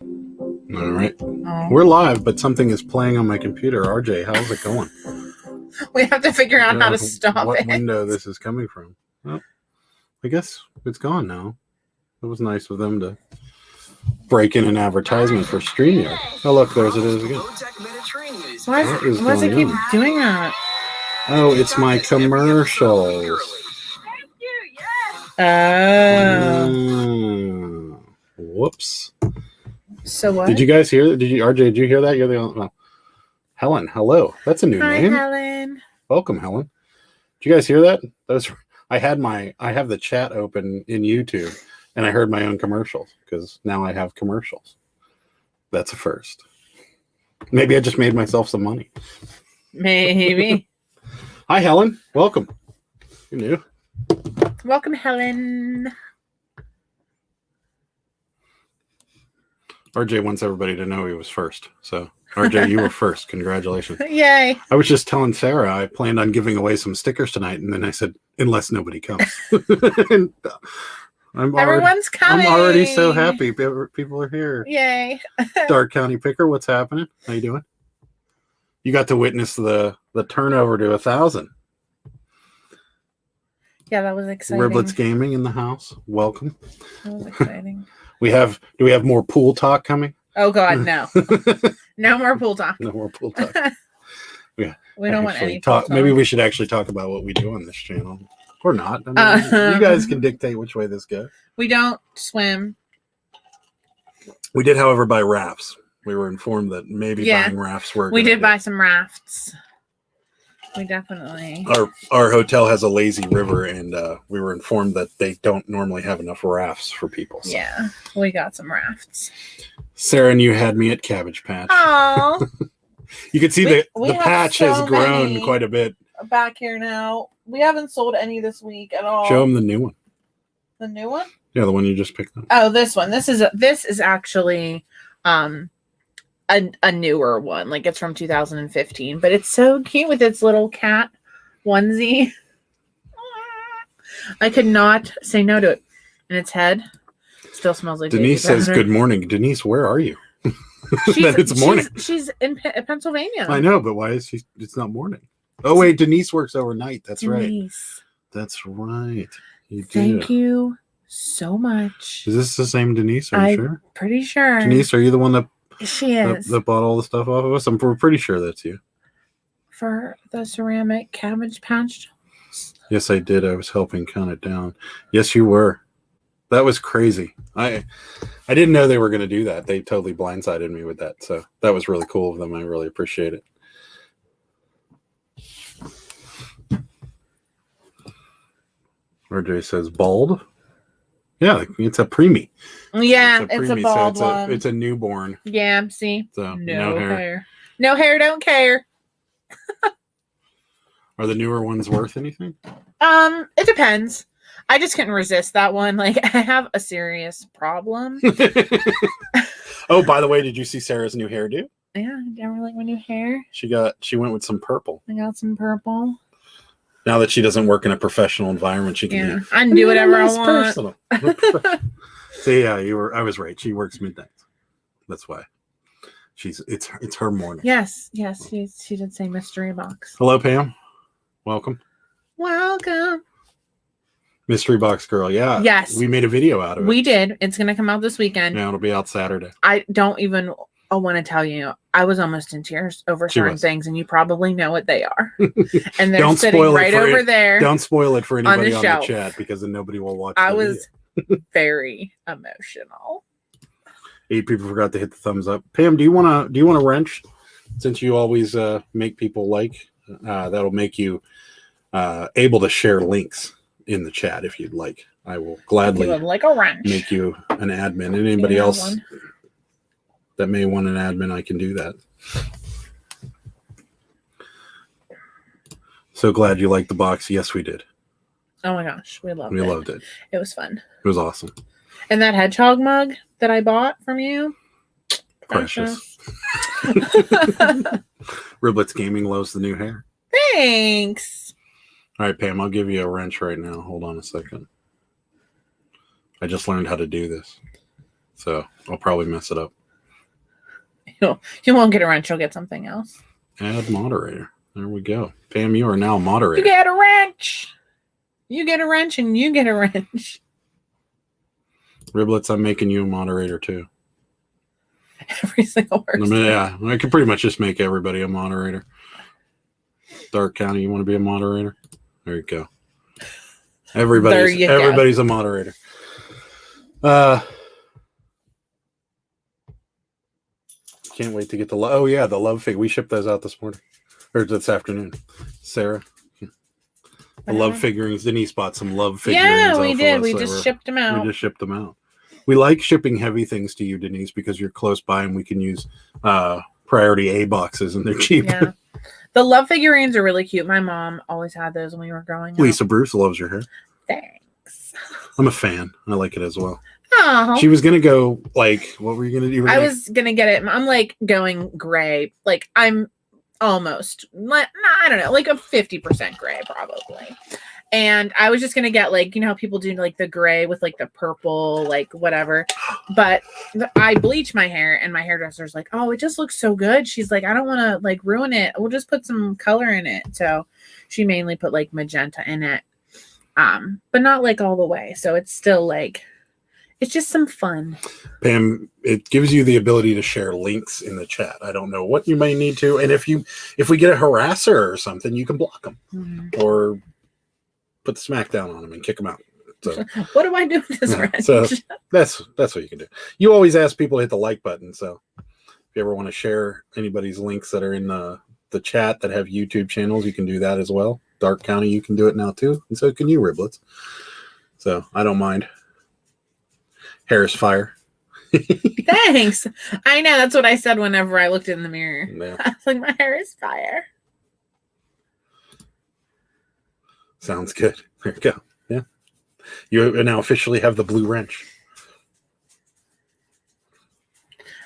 All right. Oh. We're live, but something is playing on my computer. RJ, how's it going? We have to figure out how to stop what it. What window this is coming from. Well, I guess it's gone now. It was nice of them to break in an advertisement for StreamYard. Oh, look, there's it is again. Why does it keep doing that? Oh, it's my commercials. Thank you, yes. Whoops. So what? Did you guys hear? RJ, did you hear that? You're the only one. Helen, hello. That's a new name. Hi, Helen. Welcome, Helen. Did you guys hear that? I have the chat open in YouTube, and I heard my own commercials because now I have commercials. That's a first. Maybe I just made myself some money. Maybe. Hi, Helen. Welcome. You're new. Welcome, Helen. RJ wants everybody to know he was first. So, RJ, you were first. Congratulations. Yay. I was just telling Sarah I planned on giving away some stickers tonight, and then I said, unless nobody comes. And everyone's coming. I'm already so happy. People are here. Yay. Dark County Picker, what's happening? How you doing? You got to witness the turnover to 1,000. Yeah, that was exciting. Riblets Gaming in the house. Welcome. That was exciting. Do we have more pool talk coming? Oh God, no. No more pool talk. No more pool talk. Yeah. We don't want any talk. pool talk. Maybe we should actually talk about what we do on this channel. Or not. I mean, you guys can dictate which way this goes. We don't swim. We did, however, buy rafts. We were informed that maybe buying rafts were. We did buy some rafts. We definitely. Our hotel has a lazy river, and we were informed that they don't normally have enough rafts for people. So. Yeah, we got some rafts. Sarah and you had me at Cabbage Patch. Oh. You can see the patch has grown quite a bit. Back here now. We haven't sold any this week at all. Show them the new one. The new one? Yeah, the one you just picked up. Oh, this one. This is actually a newer one. Like, it's from 2015, but it's so cute with its little cat onesie. I could not say no to it. And its head still smells like Denise says, "Good morning." Denise, where are you? It's morning. She's in Pennsylvania. I know, but why is she? It's not morning. Oh wait, Denise works overnight. That's Denise. Right. That's right. Thank you so much. Is this the same Denise? Are you sure? Pretty sure. Denise, are you the one that she is that bought all the stuff off of us? We're pretty sure that's you. For the ceramic Cabbage Patch. Yes, I did. I was helping count it down. Yes, you were. That was crazy. I didn't know they were going to do that. They totally blindsided me with that. So that was really cool of them. I really appreciate it. RJ says bald. Yeah, it's a preemie. Yeah, it's a bald one. It's a newborn. Yeah, see? So no hair. No hair, don't care. Are the newer ones worth anything? It depends. I just couldn't resist that one. Like, I have a serious problem. Oh, by the way, did you see Sarah's new hairdo? Yeah, I don't really like my new hair. She went with some purple. I got some purple. Now that she doesn't work in a professional environment, she can I can do whatever I want. So yeah, I was right. She works midnights. That's why. It's her morning. Yes, she did say mystery box. Hello, Pam. Welcome. Mystery box girl. Yeah. Yes. We made a video out of it. We did. It's gonna come out this weekend. Yeah, it'll be out Saturday. I don't even want to tell you. I was almost in tears over certain things, and you probably know what they are. And they're sitting right over there. Don't spoil it for anybody on the chat, because then nobody will watch. I was very emotional. 8 people forgot to hit the thumbs up. Pam, do you want a wrench? Since you always make people that'll make you able to share links in the chat if you'd like. I will gladly like a wrench. Make you an admin. And anybody else that may want an admin, I can do that. So glad you liked the box. Yes, we did. Oh my gosh, we loved it. It was fun. It was awesome. And that hedgehog mug that I bought from you, precious. Riblets Gaming loves the new hair. Thanks. All right, Pam, I'll give you a wrench right now. Hold on a second. I just learned how to do this. So I'll probably mess it up. You won't get a wrench. You'll get something else. Add moderator. There we go. Pam, you are now a moderator. You get a wrench. You get a wrench and you get a wrench. Riblets, I'm making you a moderator too. Every single person. I can pretty much just make everybody a moderator. Dark County, you want to be a moderator? There you go. Everybody's a moderator. Can't wait to get the love fig. We shipped those out this morning or this afternoon. Sarah, the love figurines. Denise bought some love figurines. Yeah, we did. We just shipped them out. We like shipping heavy things to you, Denise, because you're close by and we can use priority A boxes and they're cheap. Yeah. The love figurines are really cute. My mom always had those when we were growing up. Lisa Bruce loves your hair. Thanks. I'm a fan. I like it as well. Oh. She was gonna go like, what were you gonna do? I was gonna get it. I'm like going gray. Like I'm almost, I don't know, like a 50% gray probably. And I was just gonna get like, you know how people do like the gray with like the purple, like whatever. But I bleached my hair, and my hairdresser's like, "Oh, it just looks so good." She's like, "I don't want to like ruin it. We'll just put some color in it." So she mainly put like magenta in it, but not like all the way. So it's still like, it's just some fun. Pam, it gives you the ability to share links in the chat. I don't know what you might need to, and if we get a harasser or something, you can block them or put the smack down on them and kick them out. So what do I do with this wrench? So that's what you can do. You always ask people to hit the like button. So if you ever want to share anybody's links that are in the chat that have YouTube channels, you can do that as well. Dark County, you can do it now too, and so can you, Riblets. So I don't mind. Hair is fire. Thanks. I know, that's what I said whenever I looked in the mirror. Yeah. I was like, my hair is fire. Sounds good. There you go. Yeah. You now officially have the blue wrench.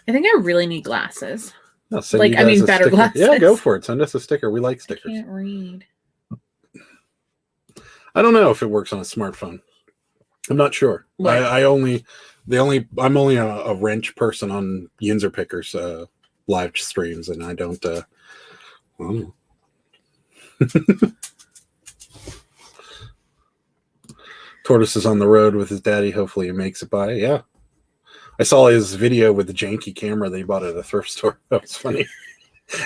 I think I really need glasses. No, better glasses. Yeah, go for it. Send us a sticker. We like stickers. I can't read. I don't know if it works on a smartphone. I'm not sure. I'm only a wrench person on Yinzer Pickers live streams, and I don't know. Tortoise is on the road with his daddy. Hopefully he makes it by. Yeah. I saw his video with the janky camera that he bought at a thrift store. That was funny.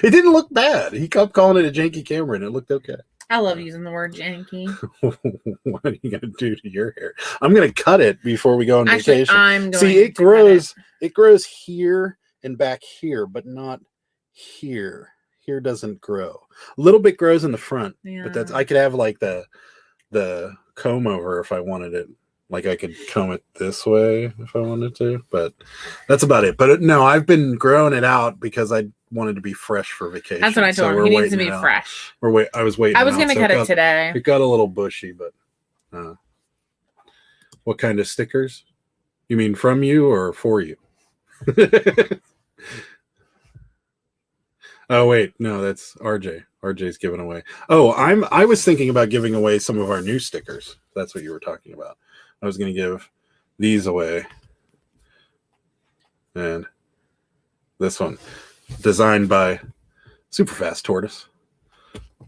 It didn't look bad. He kept calling it a janky camera and it looked okay. I love using the word janky. What are you going to do to your hair? I'm going to cut it before we go on vacation. I'm going See, it grows here and back here, but not here. Here doesn't grow. A little bit grows in the front, but I could have like the comb over if I wanted it. Like I could comb it this way if I wanted to, but that's about it. But no, I've been growing it out because I wanted to be fresh for vacation. That's what I told him. He needs to be fresh. I was waiting. I was going to cut it today. It got a little bushy, but what kind of stickers? You mean from you or for you? Oh wait, no, that's RJ. RJ's giving away. Oh, I was thinking about giving away some of our new stickers. That's what you were talking about. I was going to give these away. And this one, designed by Superfast Tortoise.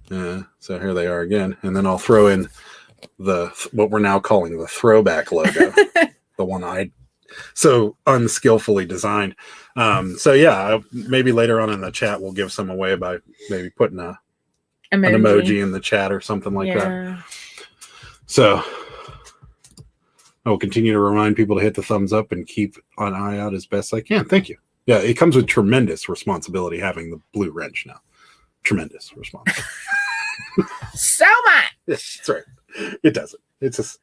So here they are again. And then I'll throw in what we're now calling the throwback logo. The one I so unskillfully designed. So yeah, maybe later on in the chat we'll give some away by maybe putting an emoji in the chat or something like that. So I will continue to remind people to hit the thumbs up and keep an eye out as best I can. Thank you. Yeah, it comes with tremendous responsibility having the blue wrench now. Tremendous responsibility. So much. Yes, that's right. It doesn't. It's just,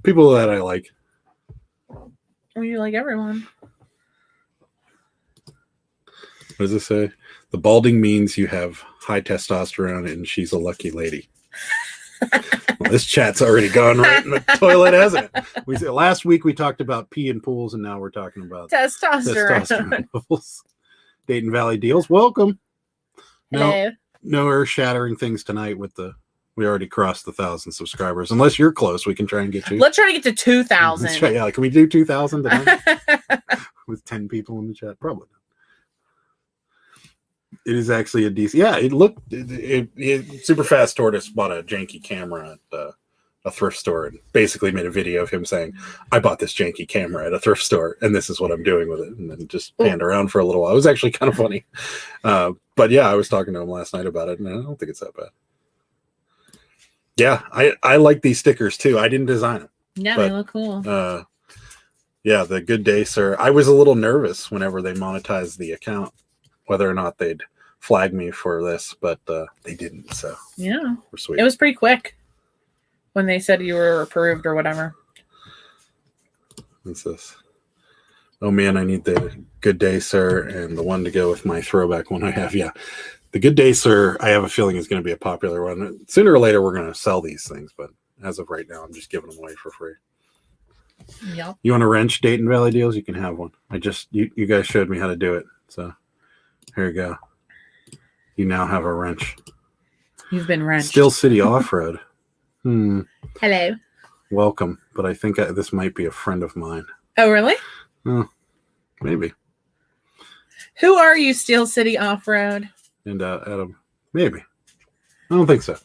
people that I like. Well, you like everyone. What does it say? The balding means you have high testosterone and she's a lucky lady. Well, this chat's already gone right in the toilet, hasn't it? Last week we talked about pee in pools, and now we're talking about testosterone levels. Dayton Valley Deals, welcome. Hello. No earth-shattering things tonight with the We already crossed 1,000 subscribers. Unless you're close, we can try and get you. Let's try to get to 2,000. Let's try, yeah, can we do 2,000 tonight? With 10 people in the chat? Probably not. It is actually a decent. Yeah, it looked. Super Fast Tortoise bought a janky camera at a thrift store and basically made a video of him saying, "I bought this janky camera at a thrift store, and this is what I'm doing with it." And then just panned around for a little while. It was actually kind of funny. But yeah, I was talking to him last night about it, and I don't think it's that bad. Yeah, I like these stickers too. I didn't design them. Yeah, but, they look cool. Yeah, the Good Day Sir. I was a little nervous whenever they monetized the account, whether or not they'd flag me for this, but they didn't. So yeah, we're sweet. It was pretty quick when they said you were approved or whatever. What's this? Oh man, I need the Good Day Sir and the one to go with my throwback one I have. Yeah, the Good Day Sir, I have a feeling is going to be a popular one. Sooner or later, we're going to sell these things, but as of right now, I'm just giving them away for free. Yep. You want a wrench, Dayton Valley Deals? You can have one. You guys showed me how to do it, so here you go. You now have a wrench. You've been wrenched. Steel City Off-Road. Hello. Welcome, but I think this might be a friend of mine. Oh, really? Maybe. Who are you, Steel City Off-Road? And Adam, maybe. I don't think so.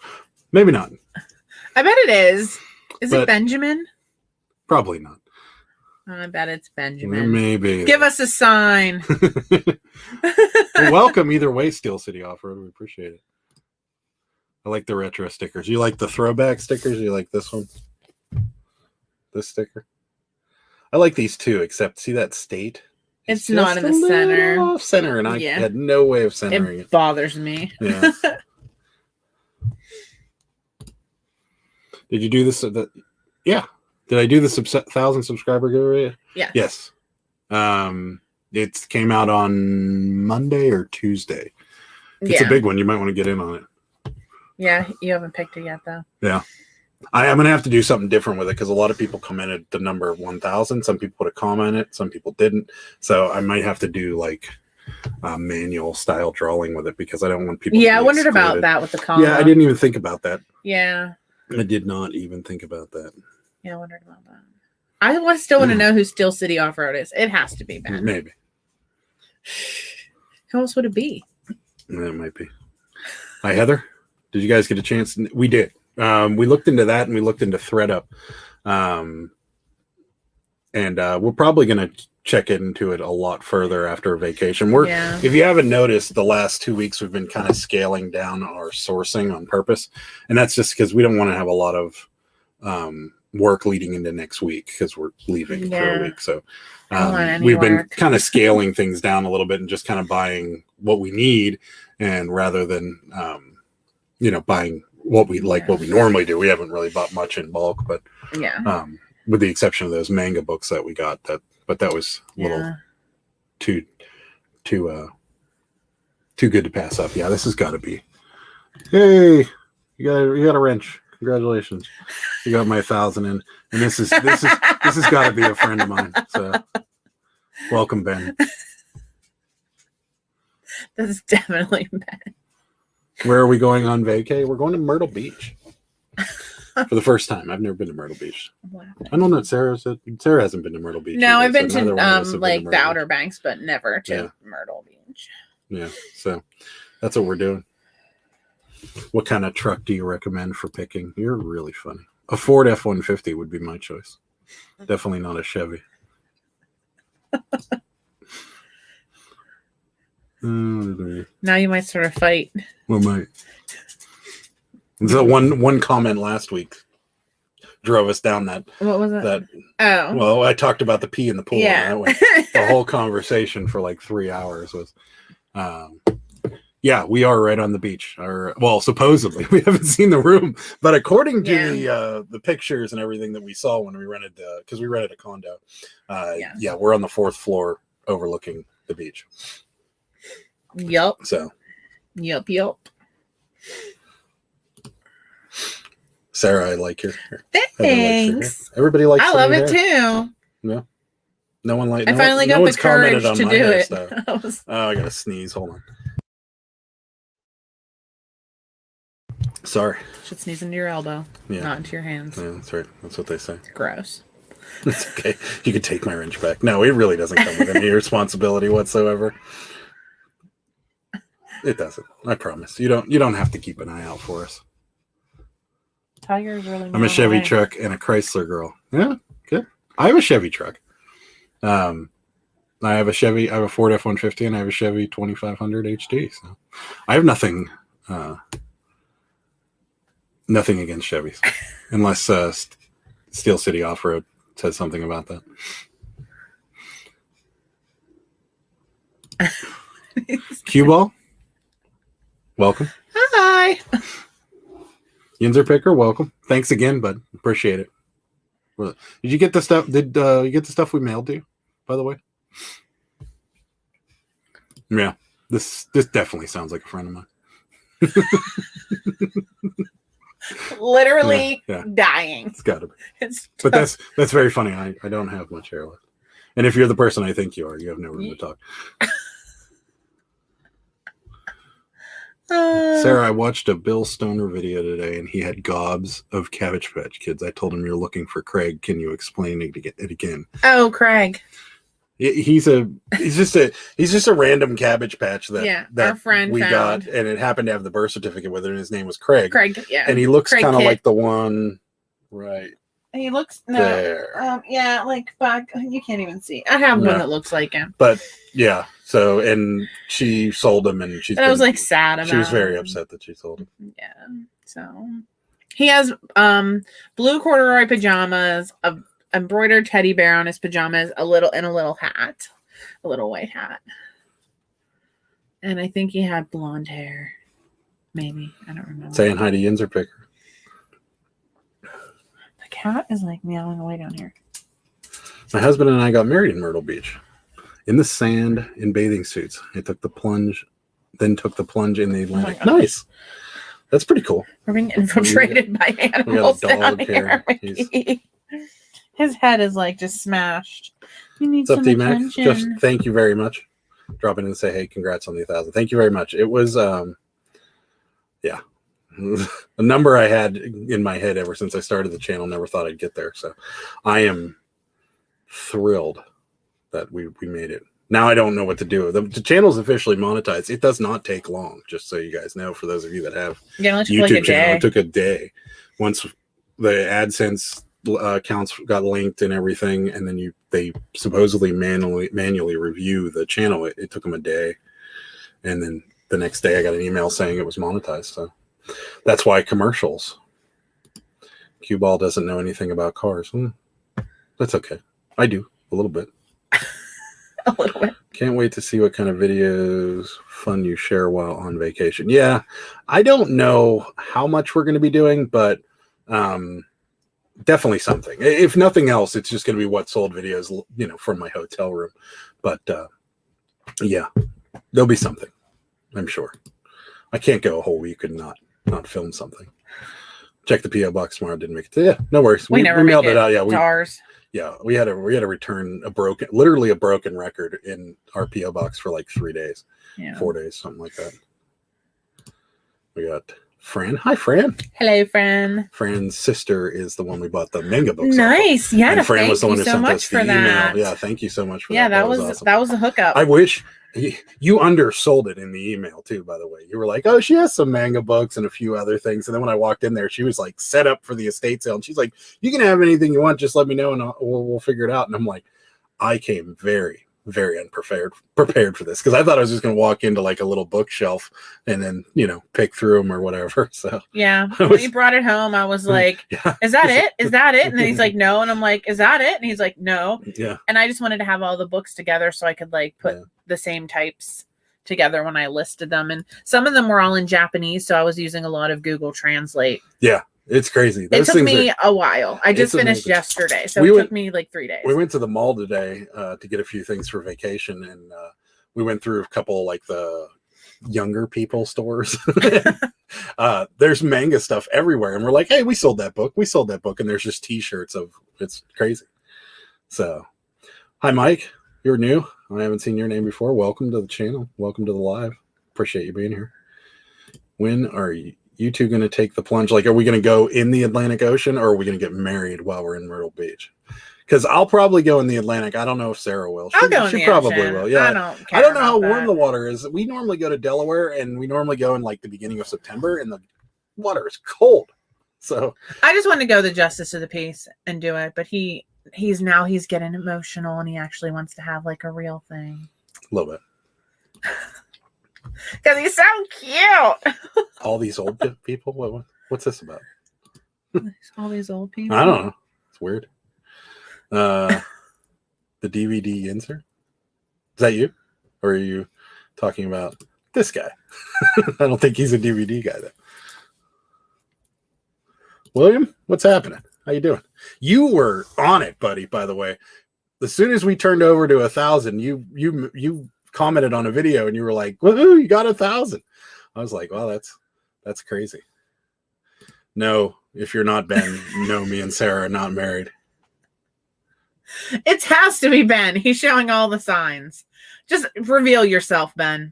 Maybe not. I bet it is. Is it Benjamin? Probably not. I bet it's Benjamin. Maybe. Give us a sign. Well, welcome either way, Steel City Off-Road. We appreciate it. I like the retro stickers. You like the throwback stickers? You like this one? This sticker? I like these too, except see that state? It's not in the center. Off center, and I had no way of centering it. It bothers me. Yeah. Did you do this? Yeah. Did I do the 1,000 subscriber giveaway? Yeah. Yes. It came out on Monday or Tuesday. It's a big one. You might want to get in on it. Yeah, you haven't picked it yet, though. Yeah. I'm going to have to do something different with it because a lot of people commented the number 1,000. Some people put a comma in it. Some people didn't. So I might have to do like manual style drawing with it because I don't want people to be I wondered excluded. about that with the comma. Yeah, I didn't even think about that. Yeah. I did not even think about that. Yeah, I wondered about that. I still want to know who Steel City Off-Road is. It has to be Ben. Maybe. Who else would it be? It might be. Hi, Heather. Did you guys get a chance? We did. We looked into that and we looked into ThreadUp. And we're probably going to check into it a lot further after vacation. If you haven't noticed, the last 2 weeks we've been kind of scaling down our sourcing on purpose. And that's just because we don't want to have a lot of work leading into next week because we're leaving for a week. So we've been kind of scaling things down a little bit and just kind of buying what we need, and rather than buying what we what we normally do. We haven't really bought much in bulk, but with the exception of those manga books that we got, but that was a little too good to pass up. Yeah, this has got to be. Hey, you got a wrench. Congratulations. You got my 1,000 in. And this has got to be a friend of mine. So welcome, Ben. This is definitely Ben. Where are we going on vacay? We're going to Myrtle Beach. For the first time. I've never been to Myrtle Beach. I don't know. Sarah hasn't been to Myrtle Beach. No, either, I've been to the Outer Banks, but never to Myrtle Beach. Yeah, so that's what we're doing. What kind of truck do you recommend for picking? You're really funny. A Ford F-150 would be my choice. Definitely not a Chevy. Now you might start a fight. Well, might. So one comment last week drove us down that. What was it? Well, I talked about the pee in the pool. Yeah. And the whole conversation for like 3 hours was, we are right on the beach. Well, supposedly we haven't seen the room, but according to the pictures and everything that we saw when we rented because we rented a condo. We're on the 4th floor overlooking the beach. Yup. So. Yup. Sarah, I like your hair. Thanks. Everybody likes. I love it too. Yeah. No one likes. I finally got the courage to do it. I gotta sneeze. Hold on. Sorry. Should sneeze into your elbow, Yeah. not into your hands. Yeah, that's right. That's what they say. Gross. It's okay. You can take my wrench back. No, it really doesn't come with any responsibility whatsoever. It doesn't. I promise. You don't have to keep an eye out for us. Tiger's really. I'm a Chevy truck and a Chrysler girl. Yeah, good. I have a Chevy truck. I have a Ford F-150, and I have a Chevy 2500 HD. So I have nothing against Chevys, unless Steel City Off-Road says something about that. Cue ball, welcome. Hi. Yinzer Picker, welcome. Thanks again, bud. Appreciate it. Did you get the stuff? Did you get the stuff we mailed to you, by the way? Yeah, this definitely sounds like a friend of mine. Literally yeah. dying. It's got to be. But that's very funny. I don't have much hair left. And if you're the person I think you are, you have no room to talk. Sarah, I watched a Bill Stoner video today, and he had gobs of Cabbage Patch Kids. I told him you're looking for Craig. Can you explain it again? Oh, Craig. He's just a random Cabbage Patch that our friend we found. got, and it happened to have the birth certificate with it, and his name was Craig. Craig, yeah. And he looks kind of like the one right he looks there. Yeah, like back. You can't even see. I have one that looks like him. But yeah, so and she sold him, and I was like sad about. She was very upset that she sold him. Yeah. So he has blue corduroy pajamas, a embroidered teddy bear on his pajamas, a little hat, a little white hat, and I think he had blonde hair. Maybe, I don't remember. Saying hi to Yinzer Picker. The cat is like meowing away down here. My husband and I got married in Myrtle Beach, in the sand, in bathing suits. I took the plunge in the Atlantic. Nice. That's pretty cool. We're being infiltrated by animals down here. His head is like just smashed. You need some attention. Just thank you very much. Drop in and say, hey, congrats on the 1,000. Thank you very much. It was, yeah, a number I had in my head ever since I started the channel. Never thought I'd get there. So I am thrilled that we made it. Now I don't know what to do. The channel's officially monetized. It does not take long, just so you guys know, for those of you that have YouTube channel. It took a day. Once the AdSense accounts got linked and everything, and then they supposedly manually review the channel. It took them a day, and then the next day I got an email saying it was monetized. So that's why commercials. Cue Ball doesn't know anything about cars. That's okay. I do a little bit. A little bit. Can't wait to see what kind of videos fun you share while on vacation. Yeah, I don't know how much we're going to be doing, but definitely something. If nothing else, it's just going to be what sold videos, from my hotel room. But yeah, there'll be something, I'm sure. I can't go a whole week and not film something. Check the PO box tomorrow. Didn't make it. Yeah, no worries. We never mailed it out. Yeah, ours. Yeah, we had to return literally a broken record in our PO box for like 3 days, 4 days, something like that. We got Fran. Hi, Fran. Hello, Fran. Fran's sister is the one we bought the manga books. Nice. Off. Yeah. And Fran was the one who sent us the email. That. Yeah, thank you so much for that. Yeah, that was awesome. That was a hookup. I wish you undersold it in the email too, by the way. You were like, oh, she has some manga books and a few other things. And then when I walked in there, she was like set up for the estate sale. And she's like, you can have anything you want. Just let me know and we'll figure it out. And I'm like, I came very, very prepared for this, because I thought I was just going to walk into like a little bookshelf and then, pick through them or whatever. So yeah, when he brought it home, I was like, is that it? Is that it? And then he's like, no. And I'm like, is that it? And he's like, no. Yeah. And I just wanted to have all the books together so I could like put the same types together when I listed them. And some of them were all in Japanese, so I was using a lot of Google Translate. Yeah. It's crazy. It took me a while. I just finished yesterday, so it took me like 3 days. We went to the mall today to get a few things for vacation, and we went through a couple like the younger people stores. There's manga stuff everywhere, and we're like, "Hey, we sold that book. And there's just T-shirts of it's crazy. So, hi, Mike. You're new. I haven't seen your name before. Welcome to the channel. Welcome to the live. Appreciate you being here. When are you two going to take the plunge? Like, are we going to go in the Atlantic Ocean, or are we going to get married while we're in Myrtle Beach? Because I'll probably go in the Atlantic. I don't know if Sarah will. I'll go in she the probably ocean. will. Yeah. I don't know how warm the water is. We normally go to Delaware, and we normally go in like the beginning of September, and the water is cold. So I just want to go the justice of the peace and do it. But he's getting emotional, and he actually wants to have like a real thing. A little bit. Because he's so cute. All these old people? What's this about? All these old people? I don't know. It's weird. The DVD insert? Is that you? Or are you talking about this guy? I don't think he's a DVD guy, though. William, what's happening? How you doing? You were on it, buddy, by the way. As soon as we turned over to 1,000, you commented on a video and you were like, woohoo, you got 1,000. I was like, well, that's crazy. No, if you're not Ben, no, me and Sarah are not married. It has to be Ben. He's showing all the signs. Just reveal yourself, Ben.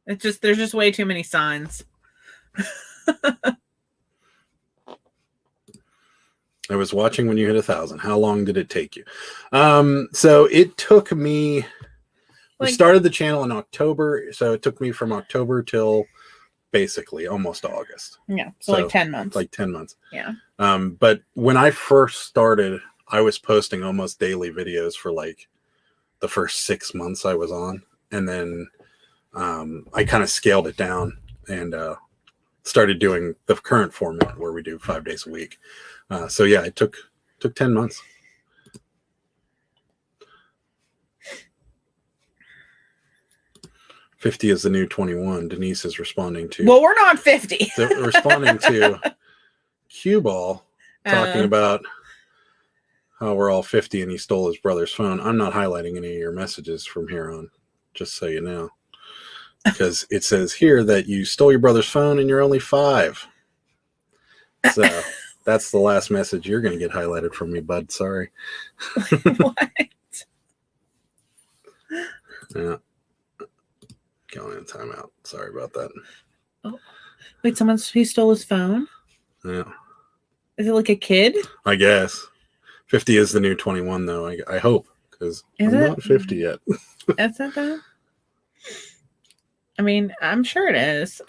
There's just way too many signs. I was watching when you hit 1,000. How long did it take you? So it took me. We started the channel in October, so it took me from October till basically almost August. Yeah, so like 10 months. Like 10 months. Yeah. But when I first started, I was posting almost daily videos for like the first 6 months I was on, and then I kind of scaled it down and started doing the current format where we do 5 days a week. So yeah, it took 10 months. "50 is the new 21. Denise is responding to. Well, we're not 50. Responding to Cue Ball talking about how we're all 50 and he stole his brother's phone. I'm not highlighting any of your messages from here on, just so you know. Because it says here that you stole your brother's phone and you're only 5. So that's the last message you're going to get highlighted from me, bud. Sorry. What? Yeah. Going in timeout. Sorry about that. Oh. Wait, he stole his phone? Yeah. Is it like a kid? I guess. 50 is the new 21, though. I hope, because I'm not 50 yet. Is that that? I mean, I'm sure it is.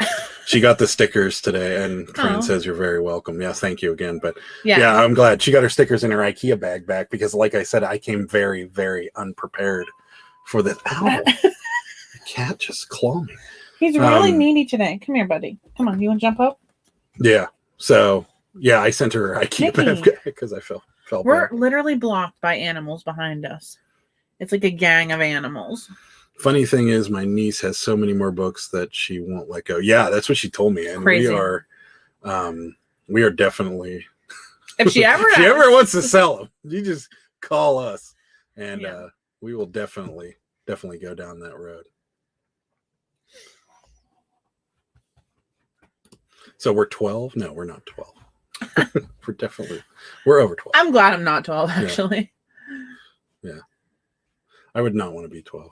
She got the stickers today, and Fran says you're very welcome. Yes, thank you again. But yeah, I'm glad she got her stickers in her IKEA bag back because, like I said, I came very, very unprepared for this. Ow! The cat just clawed me. He's really needy today. Come here, buddy. Come on, you want to jump up? Yeah. So yeah, I sent her IKEA bag because I felt we're bad. Literally blocked by animals behind us. It's like a gang of animals. Funny thing is, my niece has so many more books that she won't let go. Yeah, that's what she told me, and crazy. We are definitely. If she ever wants to sell them, you just call us, and we will definitely go down that road. So we're 12? No, we're not 12. we're over 12. I'm glad I'm not 12, actually. Yeah. I would not want to be 12.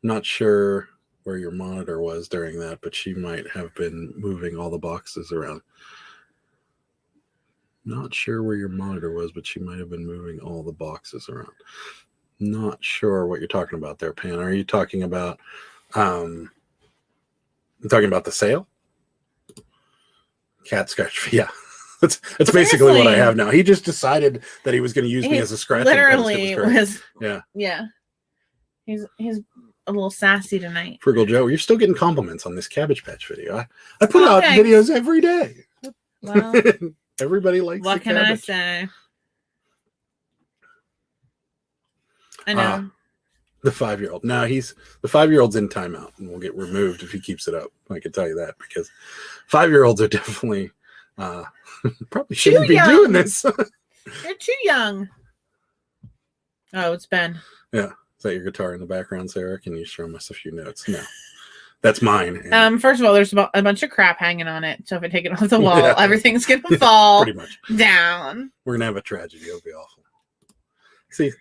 Not sure where your monitor was during that, but she might have been moving all the boxes around. Not sure where your monitor was, but she might have been moving all the boxes around. Not sure what you're talking about there, Pan. Are you talking about the sale? Cat scratch. Yeah. That's basically what I have now. He just decided that he was going to use me as a scratching. Literally was. Yeah. He's a little sassy tonight. Frugal Joe, you're still getting compliments on this Cabbage Patch video. I put out videos every day. Well, everybody likes what the can cabbage. I say? I know. The 5-year-old. No, the 5-year-old's in timeout and will get removed if he keeps it up. I can tell you that because 5-year-olds are definitely probably shouldn't be doing this. You're too young. Oh, it's Ben. Yeah. Is that your guitar in the background, Sarah? Can you show us a few notes? No. That's mine. First of all, there's a bunch of crap hanging on it. So if I take it off the wall, everything's going to fall pretty much down. We're going to have a tragedy. It'll be awful. See,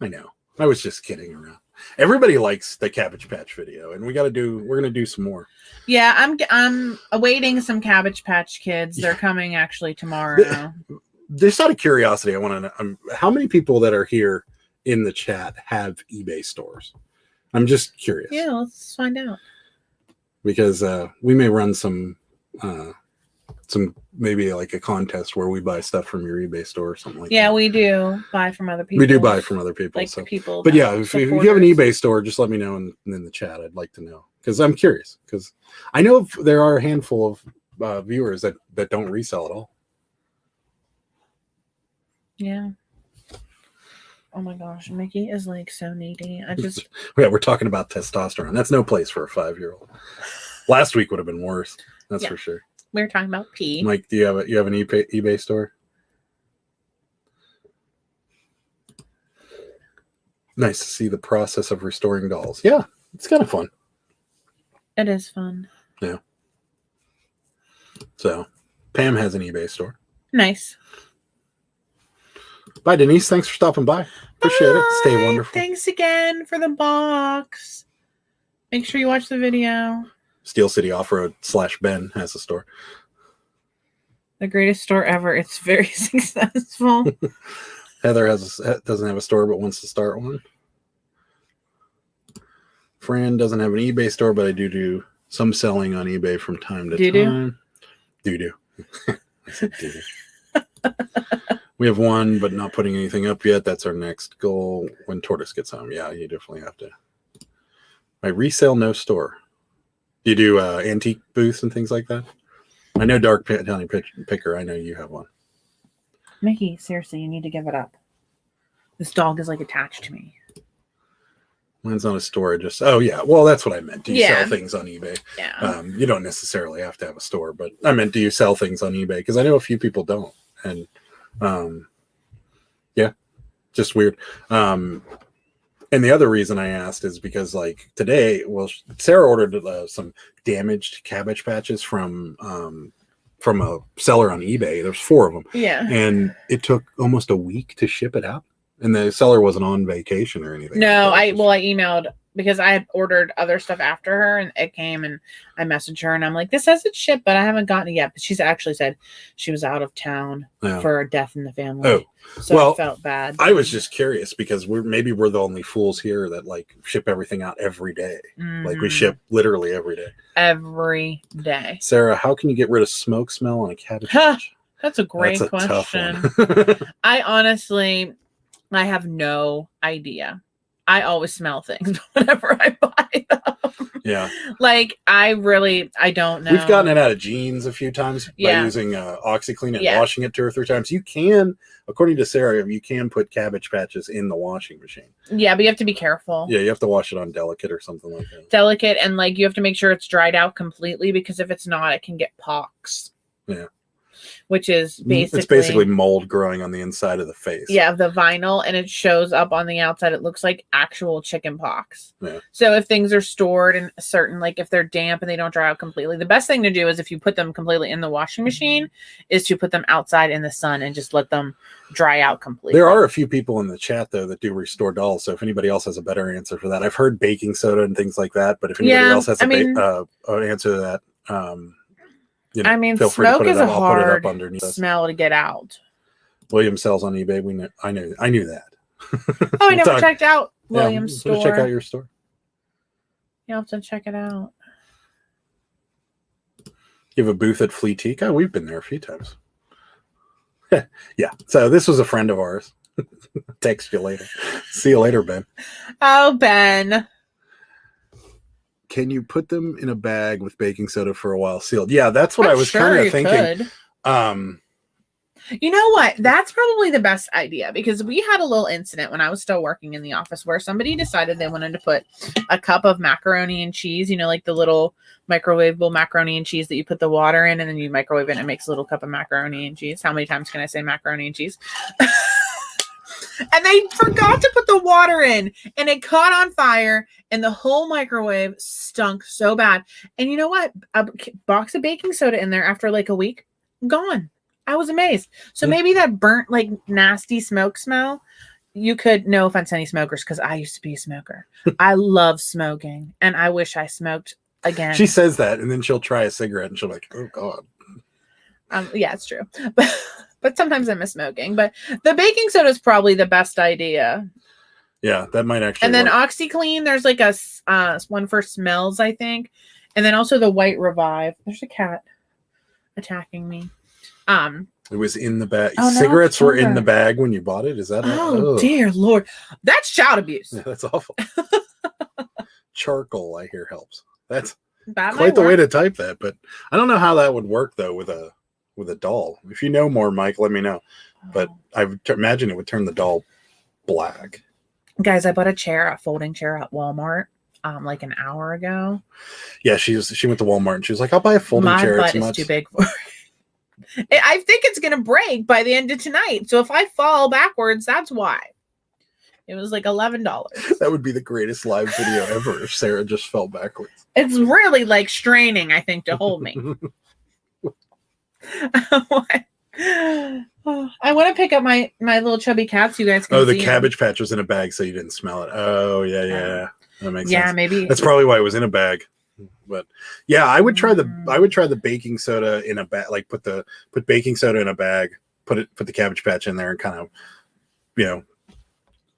I know. I was just kidding around. Everybody likes the Cabbage Patch video, and we're gonna do some more. Yeah, I'm awaiting some Cabbage Patch Kids. They're coming actually tomorrow. Just out of curiosity, I want to know how many people that are here in the chat have eBay stores. I'm just curious. Yeah, let's find out. Because we may run some maybe like a contest where we buy stuff from your eBay store or something like that. Yeah, we do buy from other people. We do buy from other people. Like so. people. But yeah, if you have an eBay store, just let me know in the chat. I'd like to know because I'm curious. Because I know there are a handful of viewers that don't resell at all. Yeah. Oh my gosh, Mickey is like so needy. Yeah, we're talking about testosterone. That's no place for a 5-year-old. Last week would have been worse. That's for sure. We were talking about pee. Mike, do you have an eBay store? Nice to see the process of restoring dolls. Yeah, it's kind of fun. It is fun. Yeah. So, Pam has an eBay store. Nice. Bye, Denise. Thanks for stopping by. Appreciate it. Stay wonderful. Thanks again for the box. Make sure you watch the video. Steel City Off-Road / Ben has a store. The greatest store ever. It's very successful. Heather doesn't have a store but wants to start one. Fran doesn't have an eBay store, but I do some selling on eBay from time to time. Do. I said do. We have one, but not putting anything up yet. That's our next goal when Tortoise gets home. Yeah, you definitely have to. I resale, no store. Do you do antique booths and things like that? I know Dark County Picker. I know you have one. Mickey, seriously, you need to give it up. This dog is like attached to me. Mine's not a store. Oh yeah. Well, that's what I meant. Do you sell things on eBay? Yeah. You don't necessarily have to have a store, but I meant, do you sell things on eBay? Because I know a few people don't, and yeah, just weird. And the other reason I asked is because like today, Sarah ordered some damaged Cabbage Patches from a seller on eBay. There's 4 of them. Yeah. And it took almost a week to ship it out. And the seller wasn't on vacation or anything. No, I emailed because I had ordered other stuff after her and it came and I messaged her and I'm like, this hasn't shipped, but I haven't gotten it yet. But she's actually said she was out of town for a death in the family. Oh, so I felt bad. I was just curious because we're the only fools here that like ship everything out every day. Mm-hmm. Like we ship literally every day. Every day. Sarah, how can you get rid of smoke smell on a Cabbage Patch? That's a great question. I honestly, I have no idea. I always smell things whenever I buy them. Yeah. Like, I don't know. We've gotten it out of jeans a few times by using OxyClean and washing it 2 or 3 times. You can, according to Sarah, you can put Cabbage Patches in the washing machine. Yeah, but you have to be careful. Yeah, you have to wash it on delicate or something like that. Delicate, and like you have to make sure it's dried out completely because if it's not, it can get pox. Yeah. Which is basically mold growing on the inside of the face. Yeah, the vinyl, and it shows up on the outside. It looks like actual chicken pox. Yeah. So if things are stored in certain, like if they're damp and they don't dry out completely, the best thing to do is if you put them completely in the washing machine, is to put them outside in the sun and just let them dry out completely. There are a few people in the chat though that do restore dolls. So if anybody else has a better answer for that, I've heard baking soda and things like that. But if anybody else has an answer to that, feel free to put it up. I'll put it up underneath smell to get out. Williams sells on eBay. I knew that. Oh, I never checked out Williams' store. Check out your store. You'll have to check it out. You have a booth at Fleetique? Oh, we've been there a few times. Yeah. So this was a friend of ours. Text you later. See you later, Ben. Oh, Ben. Can you put them in a bag with baking soda for a while sealed? Yeah, that's what I was kind of thinking. You know what? That's probably the best idea because we had a little incident when I was still working in the office where somebody decided they wanted to put a cup of macaroni and cheese, like the little microwavable macaroni and cheese that you put the water in and then you microwave it and it makes a little cup of macaroni and cheese. How many times can I say macaroni and cheese? And they forgot to put the water in and it caught on fire and the whole microwave stunk so bad. And you know what? A box of baking soda in there after like a week, gone. I was amazed. So maybe that burnt, like nasty smoke smell you could, no offense to any smokers, because I used to be a smoker. I love smoking, and I wish I smoked again. She says that, and then she'll try a cigarette, and she'll be like, "Oh God." Yeah, it's true. But sometimes I miss smoking. But the baking soda is probably the best idea. Yeah, that might actually. And then work. OxyClean, there's like a one for smells, I think, and then also the White Revive. There's a cat attacking me. It was in the bag. Oh, no, Cigarettes were in sugar. the bag when you bought it. Is that? Oh dear Lord, that's child abuse. Yeah, that's awful. Charcoal, I hear, helps. That's That quite might the way work. to type that, but I don't know how that would work though with a doll. If you know more, Mike, let me know. But I would imagine it would turn the doll black. Guys, I bought a folding chair at Walmart like an hour ago. Yeah, she went to Walmart and she was like, "I'll buy a folding My chair." butt is too big for it. I think it's gonna break by the end of tonight. So if I fall backwards, that's why. It was like $11. That would be the greatest live video ever if Sarah just fell backwards. It's really like straining, I think, to hold me. I want to pick up my little chubby cats. You guys can Oh, the see Cabbage Patch was in a bag, so you didn't smell it. Oh, yeah. That makes sense. Yeah, maybe. That's probably why it was in a bag. But yeah, I would try the baking soda in a bag. Like put baking soda in a bag, put the Cabbage Patch in there, and kind of,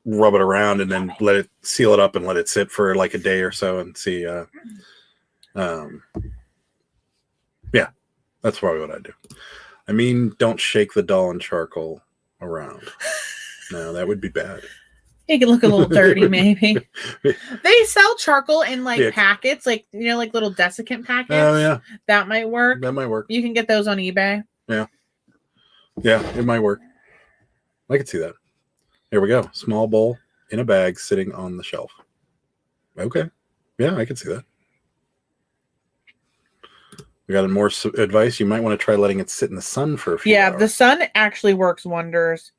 rub it around, and then seal it up and let it sit for like a day or so, and see. Yeah, that's probably what I do. I mean, don't shake the doll and charcoal around. No, that would be bad. It can look a little dirty, maybe. They sell charcoal in like packets, like like little desiccant packets. Oh yeah, that might work. That might work. You can get those on eBay. Yeah, it might work. I could see that. Here we go. Small bowl in a bag sitting on the shelf. Okay, yeah, I can see that. We got more advice. You might want to try letting it sit in the sun for a few hours. The sun actually works wonders.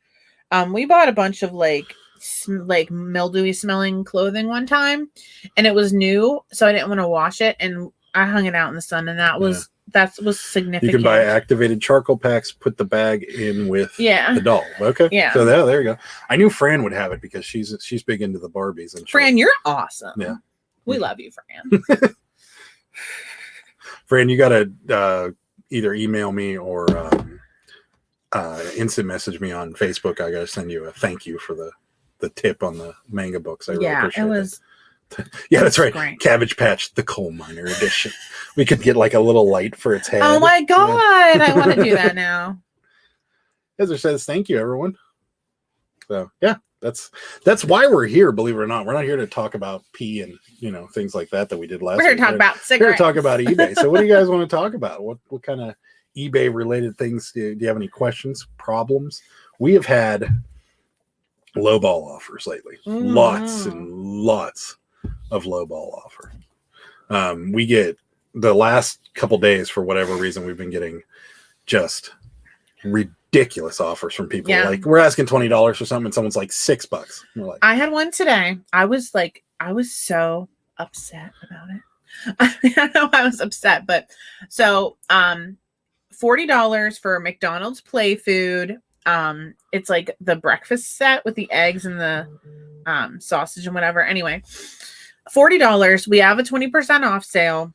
We bought a bunch of like mildewy smelling clothing one time, and it was new, so I didn't want to wash it, and I hung it out in the sun, and that was significant. You can buy activated charcoal packs, put the bag in with the doll. Okay. Yeah. So there you go. I knew Fran would have it because she's big into the Barbies. And Fran, you're awesome. Yeah. We love you, Fran. Fran, you gotta either email me or instant message me on Facebook. I gotta send you a thank you for the tip on the manga books. I really appreciate it. Was yeah, that's right. Great. Cabbage Patch, the Coal Miner edition. We could get like a little light for its head. Oh my God. I want to do that now. Heather says, thank you, everyone. So yeah, that's why we're here, believe it or not. We're not here to talk about pee and things like that we did last week. We're here to talk about cigarettes. We're here to talk about eBay. So what do you guys want to talk about? What kind of eBay related things do you have any questions, problems? We have had lowball offers lately. Lots and lots of lowball offer. We get the last couple days, for whatever reason, we've been getting just ridiculous offers from people. Yeah. Like we're asking $20 for something and someone's like $6. We're like, I had one today. I was so upset about it. I know I was upset, but so $40 for McDonald's play food. It's like the breakfast set with the eggs and the sausage and whatever. Anyway, $40. We have a 20% off sale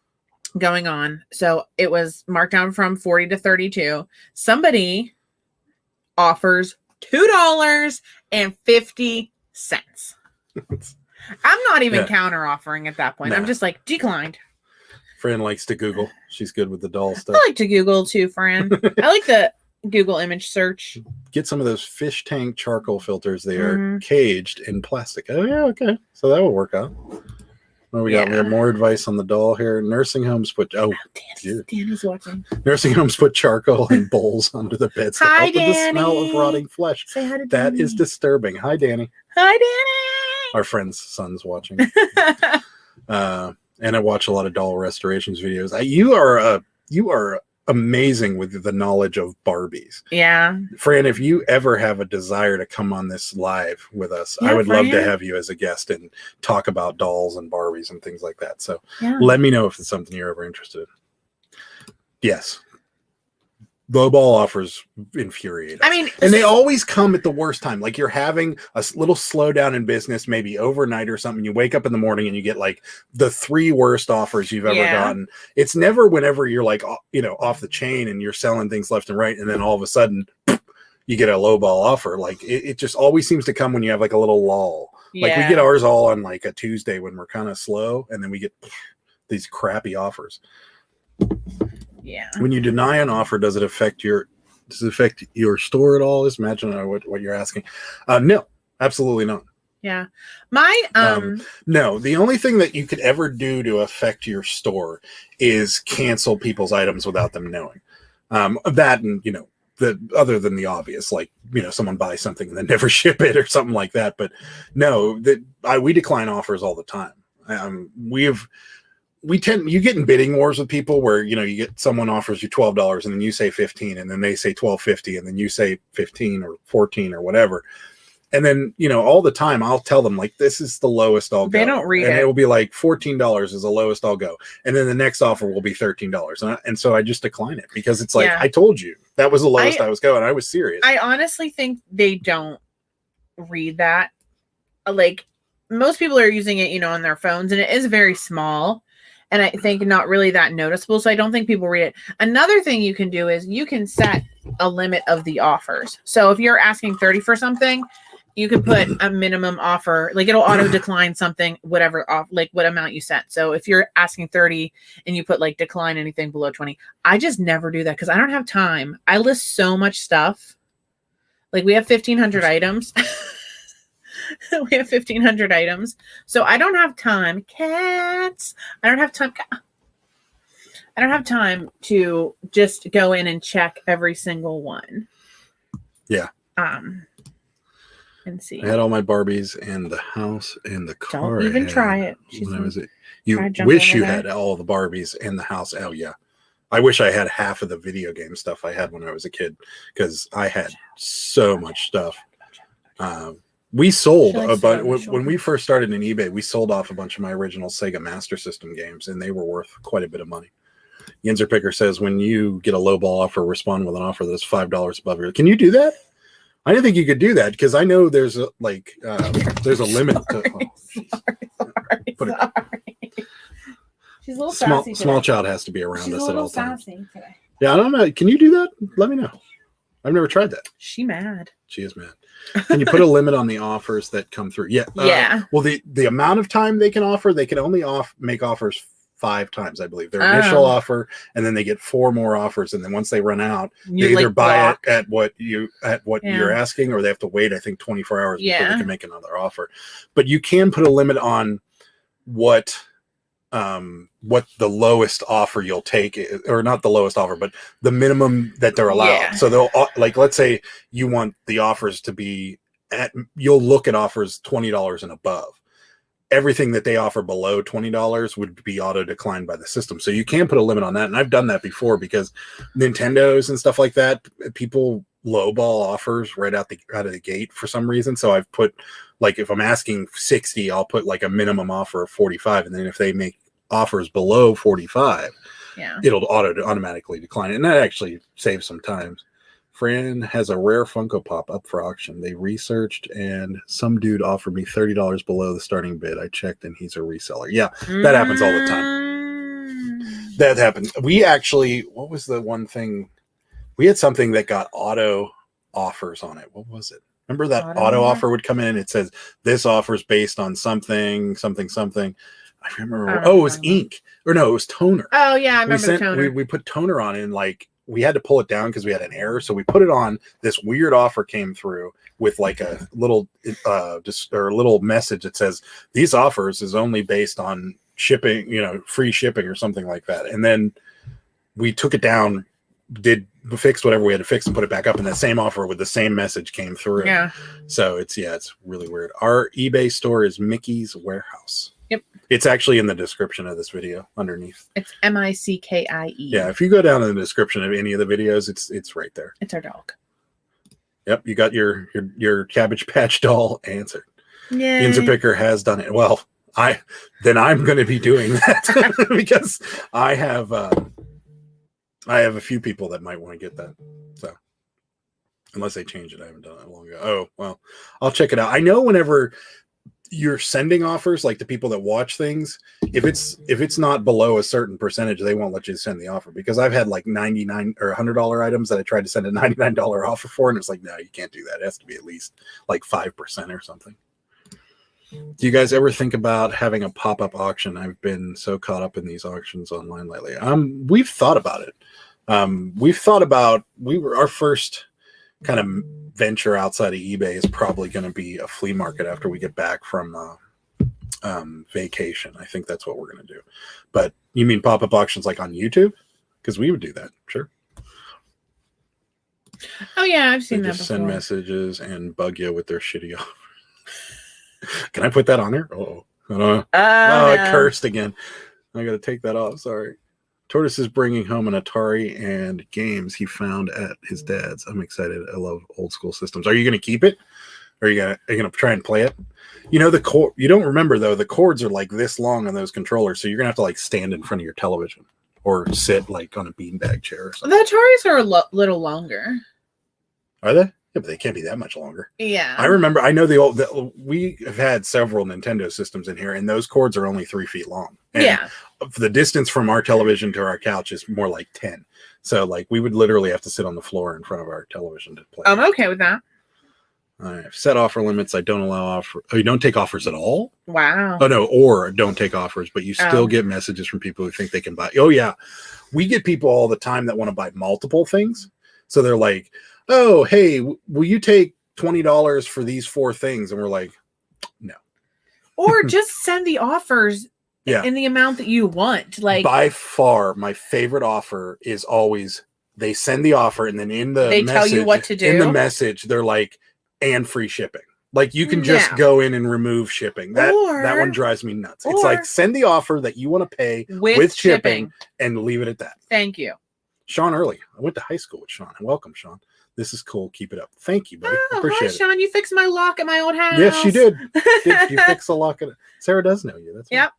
going on. So it was marked down from 40 to 32. Somebody offers $2.50. I'm not even counter offering at that point. Nah. I'm just like declined. Fran likes to Google. She's good with the doll stuff. I like to Google too, Fran. I like the Google image search. Get some of those fish tank charcoal filters. They are caged in plastic. Oh yeah, okay. So that will work out. Well, we got more advice on the doll here. Nursing homes put Danny's watching. Nursing homes put charcoal in bowls under the beds to help with the smell of rotting flesh. Say hi to that Danny. Is disturbing. Hi, Danny. Hi, Danny. Our friend's son's watching. And I watch a lot of doll restorations videos. You are amazing with the knowledge of Barbies. Yeah. Fran, if you ever have a desire to come on this live with us, I would love to have you as a guest and talk about dolls and Barbies and things like that. So let me know if it's something you're ever interested in. Yes. Lowball offers infuriate us. I mean, and they always come at the worst time. Like you're having a little slowdown in business, maybe overnight or something. You wake up in the morning and you get like the 3 worst offers you've ever gotten. It's never whenever you're like, off the chain and you're selling things left and right. And then all of a sudden you get a lowball offer. Like it just always seems to come when you have like a little lull. Like we get ours all on like a Tuesday when we're kind of slow. And then we get these crappy offers. Yeah. When you deny an offer, does it affect your store at all? Just imagine what you're asking. No, absolutely not. Yeah. My no, the only thing that you could ever do to affect your store is cancel people's items without them knowing. That and the other than the obvious, like someone buys something and then never ship it or something like that. But no, we decline offers all the time. You get in bidding wars with people where you get someone offers you $12 and then you say 15 and then they say $12.50 and then you say 15 or 14 or whatever, and then all the time I'll tell them like this is the lowest I'll go. They don't read and it will be like $14 is the lowest I'll go, and then the next offer will be $13, and so I just decline it because it's like I told you that was the lowest I was going. I was serious. I honestly think they don't read that. Like most people are using it on their phones, and it is very small. And I think not really that noticeable. So I don't think people read it. Another thing you can do is you can set a limit of the offers. So if you're asking 30 for something, you can put a minimum offer, like it'll auto decline something, whatever off, like what amount you set. So if you're asking 30 and you put like decline anything below 20, I just never do that because I don't have time. I list so much stuff. Like we have 1,500 items. We have 1,500 items. So I don't have time. Cats. I don't have time to just go in and check every single one. Yeah. And see. I had all my Barbies and the house and the car. Don't even try it. When I was you wish you had all the Barbies and the house. Oh yeah. I wish I had half of the video game stuff I had when I was a kid because I had so much stuff. We sold a bunch when we first started in eBay. We sold off a bunch of my original Sega Master System games, and they were worth quite a bit of money. Yinzer Picker says, "When you get a lowball offer, respond with an offer that's $5 above your." Can you do that? I didn't think you could do that because I know there's a there's a limit. Sorry. She's a little small sassy. Small child has to be around us at all times. Today. Yeah, I don't know. Can you do that? Let me know. I've never tried that. She mad. She is mad. Can you put a limit on the offers that come through? Yeah. Yeah. Well, the amount of time they can offer, they can only make offers 5 times, I believe. Their initial offer, and then they get 4 more offers, and then once they run out, they either buy it at what you're asking, or they have to wait, I think, 24 hours before they can make another offer. But you can put a limit on what the lowest offer you'll take, or not the lowest offer, but the minimum that they're allowed. Yeah. So they'll let's say you want the offers to be you'll look at offers $20 and above. Everything that they offer below $20 would be auto declined by the system. So you can put a limit on that. And I've done that before because Nintendos and stuff like that, people lowball offers right out of the gate for some reason. So I've put, like, if I'm asking 60, I'll put like a minimum offer of 45. And then if they make offers below 45, it'll automatically decline it. And that actually saves some time. Fran has a rare Funko Pop up for auction. They researched, and some dude offered me $30 below the starting bid. I checked, and he's a reseller. Yeah, that happens all the time. That happens. We actually, what was the one thing? We had something that got auto offers on it. What was it? Remember that auto offer would come in? It says, this offer is based on something. I remember. It was ink. Or no, it was toner. Oh, yeah, I remember the toner. We put toner on it, and like, we had to pull it down because we had an error. So we put it on. This weird offer came through with like a little a little message that says these offers is only based on shipping, free shipping or something like that. And then we took it down, fixed whatever we had to fix, and put it back up. And that same offer with the same message came through. Yeah. So it's really weird. Our eBay store is Mickey's Warehouse. Yep. It's actually in the description of this video underneath. It's MICKIE. Yeah, if you go down in the description of any of the videos, it's right there. It's our dog. Yep, you got your Cabbage Patch doll answered. Yeah. Yinzer Picker has done it. Well, I'm going to be doing that because I have I have a few people that might want to get that. So unless they change it, I haven't done it long ago. Oh, well, I'll check it out. I know whenever you're sending offers, like the people that watch things, if it's not below a certain percentage, they won't let you send the offer, because I've had like $99 or $100 items that I tried to send a $99 offer for, and it's like, no, you can't do that. It has to be at least like 5% or something. Do you guys ever think about having a pop-up auction? I've been so caught up in these auctions online lately. We've thought about it. Our first kind of venture outside of eBay is probably going to be a flea market after we get back from vacation. I think that's what we're going to do. But you mean pop-up auctions like on YouTube? Because we would do that, sure. Oh yeah, I've seen they that just before. Send messages and bug you with their shitty offer. Can I put that on there? Oh, I cursed again. I got to take that off. Sorry. Tortoise is bringing home an Atari and games he found at his dad's. I'm excited. I love old school systems. Are you going to keep it? Or are you going to try and play it? You know, the cord. You don't remember though. The cords are like this long on those controllers, so you're going to have to like stand in front of your television or sit like on a beanbag chair or something. The Ataris are a little longer. Are they? Yeah, but they can't be that much longer. Yeah. I remember, I know we have had several Nintendo systems in here, and those cords are only 3 feet long. And yeah. The distance from our television to our couch is more like 10. So, like, we would literally have to sit on the floor in front of our television to play. I'm okay with that. I've set offer limits. I don't allow offer. Oh, you don't take offers at all? Wow. Oh, no, or don't take offers, but you still get messages from people who think they can buy. Oh, yeah. We get people all the time that want to buy multiple things. So they're like, oh, hey, will you take $20 for these 4 things? And we're like, no. Or just send the offers in the amount that you want. Like, by far, my favorite offer is always they send the offer, and then they tell you what to do. In the message, they're like, and free shipping. Like, you can just go in and remove shipping. That one drives me nuts. It's like, send the offer that you want to pay with shipping and leave it at that. Thank you. Sean Early. I went to high school with Sean. Welcome, Sean. This is cool. Keep it up. Thank you, buddy. Appreciate it. Sean, you fixed my lock at my old house. Yes, she did. You fixed the lock at it. Sarah does know you. That's yep.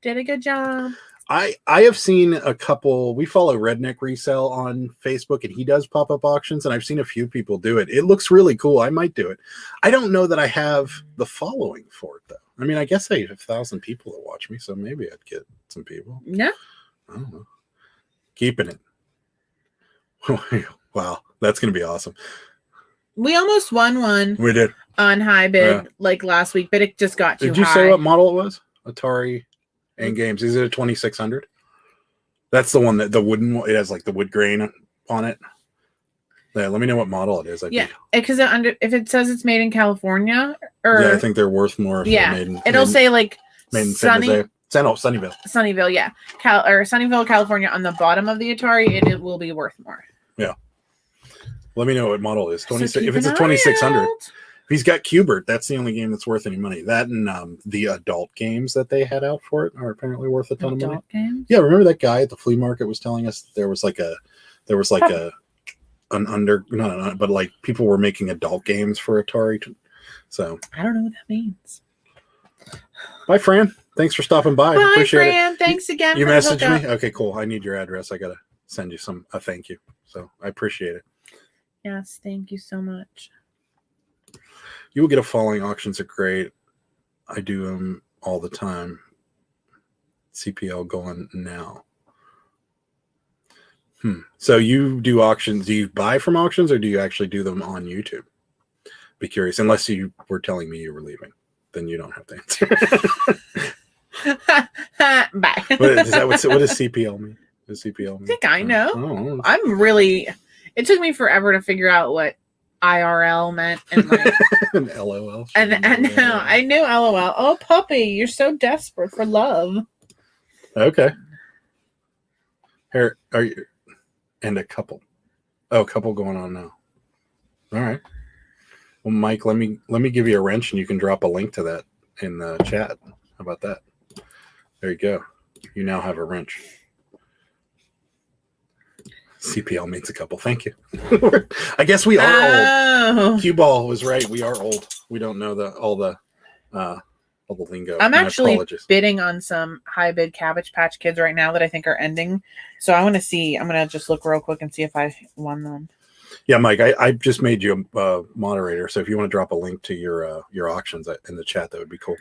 Did a good job. I have seen a couple. We follow Redneck Resale on Facebook, and he does pop-up auctions, and I've seen a few people do it. It looks really cool. I might do it. I don't know that I have the following for it, though. I mean, I guess I have 1,000 people that watch me, so maybe I'd get some people. Yeah. I don't know. Keeping it. Wow, that's going to be awesome. We almost won one. We did. On high bid like last week, but it just got too high. Did you say what model it was? Atari and games. Is it a 2600? That's the one that the wooden one. It has like the wood grain on it. Yeah, let me know what model it is. Because if it says it's made in California, or I think they're worth more. If it'll say like made in Sunnyvale. Sunnyvale, yeah, Sunnyvale, California. On the bottom of the Atari, it will be worth more. Yeah. Let me know what model it is. 26. If it's a 2600, if he's got Qbert, that's the only game that's worth any money. That and the adult games that they had out for it are apparently worth a ton of money. Adult games? Yeah, remember that guy at the flea market was telling us there was like but like people were making adult games for Atari. So I don't know what that means. Bye, Fran. Thanks for stopping by. Bye, Appreciate Fran. it. Thanks again. You messaged me? Okay, cool. I need your address. I gotta send you a thank you. So I appreciate it. Yes, thank you so much. You will get a following. Auctions are great. I do them all the time. CPL going now. So you do auctions. Do you buy from auctions, or do you actually do them on YouTube? Be curious. Unless you were telling me you were leaving, then you don't have to answer. Bye. What does CPL mean? Does CPL mean? I think I know. I'm really. It took me forever to figure out what IRL meant and like an LOL. And I knew LOL. Oh, puppy, you're so desperate for love. Okay. Here are you, and a couple. Oh, couple going on now. All right. Well, Mike, let me give you a wrench, and you can drop a link to that in the chat. How about that? There you go. You now have a wrench. CPL means a couple. Thank you. I guess we are old. Q Ball was right. We are old. We don't know all the all the lingo. I'm My actually apologies. bidding on some high bid Cabbage Patch Kids right now that I think are ending. So I want to see. I'm gonna just look real quick and see if I won them. Yeah, Mike, I just made you a moderator, so if you want to drop a link to your auctions in the chat, that would be cool.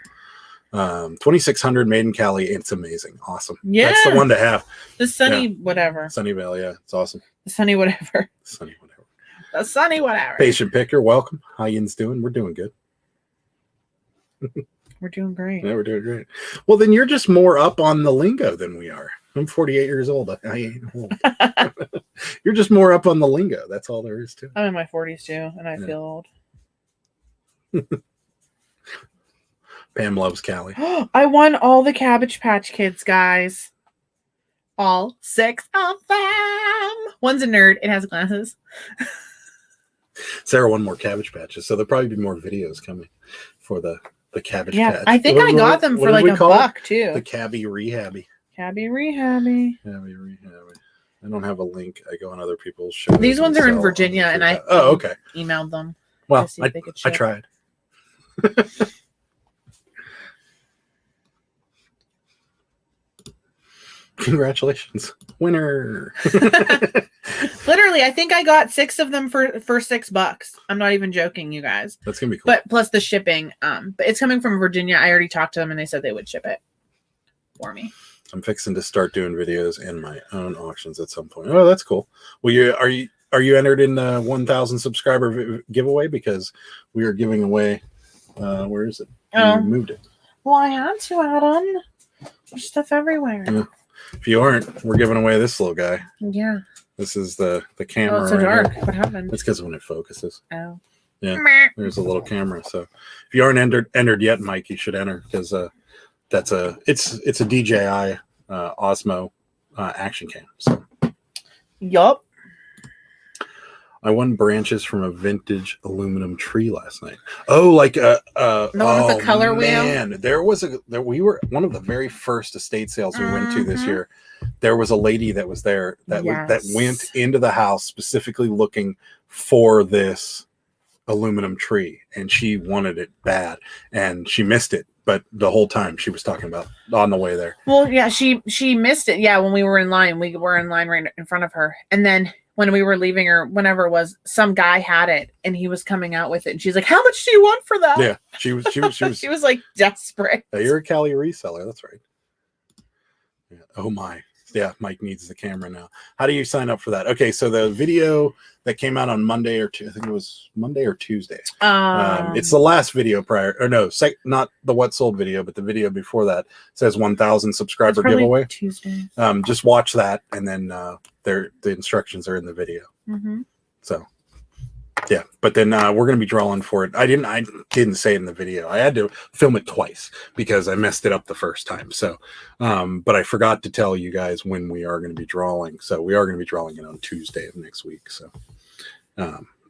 2600 Made in Cali. It's amazing. Awesome. Yeah. That's the one to have. The Sunny whatever. Sunnyvale, yeah. It's awesome. The Sunny whatever. Sunny whatever. The Sunny whatever. Patient Picker, welcome. How yin's doing? We're doing good. We're doing great. Yeah, we're doing great. Well, then you're just more up on the lingo than we are. I'm 48 years old. I ain't old. You're just more up on the lingo. That's all there is to it. I'm in my 40s too, and I feel old. Pam loves Cali. I won all the Cabbage Patch Kids, guys. All 6 of them. One's a nerd. It has glasses. Sarah won more Cabbage Patches, so there'll probably be more videos coming for the Cabbage Patch. I think I got them for like $1 too. The Cabby Rehabby. Cabby Rehabby. Cabby Rehabby. I don't have a link. I go on other people's shows. These ones are in Virginia, and I okay. Emailed them. Well, I tried. Congratulations, winner. Literally, I think I got 6 of them for $6. I'm not even joking, you guys. That's gonna be cool. But plus the shipping. But it's coming from Virginia. I already talked to them, and they said they would ship it for me. I'm fixing to start doing videos and my own auctions at some point. Oh, that's cool. Well, are you entered in the 1,000 subscriber giveaway? Because we are giving away. Where is it? You moved it. Well, I had to, Adam. There's stuff everywhere. Yeah. If you aren't, we're giving away this little guy. Yeah. This is the camera. Oh, it's so right dark. here. What happened? It's because when it focuses. Oh. Yeah. There's a little camera. So if you aren't entered yet, Mike, you should enter because it's a DJI Osmo action cam. So. Yup. I won branches from a vintage aluminum tree last night. Oh, like the one with the color wheel. Man, we were one of the very first estate sales we went to this year. There was a lady that was there that went into the house specifically looking for this aluminum tree, and she wanted it bad, and she missed it. But the whole time she was talking about on the way there. Well, yeah, she missed it. Yeah, when we were in line right in front of her, and then when we were leaving or whenever it was, some guy had it and he was coming out with it, and she's like, "How much do you want for that?" Yeah, she was she was like desperate. Yeah, you're a Cali reseller. That's right. Yeah. Oh my. Yeah, Mike needs the camera now. How do you sign up for that? Okay, so the video that came out on Monday I think it was Monday or Tuesday. It's the last video prior, or no, not the what sold video, but the video before that says 1,000 subscriber giveaway. Tuesday. Just watch that, and then the instructions are in the video. Mm-hmm. So. Yeah, but then we're going to be drawing for it. I didn't say it in the video. I had to film it twice because I messed it up the first time. So, but I forgot to tell you guys when we are going to be drawing. So we are going to be drawing it on Tuesday of next week. So,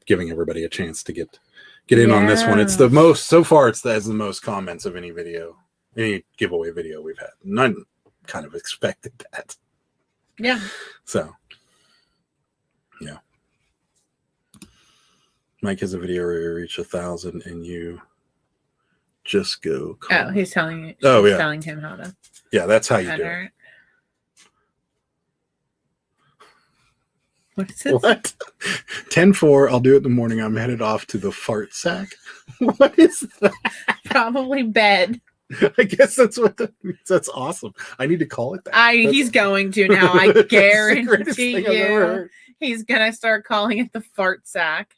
giving everybody a chance to get in on this one. It's the most so far. It has the most comments of any giveaway video we've had. And I kind of expected that. Yeah. So, yeah. Mike has a video where you reach 1,000 and you just go. Oh, he's telling you. Oh, yeah. Telling him how to. Yeah, that's how you do it. What is it? What? 10-4. I'll do it in the morning. I'm headed off to the fart sack. What is that? Probably bed. I guess that's what that means. That's awesome. I need to call it that. He's going to now. I guarantee you. He's gonna start calling it the fart sack.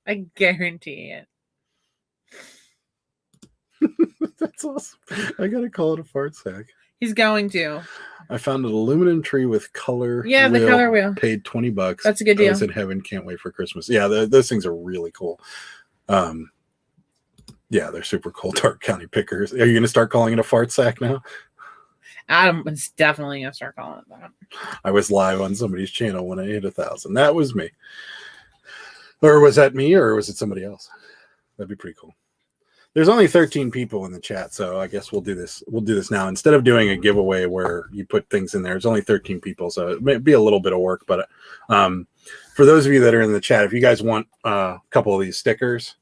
I guarantee it. That's awesome. I gotta call it a fart sack. He's going to. I found an aluminum tree with color. Yeah, the color wheel. Paid $20. That's a good deal. I was in heaven. Can't wait for Christmas. Yeah, those things are really cool. Yeah, they're super cool. Dark County Pickers. Are you gonna start calling it a fart sack now? Adam is definitely gonna start calling it that. I was live on somebody's channel when I hit 1,000. That was me. Or was that me, or was it somebody else? That'd be pretty cool. There's only 13 people in the chat, so I guess we'll do this. We'll do this now. Instead of doing a giveaway where you put things in there, it's only 13 people, so it may be a little bit of work. But for those of you that are in the chat, if you guys want a couple of these stickers,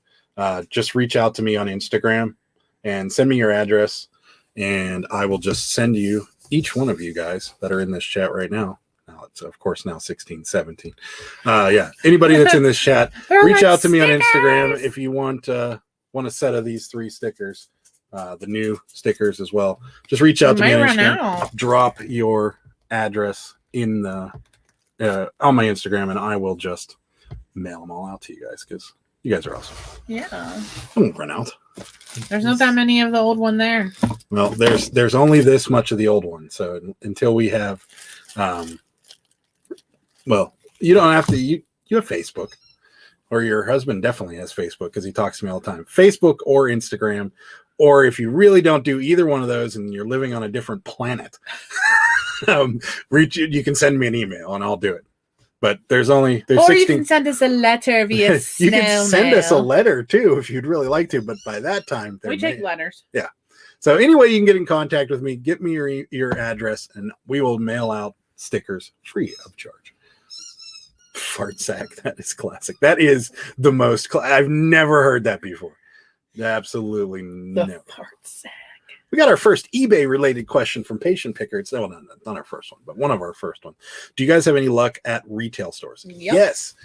just reach out to me on Instagram, and send me your address, and I will just send you, each one of you guys that are in this chat right now. Now it's of course now 16, 17. Yeah, anybody that's in this chat, reach out to me on Instagram if you want a set of these 3 stickers, the new stickers as well. Just reach out to me on Instagram. Drop your address in the on my Instagram, and I will just mail them all out to you guys because you guys are awesome. Yeah, I won't run out. There's not that many of the old one there. Well, there's only this much of the old one, so until we have, well, you don't have to. You have Facebook, or your husband definitely has Facebook because he talks to me all the time. Facebook or Instagram, or if you really don't do either one of those and you're living on a different planet, you can send me an email and I'll do it. But there's or 16. You can send us a letter via you can send us a letter too if you'd really like to. But by that time, we take letters. Yeah. So anyway, you can get in contact with me. Get me your address, and we will mail out stickers free of charge. Fart sack. That is classic. That is the most. I've never heard that before. Absolutely never. Fart sack. We got our first eBay-related question from Patient Picker. It's not our first one, but one of our first ones. Do you guys have any luck at retail stores? Yep. Yes.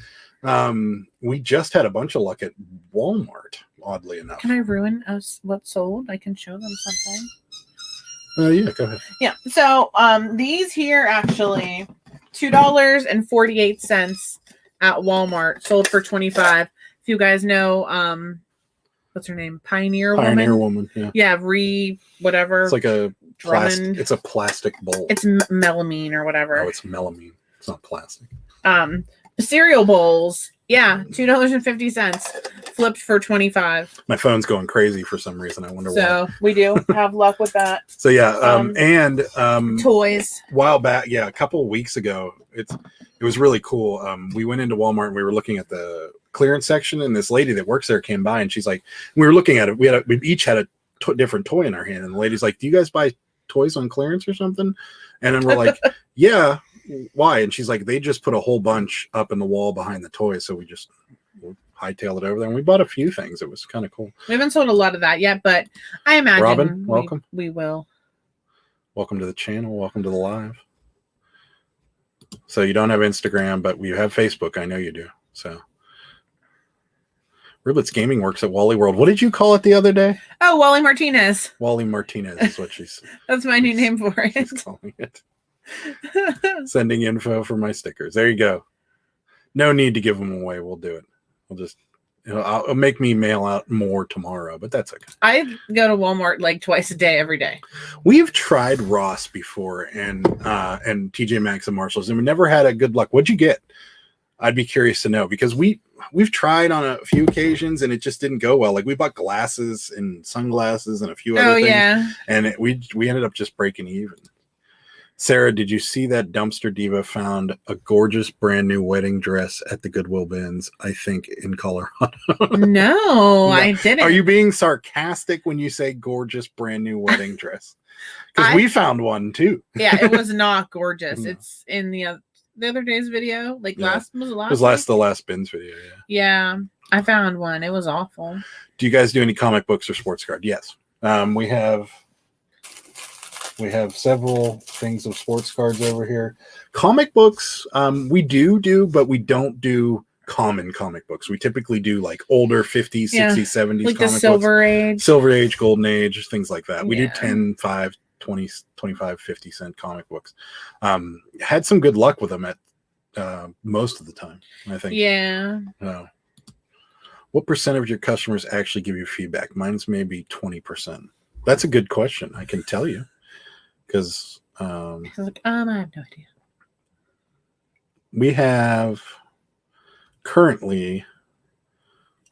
We just had a bunch of luck at Walmart, oddly enough. Can I ruin us what sold? I can show them something. Yeah, go ahead. Yeah. So these here actually $2.48 at Walmart sold for $25. If you guys know what's her name? Pioneer Woman. Yeah. Yeah. Whatever. It's like a Drummond. It's a plastic bowl. It's melamine or whatever. Oh, it's melamine. It's not plastic. Cereal bowls. Yeah. $2.50 flipped for $25. My phone's going crazy for some reason. I wonder why. So we do have luck with that. So yeah. And toys. A while back. Yeah. A couple of weeks ago, it was really cool. We went into Walmart and we were looking at the clearance section, and this lady that works there came by, and she's like, we were looking at it. We each had a different toy in our hand, and the lady's like, "Do you guys buy toys on clearance or something?" And then we're like, "Yeah, why?" And she's like, "They just put a whole bunch up in the wall behind the toys, so we just hightailed it over there, and we bought a few things. It was kind of cool." We haven't sold a lot of that yet, but I imagine Robin, welcome. We will. Welcome to the channel. Welcome to the live. So you don't have Instagram, but you have Facebook. I know you do. So. Riblets Gaming works at Wally World. What did you call it the other day? Oh, Wally Martinez. Wally Martinez is what she's. That's my new name for it. She's calling it. Sending info for my stickers. There you go. No need to give them away. We'll do it. We'll just. I'll make me mail out more tomorrow, but that's okay. I go to Walmart like twice a day, every day. We've tried Ross before and TJ Maxx and Marshalls, and we never had a good luck. What'd you get? I'd be curious to know because we've tried on a few occasions and it just didn't go well. Like we bought glasses and sunglasses and a few other things. Yeah. And we ended up just breaking even. Sarah, did you see that Dumpster Diva found a gorgeous brand new wedding dress at the Goodwill bins, I think in Colorado? No, I didn't. Are you being sarcastic when you say gorgeous brand new wedding dress? Because we found one too. Yeah, it was not gorgeous. No. It's in the other day's video. Like Yeah. last the last bins video, Yeah, I found one. It was awful. Do you guys do any comic books or sports card? Yes. We have several things of sports cards over here. Comic books, we do, but we don't do common comic books. We typically do like older 50s, 60s, 70s like comic the Silver books. Age. Silver Age, Golden Age, things like that. We do Yeah. 10, 5, 20, 25, 50 cent comic books. Had some good luck with them at most of the time, I think. Yeah. What percent of your customers actually give you feedback? Mine's maybe 20%. That's a good question. I can tell you. Because I was like, I have no idea. We have currently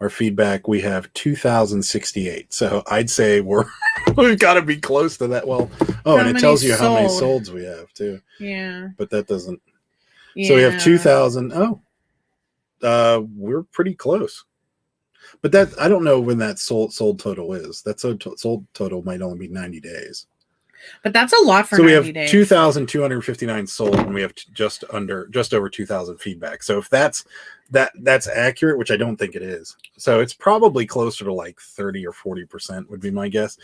our feedback. We have 2,068. So I'd say we've got to be close to that. Well, and it tells you how many solds we have too. Yeah, but that doesn't. Yeah. So we have 2,000. We're pretty close. But that I don't know when that sold total is. That sold total might only be 90 days. But that's a lot for So we 90 have days. 2,259 sold, and we have just over 2,000 feedback. So if that's accurate, which I don't think it is, so it's probably closer to like 30 or 40% would be my guess.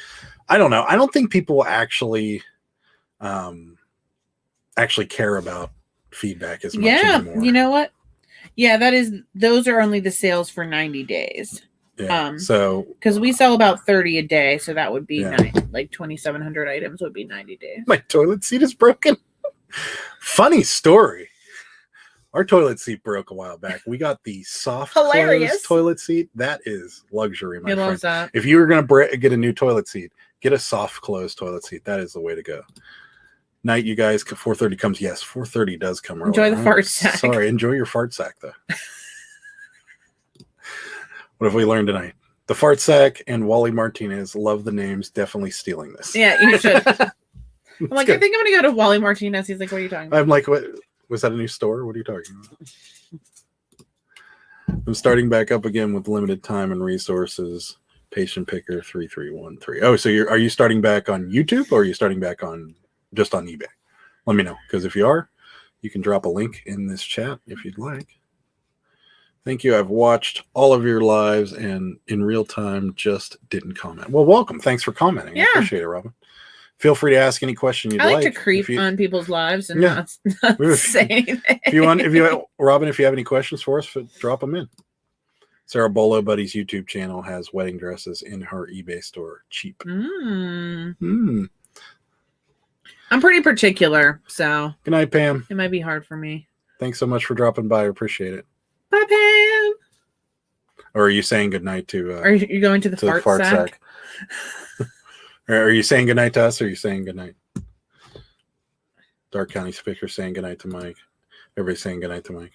I don't know. I don't think people actually care about feedback as much anymore. You know what? Yeah, those are only the sales for 90 days. Yeah. So because we sell about 30 a day, so that would be like 2,700 items would be 90 days. My toilet seat is broken. Funny story. Our toilet seat broke a while back. We got the soft close toilet seat. That is luxury, my friend. That. If you were gonna get a new toilet seat, get a soft close toilet seat. That is the way to go. Night, you guys. 4:30 comes. Yes, 4:30 does come early. Enjoy the fart sack. Sorry, enjoy your fart sack though. What have we learned tonight? The fart sack and Wally Martinez, love the names. Definitely stealing this. Yeah, you should. I'm like, I think I'm gonna go to Wally Martinez. He's like, what are you talking about? I'm like, what? Was that a new store? What are you talking about? I'm starting back up again with limited time and resources. Patient Picker 3313. Oh, so are you starting back on YouTube or are you starting back just on eBay? Let me know, because if you are, you can drop a link in this chat if you'd like. Thank you. I've watched all of your lives and in real time just didn't comment. Well, welcome. Thanks for commenting. Yeah. I appreciate it, Robin. Feel free to ask any question you'd like. I like to creep on people's lives and not say anything. Robin, if you have any questions for us, drop them in. Sarah Bolo Buddy's YouTube channel has wedding dresses in her eBay store. Cheap. I'm pretty particular, so. Good night, Pam. It might be hard for me. Thanks so much for dropping by. I appreciate it. Bye, Pam. Or are you saying goodnight to... are you going to the fart sack? Are you saying goodnight to us, or are you saying goodnight? Dark County Speaker saying goodnight to Mike. Everybody's saying goodnight to Mike.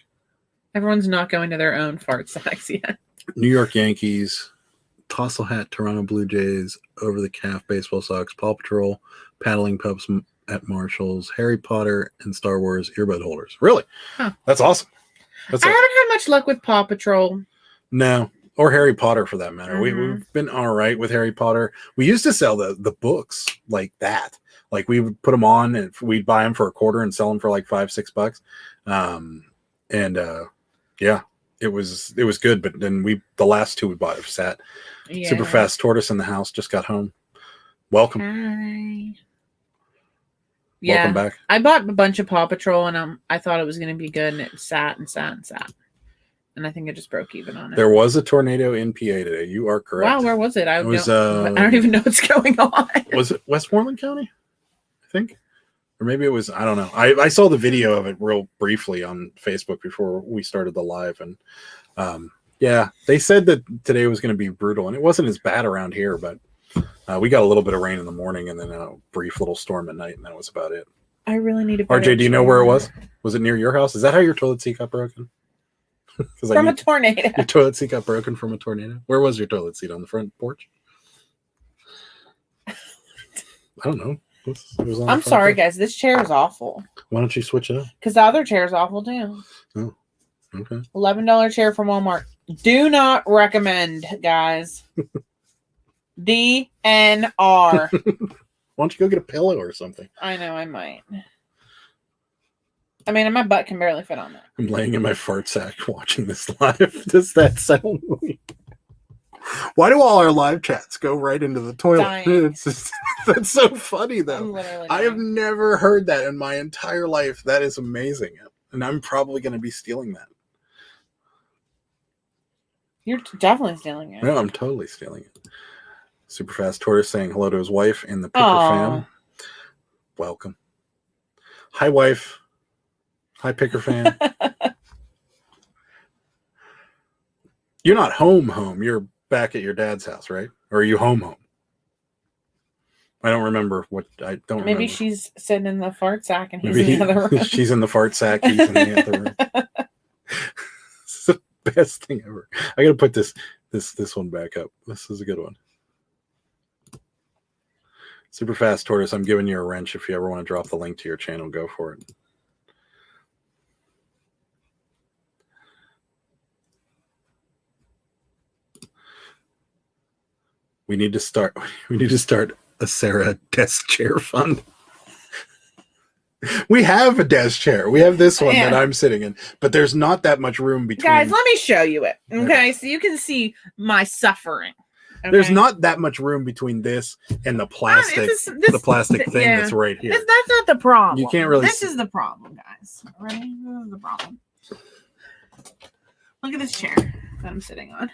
Everyone's not going to their own fart sacks yet. New York Yankees, Tossle Hat, Toronto Blue Jays, Over the Calf, Baseball Sox, Paw Patrol, Paddling Pups at Marshall's, Harry Potter, and Star Wars earbud holders. Really? Huh. That's awesome. I haven't had much luck with Paw Patrol. No. Or Harry Potter, for that matter. We've been all right with Harry Potter. We used to sell the books like that. Like we would put them on and we'd buy them for $0.25 and sell them for like $5-6. Yeah, it was good. But then the last two we bought have sat. Yeah. Super Fast Tortoise in the house just got home. Welcome. Hi. Welcome back. I bought a bunch of Paw Patrol and I thought it was going to be good, and it sat and sat and sat. And I think it just broke even on it. There was a tornado in PA today. You are correct. Wow, where was it? I don't even know what's going on. Was it Westmoreland County? I think. Or maybe it was, I don't know. I saw the video of it real briefly on Facebook before we started the live. And yeah, they said that today was going to be brutal. And it wasn't as bad around here, but we got a little bit of rain in the morning and then a brief little storm at night. And that was about it. I really need to. RJ, do you know where it was? Was it near your house? Is that how your toilet seat got broken? From a tornado. Your toilet seat got broken from a tornado? Where was your toilet seat? On the front porch? I don't know. I'm sorry, guys. This chair is awful. Why don't you switch it up? Because the other chair is awful, too. Oh, okay. $11 chair from Walmart. Do not recommend, guys. DNR. Why don't you go get a pillow or something? I know, I might. I mean, my butt can barely fit on that. I'm laying in my fart sack watching this live. Does that sound weird? Why do all our live chats go right into the toilet? That's so funny, though. I have never heard that in my entire life. That is amazing. And I'm probably going to be stealing that. You're definitely stealing it. No, I'm totally stealing it. Super Fast Tortoise saying hello to his wife in the Picker fam. Welcome. Hi, wife. Hi, Picker fan. You're not home. You're back at your dad's house, right? Or are you home? I don't remember what. I don't remember. Maybe she's sitting in the fart sack and he's in the other room. She's in the fart sack. He's in the other room. This is the best thing ever. I got to put this one back up. This is a good one. Super Fast Tortoise, I'm giving you a wrench. If you ever want to drop the link to your channel, go for it. We need to start a Sarah desk chair fund. We have a desk chair. We have this one that I'm sitting in, but there's not that much room between. Guys, let me show you it. Okay, so you can see my suffering. Okay? There's not that much room between this and the plastic, the plastic thing that's right here. That's not the problem. You can't really. This is the problem, guys. Ready? This is the problem. Look at this chair that I'm sitting on.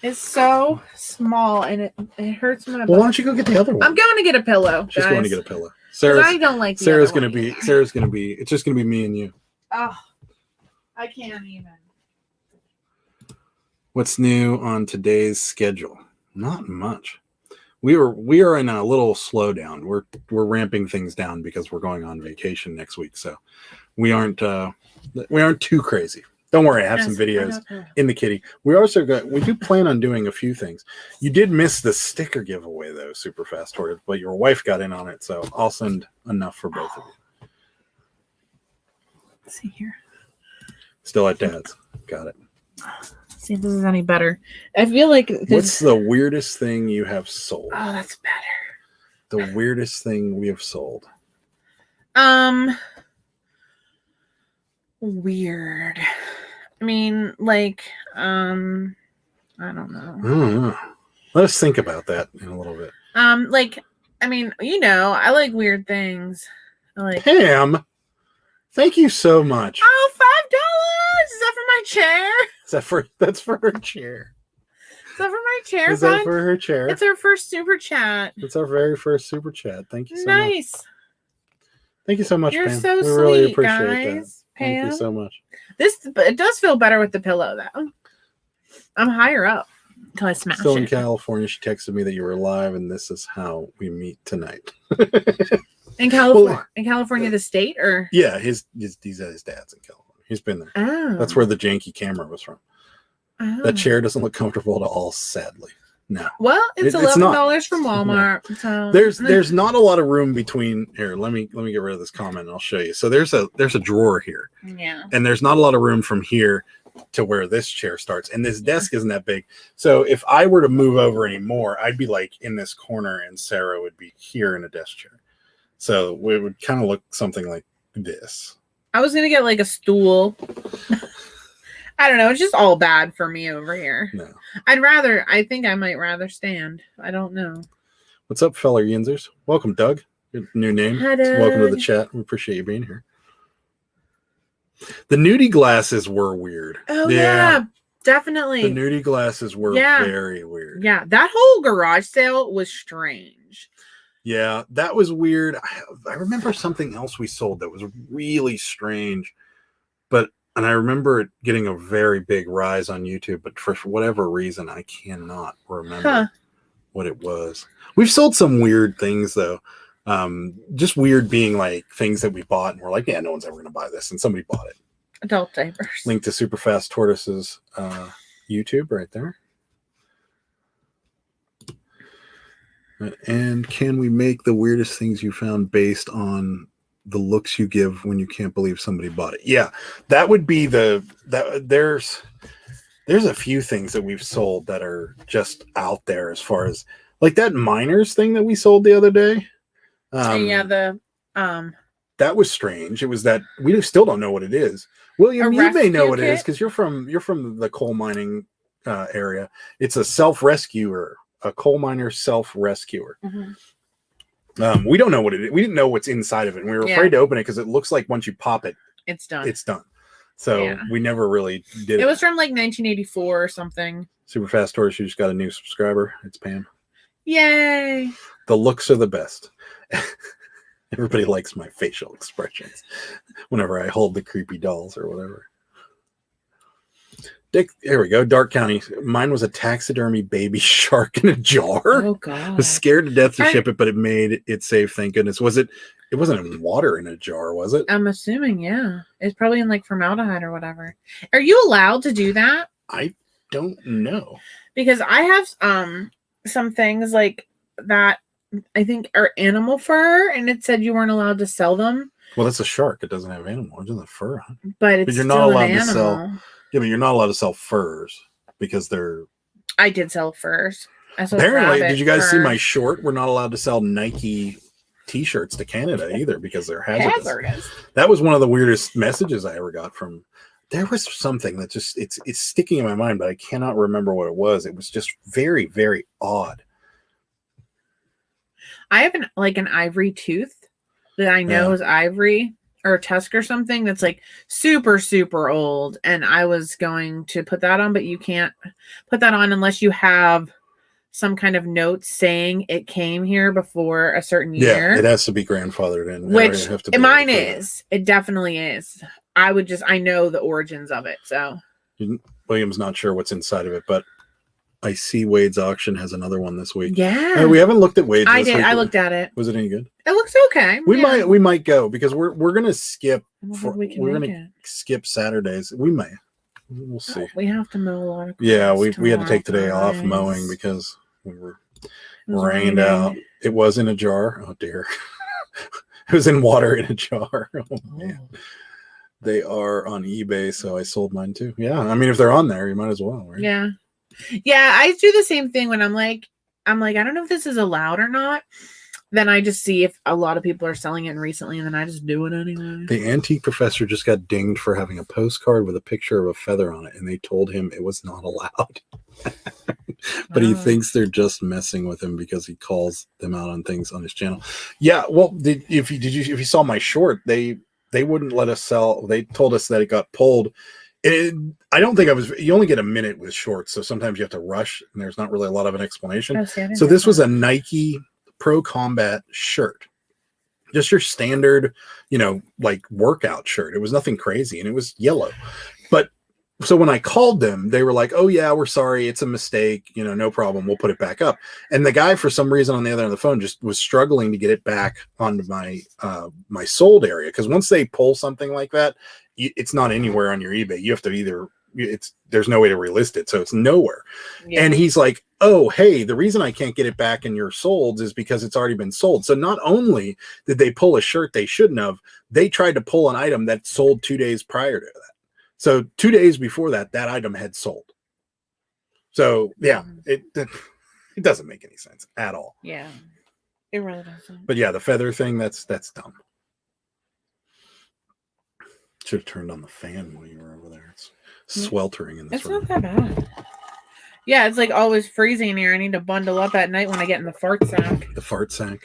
It's so small and it hurts my butt. Well, why don't you go get the other one? I'm going to get a pillow. She's guys. going to get a pillow. Sarah's, I don't like. Sarah's gonna be. It's just gonna be me and you. Oh, I can't even. What's new on today's schedule? Not much. We are in a little slowdown. We're ramping things down because we're going on vacation next week, so we aren't too crazy. Don't worry, I have some videos in the kitty. We do plan on doing a few things. You did miss the sticker giveaway though, super fast tortoise, but your wife got in on it, so I'll send enough for both of you. Let's see here. Still at Dad's. Got it. See if this is any better. I feel like what's the weirdest thing you have sold? Oh, that's better. The weirdest thing we have sold. Weird. I mean, like, I don't know. I don't know. Let us think about that in a little bit. Like, I mean, I like weird things. Pam, thank you so much. Oh, $5. Is that for my chair? That's for her chair. Is that for my chair? Is that for her chair? It's our first super chat. It's our very first super chat. Thank you so much. Nice. Thank you so much, You're Pam. so we sweet, really appreciate guys. that. Thank you so much. It does feel better with the pillow though. I'm higher up until I smash Still it. in California, she texted me that you were live, and this is how we meet tonight. In California, in California, the state, or yeah, his dad's in California. He's been there. Oh. That's where the janky camera was from. Oh. That chair doesn't look comfortable at all, sadly. No. Well, it's $11 from Walmart. No. So there's not a lot of room between here. Let me get rid of this comment and I'll show you. So there's a drawer here. Yeah. And there's not a lot of room from here to where this chair starts. And this desk isn't that big. So if I were to move over anymore, I'd be like in this corner and Sarah would be here in a desk chair. So it would kind of look something like this. I was gonna get like a stool. I don't know. It's just all bad for me over here. No. I think I might rather stand. I don't know. What's up, fellow Yinzers? Welcome, Doug. Your new name. Hi, Doug. Welcome to the chat. We appreciate you being here. The nudie glasses were weird. Oh, yeah, definitely. The nudie glasses were very weird. Yeah, that whole garage sale was strange. Yeah, that was weird. I remember something else we sold that was really strange, and I remember it getting a very big rise on YouTube, but for whatever reason, I cannot remember what it was. We've sold some weird things, though. Just weird being like things that we bought, and we're like, yeah, no one's ever going to buy this, and somebody bought it. Adult diapers. Link to Superfast Tortoise's YouTube right there. And can we make the weirdest things you found based on the looks you give when you can't believe somebody bought it? Yeah, that would be there's a few things that we've sold that are just out there as far as like that miners thing that we sold the other day. That was strange. It was that we still don't know what it is. William, you may know what it is because you're from the coal mining area. It's a self-rescuer, a coal miner self-rescuer. Mm-hmm. We don't know what it is. We didn't know what's inside of it. And we were afraid to open it because it looks like once you pop it, it's done. It's done. So we never really did it. It was from like 1984 or something. Super Fast Tortoise, you just got a new subscriber. It's Pam. Yay. The looks are the best. Everybody likes my facial expressions whenever I hold the creepy dolls or whatever. Dick, here we go. Dark County. Mine was a taxidermy baby shark in a jar. Oh God! I was scared to death to ship it, but it made it safe. Thank goodness. Was it? It wasn't in water in a jar, was it? I'm assuming, yeah. It's probably in like formaldehyde or whatever. Are you allowed to do that? I don't know. Because I have some things like that I think are animal fur, and it said you weren't allowed to sell them. Well, that's a shark. It doesn't have animal. It doesn't have fur on it. But it's you're still not allowed an to sell. animal. Yeah, but you're not allowed to sell furs because they're. I did sell furs. Apparently, did you guys see my short? We're not allowed to sell Nike T-shirts to Canada either because they're hazardous. That was one of the weirdest messages I ever got from. There was something that just it's sticking in my mind, but I cannot remember what it was. It was just very, very odd. I have an ivory tooth that I know is ivory or a tusk or something that's like super, super old. And I was going to put that on, but you can't put that on unless you have some kind of note saying it came here before a certain year. Yeah, it has to be grandfathered in. Which mine is. It definitely is. I know the origins of it. So William's not sure what's inside of it, but I see Wade's auction has another one this week. Yeah. We haven't looked at Wade's. I did. I looked at it. Was it any good? It looks okay. We might go because we're gonna skip. We're gonna skip Saturdays. We may. We'll see. We have to mow a lot of. Yeah, we had to take today off mowing because we were rained out. It was in a jar. Oh dear. It was in water in a jar. Oh man. They are on eBay, so I sold mine too. Yeah, I mean, if they're on there, you might as well, right? Yeah, I do the same thing when I'm like, I don't know if this is allowed or not. Then I just see if a lot of people are selling it recently, and then I just do it anyway. The antique professor just got dinged for having a postcard with a picture of a feather on it, and they told him it was not allowed. But he thinks they're just messing with him because he calls them out on things on his channel. Yeah, well, if you saw my short, they wouldn't let us sell. They told us that it got pulled. I don't think you only get a minute with shorts, so sometimes you have to rush, and there's not really a lot of an explanation. So this was a Nike Pro Combat shirt, just your standard, like workout shirt. It was nothing crazy, and it was yellow. But so when I called them, they were like, "Oh yeah, we're sorry, it's a mistake. No problem. We'll put it back up." And the guy, for some reason, on the other end of the phone, just was struggling to get it back onto my my sold area, because once they pull something like that, it's not anywhere on your eBay. You have to there's no way to relist it, so it's nowhere. Yeah. And he's like, "Oh, hey, the reason I can't get it back in your solds is because it's already been sold." So not only did they pull a shirt they shouldn't have, they tried to pull an item that sold 2 days prior to that. So 2 days before that item had sold. So yeah, it doesn't make any sense at all. Yeah, it really doesn't. But yeah, the feather thing, that's dumb. Should have turned on the fan while you were over there. It's sweltering in this room. It's not that bad. Yeah, it's like always freezing here. I need to bundle up at night when I get in the fart sack. The fart sack.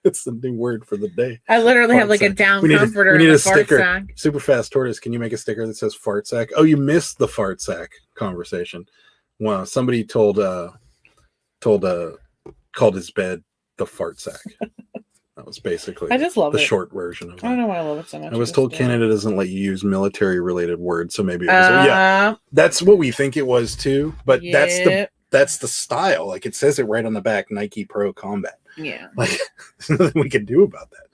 It's the new word for the day. I literally have like a down comforter. We need a sticker. Super Fast Tortoise, can you make a sticker that says fart sack? Oh, you missed the fart sack conversation. Wow, somebody called his bed the fart sack. That was basically I just love the short version of it. I don't know why I love it so much. I was told Canada doesn't let you use military-related words, so maybe it was. Yeah, that's what we think it was too. But that's the style. Like it says it right on the back, Nike Pro Combat. Yeah, like there's nothing we can do about that.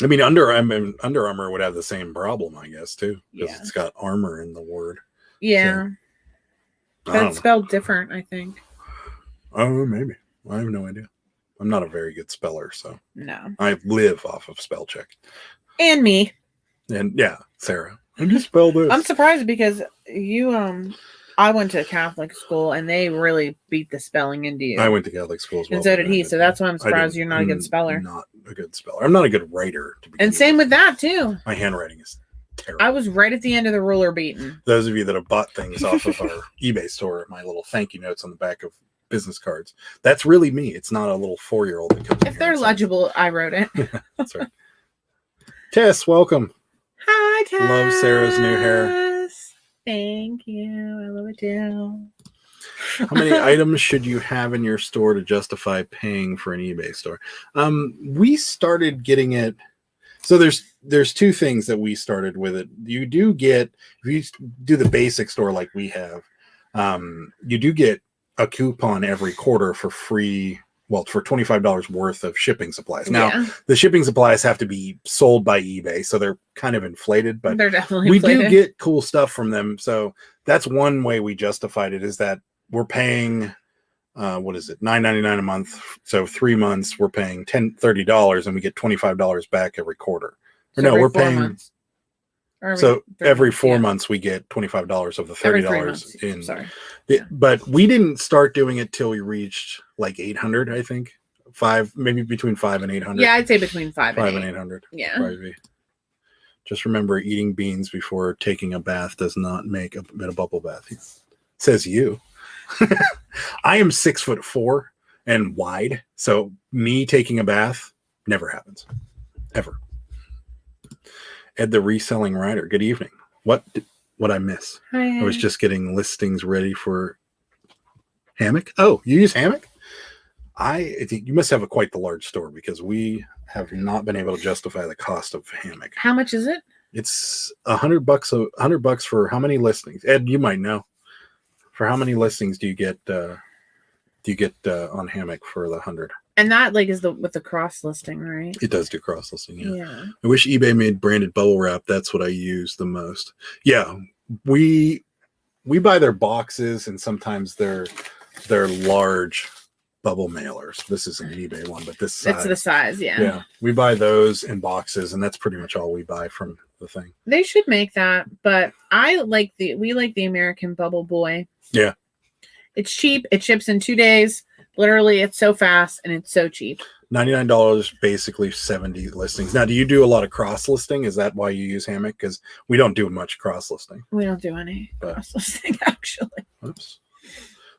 I mean, Under Armour would have the same problem, I guess, too, because it's got armor in the word. Yeah, so, but it's spelled different, I think. Oh, maybe. I have no idea. I'm not a very good speller, so no. I live off of spell check. And me. And yeah, Sarah. I just spelled this. I'm surprised because I went to Catholic school and they really beat the spelling into you. I went to Catholic school as well. And so did he, so that's why I'm surprised you're not a good speller. Not a good speller. I'm not a good writer. And same with that too. My handwriting is terrible. I was right at the end of the ruler beaten. Those of you that have bought things off of our eBay store, my little thank you notes on the back of business cards. That's really me. It's not a little 4-year-old that comes in. If they're legible, I wrote it. That's right. Tess, welcome. Hi, Tess. Love Sarah's new hair. Thank you. I love it too. How many items should you have in your store to justify paying for an eBay store? We started getting it. So there's two things that we started with it. You do get, if you do the basic store like we have, you do get a coupon every quarter for free, for $25 worth of shipping supplies. Now, the shipping supplies have to be sold by eBay, so they're kind of inflated, but they're definitely inflated. We do get cool stuff from them. So that's one way we justified it, is that we're paying, what is it, $9.99 a month. So 3 months, we're paying $30, and we get $25 back every quarter. Or no, we're paying months. Or So every 4 yeah. months we get $25 of the Every $30 3 months. in. Sorry. But we didn't start doing it till we reached like 800, I think. Maybe between 5 and 800. Yeah, I'd say between 5 5 and and 800. Yeah. Probably. Just remember, eating beans before taking a bath does not make a bubble bath. Says you. I am 6'4" and wide, so me taking a bath never happens, ever. Ed, the reselling writer. Good evening. What I miss? Hi. I was just getting listings ready for hammock. Oh, you use hammock? I think you must have quite the large store, because we have not been able to justify the cost of hammock. How much is it? It's $100. $100 for how many listings? Ed, you might know. For how many listings do you get? On hammock for the 100? And that is with the cross listing, right? It does do cross listing. Yeah. I wish eBay made branded bubble wrap. That's what I use the most. Yeah, we buy their boxes, and sometimes they're large bubble mailers. This isn't an eBay one, but this size. It's the size, yeah. Yeah, we buy those in boxes, and that's pretty much all we buy from the thing. They should make that, but we like the American Bubble Boy. Yeah. It's cheap. It ships in 2 days. Literally, it's so fast and it's so cheap. $99, basically 70 listings. Now, do you do a lot of cross listing? Is that why you use hammock? Because we don't do much cross listing. We don't do any cross listing, actually. Oops.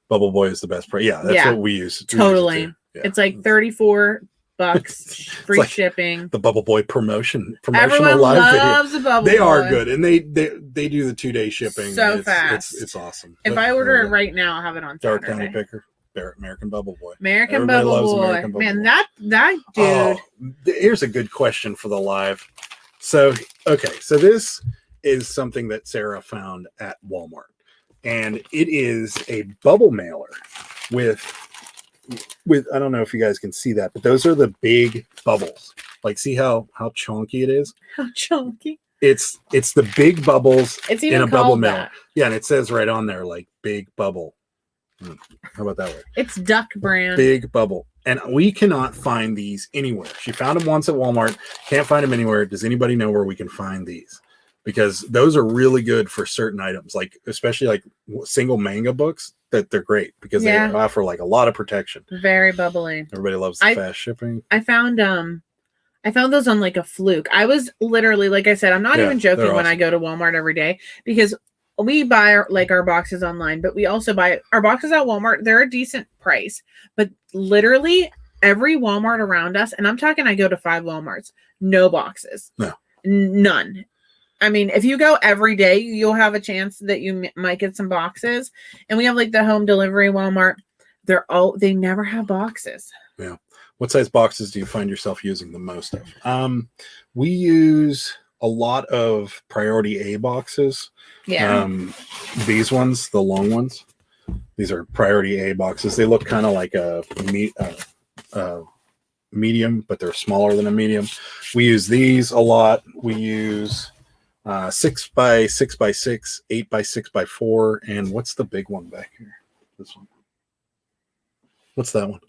Bubble Boy is the best price. Yeah, that's what we use. Totally. Yeah. It's like $34, free like shipping. The Bubble Boy promotional Everyone live loves video. the Bubble They Boy. are good, and they do the 2 day shipping so fast. It's awesome. If I order it right now, I'll have it on Dark Saturday. County Picker, American Bubble Boy. American Bubble Boy. American Bubble Man, Boy. that dude. Oh, here's a good question for the live. So this is something that Sarah found at Walmart, and it is a bubble mailer with I don't know if you guys can see that, but those are the big bubbles. Like, see how chunky it is? How chunky. It's the big bubbles It's even in a bubble mailer. that. Yeah, and it says right on there, like, big bubble. How about that word? It's Duck brand. Big bubble. And we cannot find these anywhere. She found them once at Walmart. Can't find them anywhere. Does anybody know where we can find these? Because those are really good for certain items, like especially like single manga books. That they're great because they offer like a lot of protection. Very bubbly. Everybody loves the fast shipping. I found those on like a fluke. I was literally, like I said, I'm not even joking when I go to Walmart every day, because we buy our boxes online, but we also buy our boxes at Walmart. They're a decent price, but literally every Walmart around us, and I'm talking, I go to 5 Walmarts, no boxes. No. None. I mean, if you go every day, you'll have a chance that you might get some boxes. And we have like the home delivery Walmart. They never have boxes. Yeah. What size boxes do you find yourself using the most of? We use a lot of priority A boxes. Yeah. These ones, the long ones, these are priority A boxes. They look kind of like a medium, but they're smaller than a medium. We use these a lot. We use 6x6x6, 8x6x4, and what's the big one back here? This one. What's that one?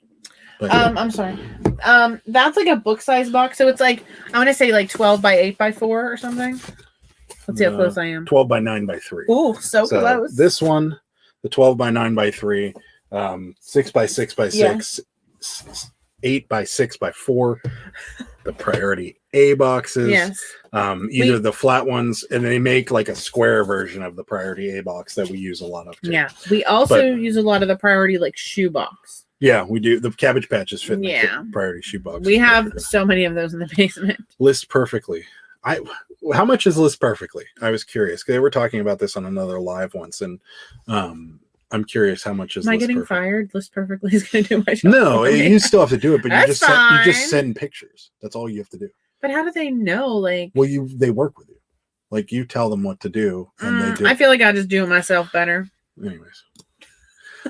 I'm sorry. That's like a book size box. So it's like, I want to say like 12x8x4 or something. Let's see how close I am. 12x9x3. Oh, so close. This one, the 12x9x3, 6x6x6, 8x6x4. The priority A boxes. Yes. Either the flat ones, and they make like a square version of the priority A box that we use a lot of too. Yeah. We also use a lot of the priority like shoe box. Yeah, we do. The Cabbage Patches fit in the priority shoe box. We have so many of those in the basement. List perfectly. How much is List Perfectly? I was curious. They were talking about this on another live once, and I'm curious how much is. Am I getting fired? List Perfectly is going to do my job. No, you still have to do it, but you just send pictures. That's all you have to do. But how do they know? Like, well, they work with you. Like, you tell them what to do, and they do. I feel like I just do it myself better. Anyways,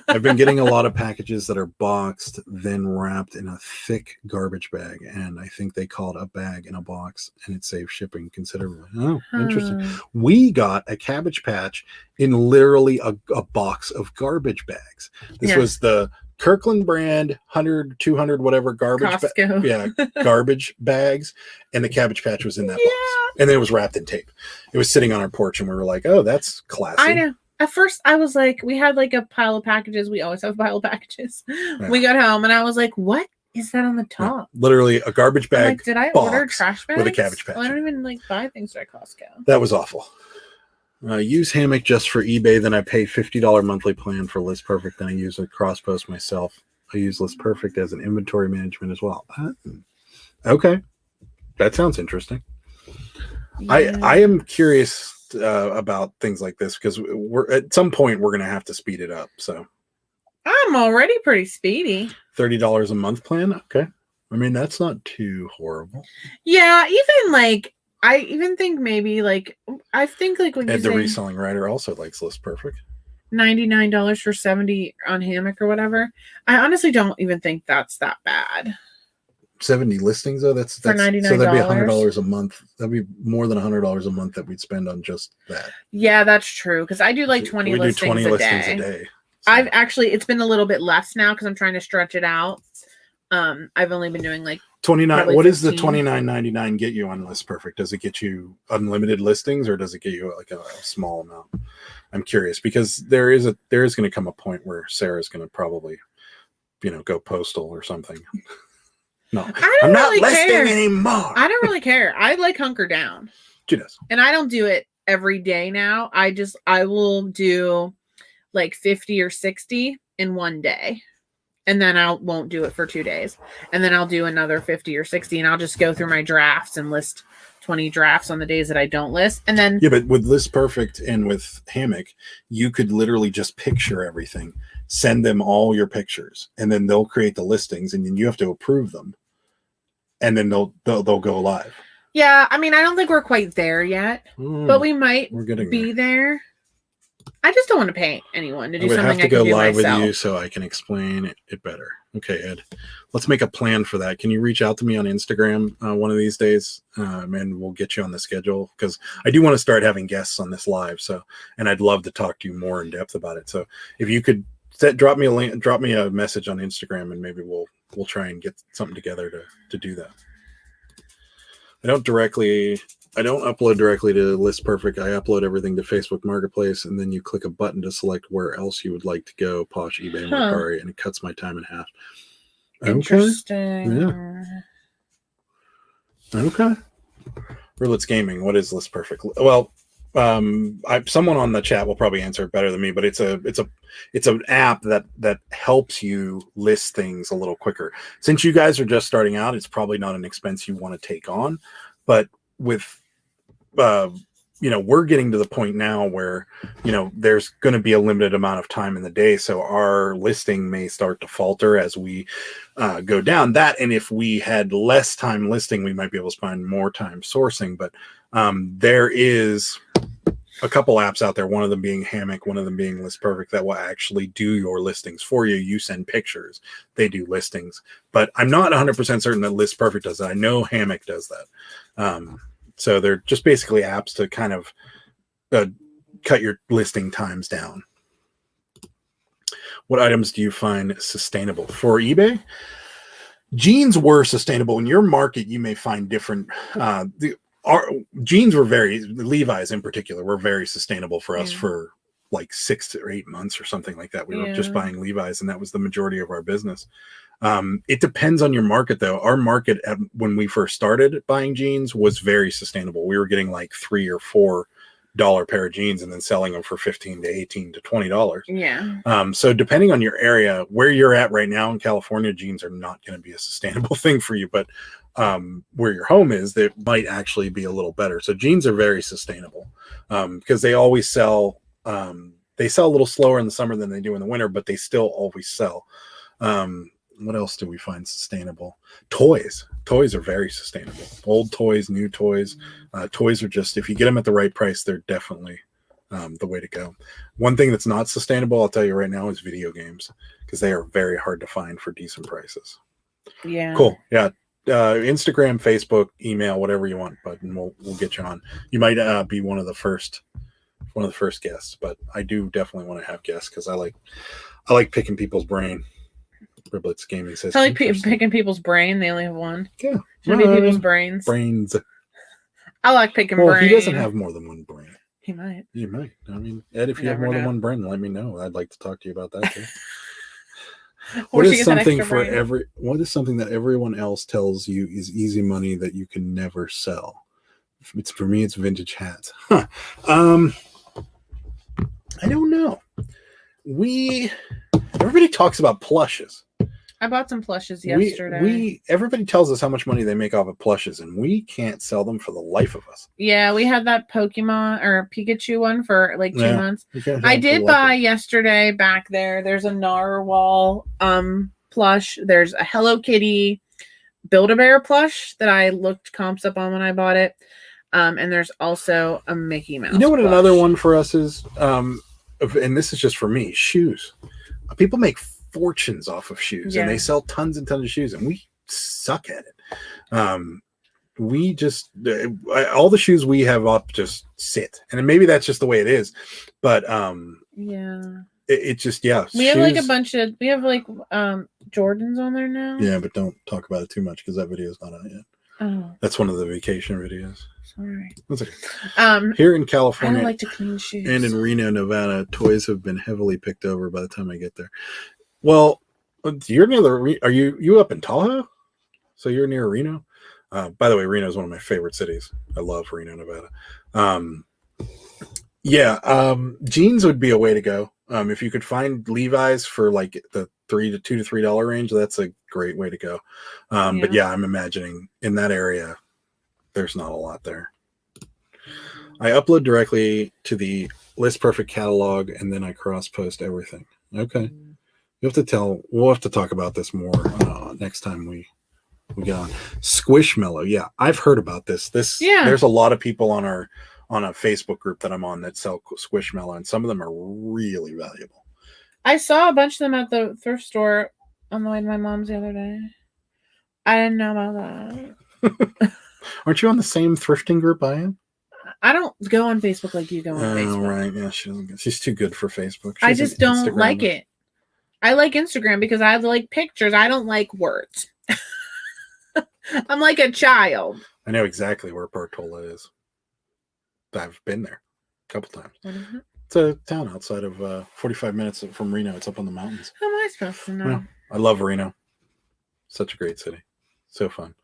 I've been getting a lot of packages that are boxed, then wrapped in a thick garbage bag, and I think they call it a bag in a box, and it saves shipping considerably. Oh, interesting. We got a Cabbage Patch in literally a box of garbage bags. This was the Kirkland brand 100, 200, whatever garbage. Costco. Garbage bags, and the Cabbage Patch was in that box, and then it was wrapped in tape. It was sitting on our porch, and we were like, "Oh, that's classy." I know. At first, I was like, we had like a pile of packages. We always have a pile of packages. Yeah. We got home, and I was like, "What is that on the top?" Yeah, literally a garbage bag. Like, did I order trash bags with a Cabbage Patch? Well, I don't even like buy things at Costco. That was awful. Use Hammock just for eBay, then I pay $50 monthly plan for List Perfect. Then I use a cross post myself. I use List Perfect as an inventory management as well. Okay, that sounds interesting. Yeah. I am curious about things like this because we're at some point we're going to have to speed it up. So I'm already pretty speedy. $30 a month plan. Okay, I mean that's not too horrible. Yeah, even like I even think maybe like I think like when the reselling writer also likes List Perfect. $99 for 70 on Hammock or whatever. I honestly don't even think that's that bad. 70 listings though. That's for $99. So that'd be $100 a month. That'd be more than $100 a month that we'd spend on just that. Yeah, that's true. Because I do like 20 listings a day. So. I've actually it's been a little bit less now because I'm trying to stretch it out. I've only been doing like 29. What 15. Does the $29.99 get you on List Perfect? Does it get you unlimited listings or does it get you like a small amount? I'm curious because there is going to come a point where Sarah's going to probably, go postal or something. No, I'm not listing anymore. I don't really care. I like hunker down. She does. And I don't do it every day now. I will do like 50 or 60 in one day. And then I won't do it for 2 days. And then I'll do another 50 or 60 and I'll just go through my drafts and list 20 drafts on the days that I don't list. And then yeah, but with List Perfect and with Hammock, you could literally just picture everything, send them all your pictures, and then they'll create the listings and then you have to approve them. And then they'll go live. Yeah, I mean, I don't think we're quite there yet, but we might be there. I just don't want to pay anyone to do something I can do myself. I would have to go live with you so I can explain it better. Okay, Ed, let's make a plan for that. Can you reach out to me on Instagram one of these days, and we'll get you on the schedule because I do want to start having guests on this live. So, and I'd love to talk to you more in depth about it. So, if you could drop me a message on Instagram, and maybe we'll try and get something together to do that. I don't upload directly to List Perfect. I upload everything to Facebook Marketplace, and then you click a button to select where else you would like to go, Posh, eBay, Mercari, and it cuts my time in half. Interesting. Yeah. Okay. Roulets Gaming. What is List Perfect? Well, someone on the chat will probably answer it better than me, but it's an app that helps you list things a little quicker. Since you guys are just starting out, it's probably not an expense you want to take on, but with we're getting to the point now where there's going to be a limited amount of time in the day, so our listing may start to falter as we go down that. And if we had less time listing, we might be able to spend more time sourcing. But there is a couple apps out there, one of them being Hammock, one of them being List Perfect, that will actually do your listings for you. You send pictures, they do listings, but I'm not 100% certain that List Perfect does that. I know Hammock does that. So they're just basically apps to kind of cut your listing times down. What items do you find sustainable for eBay? Jeans were sustainable. In your market, you may find different. Our jeans were Levi's in particular were very sustainable for us for like 6 or 8 months or something like that. We were just buying Levi's, and that was the majority of our business. It depends on your market, though. Our market when we first started buying jeans was very sustainable. We were getting like $3 or $4 pair of jeans and then selling them for $15 to $18 to $20. Yeah. So depending on your area, where you're at right now in California, jeans are not going to be a sustainable thing for you, but where your home is, they might actually be a little better. So jeans are very sustainable because they always sell. They sell a little slower in the summer than they do in the winter, but they still always sell. What else do we find sustainable? Toys are very sustainable. Old toys, new toys. Toys are just, if you get them at the right price, they're definitely the way to go. One thing that's not sustainable, I'll tell you right now, is video games, because they are very hard to find for decent prices. Yeah. Cool. Yeah. Instagram, Facebook, email, whatever you want, but we'll get you on. You might be one of the first guests, but I do definitely want to have guests because I like picking people's brain. Riblets Gaming says. It's like picking people's brain. They only have one. Yeah. Should it be people's brains? Brains. I like picking Well, brain. he doesn't have more than one brain. He might. You might. I mean, Ed, if you have more than one brain, let me know. I'd like to talk to you about that too. What is something that everyone else tells you is easy money that you can never sell? For me, it's vintage hats. Huh. I don't know. Everybody talks about plushes. I bought some plushes yesterday. Everybody tells us how much money they make off of plushes, and we can't sell them for the life of us. Yeah, we had that Pokemon or Pikachu one for like 2 months. I did buy yesterday back there. There's a Narwhal plush. There's a Hello Kitty Build-A-Bear plush that I looked comps up on when I bought it. And there's also a Mickey Mouse. You know what plush. Another one for us is, and this is just for me, shoes. People make fortunes off of shoes, and they sell tons and tons of shoes, and we suck at it. We just all the shoes we have up just sit, and maybe that's just the way it is. But it just we have like a bunch of Jordans on there now. Yeah, but don't talk about it too much because that video is not out yet. Oh, that's one of the vacation videos. Sorry. That's okay. Here in California, I like to clean shoes, and in Reno, Nevada, toys have been heavily picked over by the time I get there. Well, you're near are you up in Tahoe? So you're near Reno? By the way, Reno is one of my favorite cities. I love Reno, Nevada. Jeans would be a way to go. If you could find Levi's for like the $2 to $3 range, that's a great way to go. But yeah, I'm imagining in that area, there's not a lot there. I upload directly to the List Perfect catalog, and then I cross-post everything. Okay. We'll have to talk about this more next time we get on. Squishmallow. Yeah, I've heard about this. There's a lot of people on a Facebook group that I'm on that sell Squishmallow, and some of them are really valuable. I saw a bunch of them at the thrift store on the way to my mom's the other day. I didn't know about that. Aren't you on the same thrifting group I am? I don't go on Facebook like you go on Facebook. Right. Yeah, she's too good for Facebook. I just don't like it. I like Instagram because I like pictures. I don't like words. I'm like a child. I know exactly where Portola is. I've been there a couple times. What is it? It's a town outside of 45 minutes from Reno. It's up on the mountains. How am I supposed to know? Well, I love Reno. Such a great city. So fun.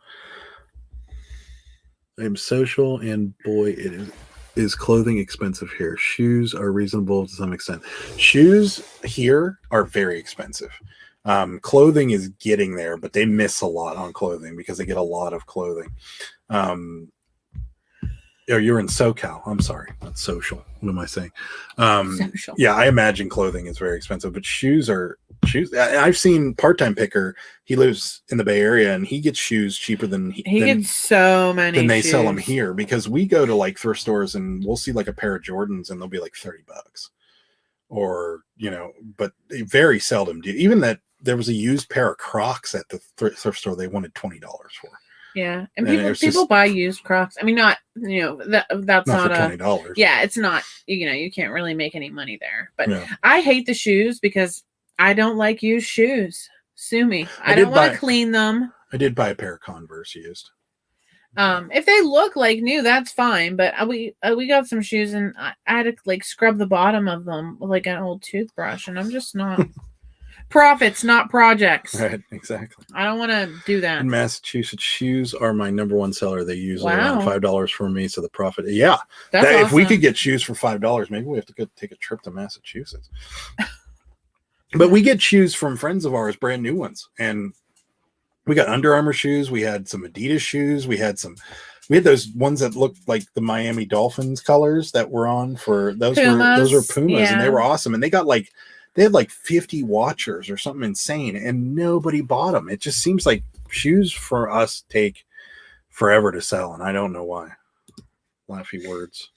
I'm social, and boy, it is clothing expensive here. Shoes are reasonable to some extent. Shoes here are very expensive. Clothing is getting there, but they miss a lot on clothing because they get a lot of clothing. You're in SoCal. I'm sorry, not social. What am I saying? Social. Yeah, I imagine clothing is very expensive, but shoes. I've seen Part-Time Picker. He lives in the Bay Area, and he gets shoes cheaper than he gets so many. Than they sell them here, because we go to like thrift stores and we'll see like a pair of Jordans and they'll be like $30, or but they very seldom do. Even that there was a used pair of Crocs at the thrift store they wanted $20 for. Yeah, and people buy used Crocs. I mean, not that's not $20. Yeah, it's not. You can't really make any money there. But I hate the shoes because I don't like used shoes. Sue me. I don't want to clean them. I did buy a pair of Converse used. If they look like new, that's fine. But we got some shoes, and I had to like scrub the bottom of them with like an old toothbrush, and I'm just not. Profits, not projects. Right, exactly. I don't want to do that. In Massachusetts, shoes are my number one seller. They usually around $5 for me, so the profit. Yeah, that's awesome. If we could get shoes for $5, maybe we have to go take a trip to Massachusetts. But we get shoes from friends of ours, brand new ones, and we got Under Armour shoes. We had some Adidas shoes. We had those ones that looked like the Miami Dolphins colors that were on for those were Pumas, and they were awesome. And they had like 50 watchers or something insane, and nobody bought them. It just seems like shoes for us take forever to sell, and I don't know why. Laughy words.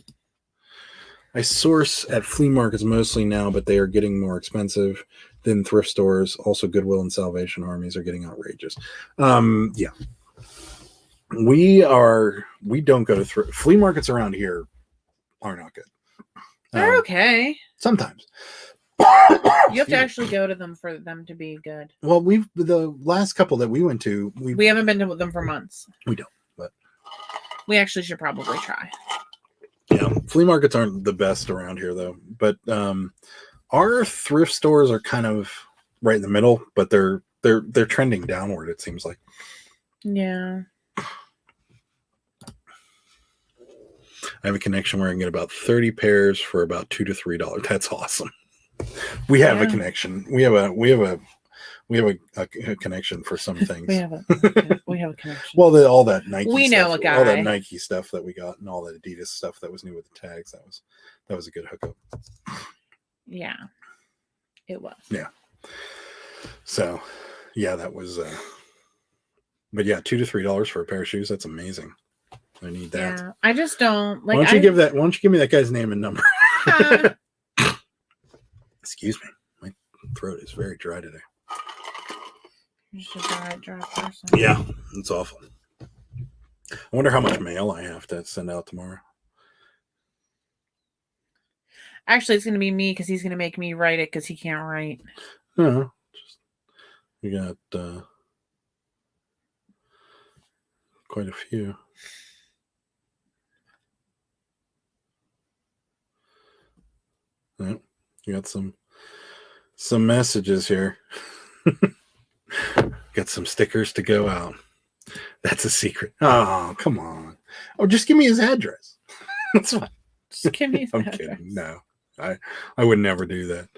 I source at flea markets mostly now, but they are getting more expensive than thrift stores. Also, Goodwill and Salvation Armies are getting outrageous. Yeah. We don't go to flea markets around here are not good. They're okay. Sometimes. You have to actually go to them for them to be good. Well, the last couple that we went to, we haven't been to them for months. We don't, but we actually should probably try. Yeah, flea markets aren't the best around here though. But our thrift stores are kind of right in the middle, but they're trending downward. It seems like. Yeah. I have a connection where I can get about 30 pairs for about $2 to $3. That's awesome. We have a connection. We have a connection for some things. we have a connection. Well, all that Nike. We know stuff, a guy. All that Nike stuff that we got, and all that Adidas stuff that was new with the tags. That was a good hookup. Yeah, it was. Yeah. So, yeah, that was. But yeah, $2 to $3 for a pair of shoes. That's amazing. I need that. Yeah, I just don't like. Why don't you give me that guy's name and number? Excuse me, my throat is very dry today. You're just a dry person. Yeah, it's awful. I wonder how much mail I have to send out tomorrow. Actually, it's going to be me because he's going to make me write it because he can't write. No, we got quite a few. You got some messages here. Got some stickers to go out. That's a secret. Oh, come on. Oh, just give me his address. That's fine. Just give me his address. Kidding. No, I would never do that.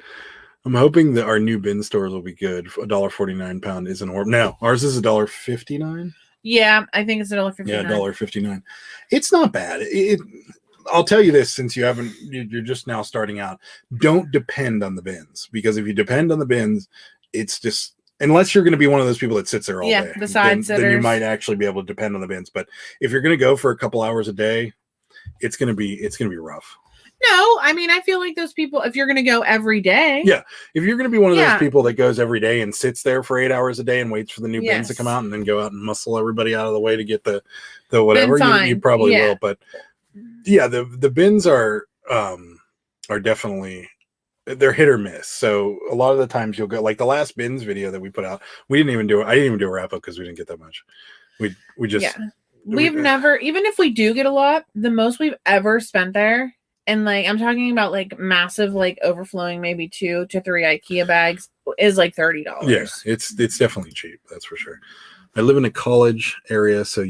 I'm hoping that our new bin stores will be good. $1.49 pound is an orb. No, ours is $1.59. Yeah, I think it's $1.59. Yeah, $1.59. It's not bad. I'll tell you this, since you're just now starting out, don't depend on the bins, because if you depend on the bins, it's just, unless you're going to be one of those people that sits there all day, the side sitters, then you might actually be able to depend on the bins. But if you're going to go for a couple hours a day, it's going to be rough. No, I mean, I feel like those people, if you're going to go every day. Yeah. If you're going to be one of those people that goes every day and sits there for 8 hours a day and waits for the new bins to come out and then go out and muscle everybody out of the way to get the whatever, you probably will. But yeah, the bins are definitely, they're hit or miss. So a lot of the times you'll go, like the last bins video that we put out, I didn't even do a wrap up because we didn't get that much. We just, we've never, even if we do get a lot, the most we've ever spent there, and like I'm talking about like massive, like overflowing maybe 2 to 3 IKEA bags, is like $30. Yeah, it's definitely cheap. That's for sure. I live in a college area, so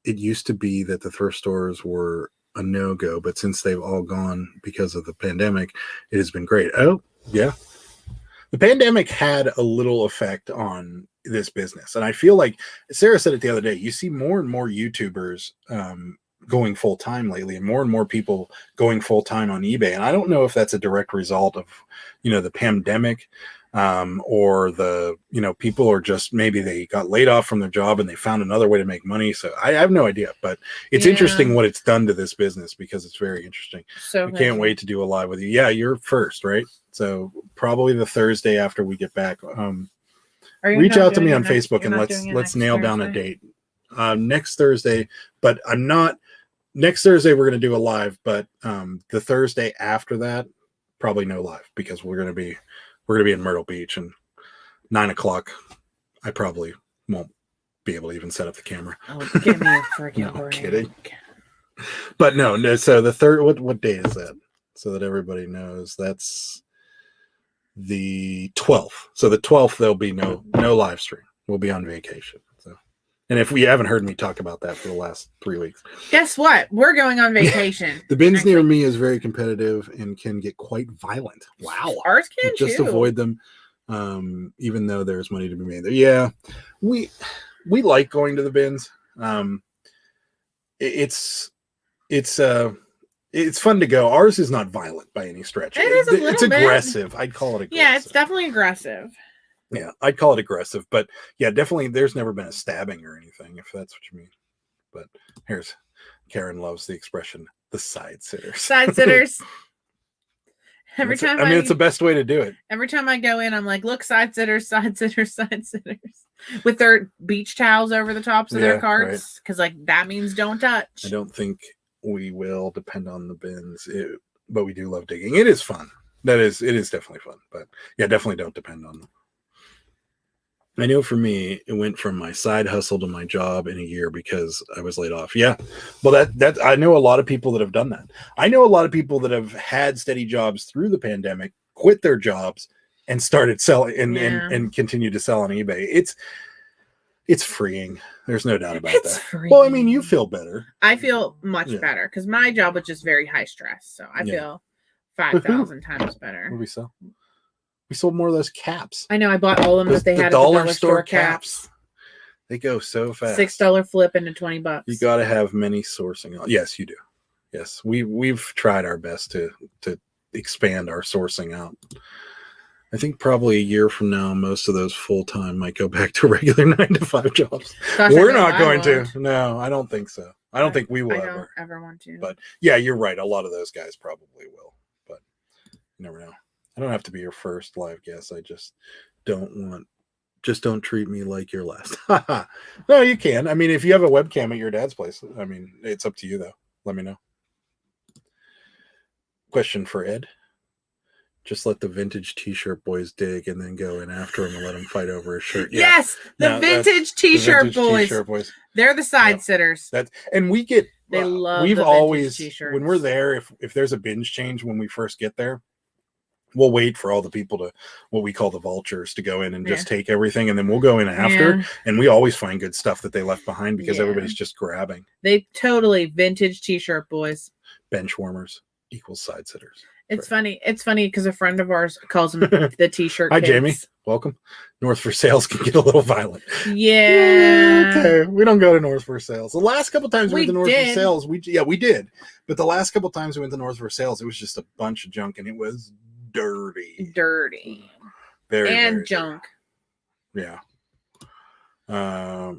it used to be that the thrift stores were a no-go, but since they've all gone because of the pandemic, it has been great. Oh, yeah. The pandemic had a little effect on this business. And I feel like Sarah said it the other day, you see more and more YouTubers going full-time lately, and more people going full-time on eBay. And I don't know if that's a direct result of, the pandemic, or people are just, maybe they got laid off from their job and they found another way to make money. So I have no idea, but it's interesting what it's done to this business, because it's very interesting. So I can't wait to do a live with you. Yeah, you're first, right? So probably the Thursday after we get back. Reach out to me on Facebook and let's nail down a date. Next Thursday, but I'm not. Next Thursday we're going to do a live, but the Thursday after that, probably no live, because we're going to be in Myrtle Beach, and 9:00. I probably won't be able to even set up the camera. Oh, give me a freaking break. Kidding. But no. So the third, what day is that? So that everybody knows, that's the 12th. So the 12th there'll be no live stream. We'll be on vacation. So, and if we haven't heard me talk about that for the last 3 weeks, guess what? We're going on vacation. The bins near me is very competitive and can get quite violent. Wow. Ours can just too. Avoid them. Even though there's money to be made there. Yeah. We like going to the bins. It's fun to go. Ours is not violent by any stretch. It's aggressive. I'd call it aggressive. Yeah, it's definitely aggressive. Yeah, I'd call it aggressive, but yeah, definitely there's never been a stabbing or anything, if that's what you mean. But Karen loves the expression, the side sitters. Side sitters. Every time it's the best way to do it. Every time I go in, I'm like, look, side sitters, side sitters, side sitters, with their beach towels over the tops of their carts, because like that means don't touch. I don't think we will depend on the bins, but we do love digging. It is fun. It is definitely fun, but yeah, definitely don't depend on them. I know for me, it went from my side hustle to my job in a year because I was laid off. Yeah. Well, that I know a lot of people that have done that. I know a lot of people that have had steady jobs through the pandemic, quit their jobs, and started selling and continue to sell on eBay. It's freeing. There's no doubt about that. Freeing. Well, I mean, you feel better. I feel much better because my job was just very high stress. So I feel 5,000 times better. What did we sell? We sold more of those caps. I know. I bought all of them that they had at the dollar store caps. They go so fast. $6 flip into $20. You got to have many sourcing. Yes, you do. Yes, we've tried our best to expand our sourcing out. I think probably a year from now, most of those full-time might go back to regular 9-to-5 jobs. Gosh, we're not going to. No, I don't think so. I don't think we will don't ever want to. But yeah, you're right. A lot of those guys probably will. But you never know. I don't have to be your first live guest. I just don't treat me like your last. No, you can. I mean, if you have a webcam at your dad's place, I mean, it's up to you though. Let me know. Question for Ed. Just let the vintage t-shirt boys dig and then go in after him and let them fight over his shirt. Yeah. Yes, the vintage t-shirt boys. They're the side sitters. And we get they love we've the always t-shirts. When we're there, if there's a binge change when we first get there, we'll wait for all the people to what we call the vultures to go in and just take everything, and then we'll go in after, and we always find good stuff that they left behind because everybody's just grabbing. They totally vintage t-shirt boys. Bench warmers equals side sitters. It's funny. It's funny because a friend of ours calls them the t-shirt Hi, kids. Jamie. Welcome. North for Sales can get a little violent. Yeah. Okay. We don't go to North for Sales. The last couple times we went to North for Sales, we did. But the last couple times we went to North for Sales, it was just a bunch of junk, and it was dirty. Very and junk. Dirty. Yeah.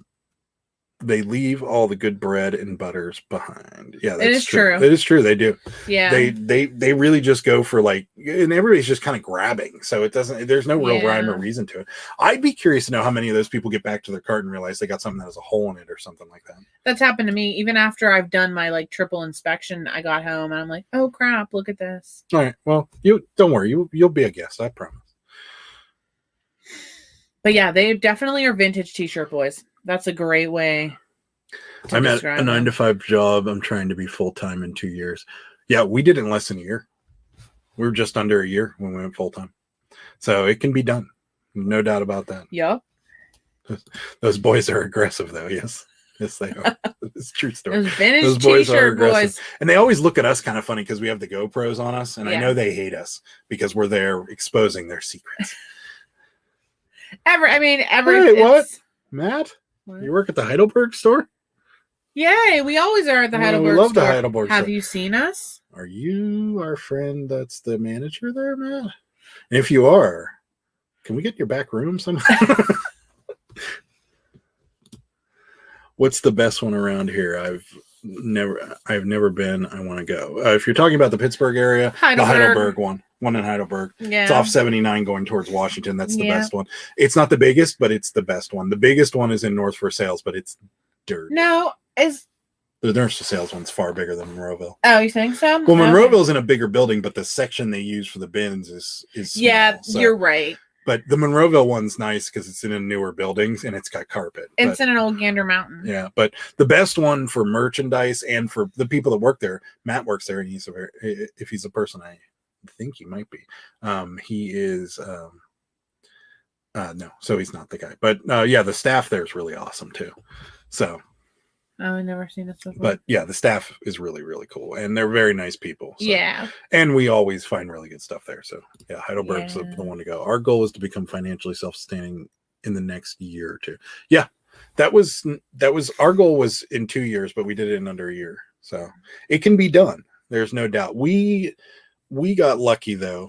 They leave all the good bread and butters behind. Yeah, that's it is true. It is true. They do. Yeah. They really just go for and everybody's just kind of grabbing. So there's no real rhyme or reason to it. I'd be curious to know how many of those people get back to their cart and realize they got something that has a hole in it or something like that. That's happened to me. Even after I've done my triple inspection, I got home and I'm like, oh crap, look at this. All right. Well, you don't worry. You'll be a guest. I promise. But yeah, they definitely are vintage t-shirt boys. That's a great way. I'm at a 9-to-5 job. I'm trying to be full-time in 2 years. Yeah, we did it in less than a year. We were just under a year when we went full-time. So it can be done. No doubt about that. Yep. Those boys are aggressive, though. Yes. Yes, they are. It's a true story. Those vintage t-shirt boys. And they always look at us kind of funny because we have the GoPros on us. And I know they hate us because we're there exposing their secrets. Hey, what? Matt? What? You work at the Heidelberg store? Yay, we always are at the Heidelberg store. We love the Heidelberg store. Have you seen us? Are you our friend that's the manager there, Matt? And if you are, can we get your back room somehow? What's the best one around here? I've never been. I want to go. If you're talking about the Pittsburgh area, the Heidelberg one in Heidelberg. Yeah. It's off 79 going towards Washington. That's the best one. It's not the biggest, but it's the best one. The biggest one is in North for Sales, but it's dirty. No, the North for Sales one's far bigger than Monroeville. Oh, you think so? Well, Monroeville's in a bigger building, but the section they use for the bins is small, you're right. But the Monroeville one's nice because it's in a newer buildings and it's got carpet. It's in an old Gander Mountain. Yeah, but the best one for merchandise and for the people that work there, Matt works there, and if he's a person I think he might be, he is no, so he's not the guy. But the staff there is really awesome too. So. Oh, I've never seen it before. But yeah, the staff is really, really cool. And they're very nice people. So. Yeah. And we always find really good stuff there. So yeah, Heidelberg's the one to go. Our goal is to become financially self-sustaining in the next year or two. Yeah. That was our goal was in 2 years, but we did it in under a year. So it can be done. There's no doubt. We got lucky though,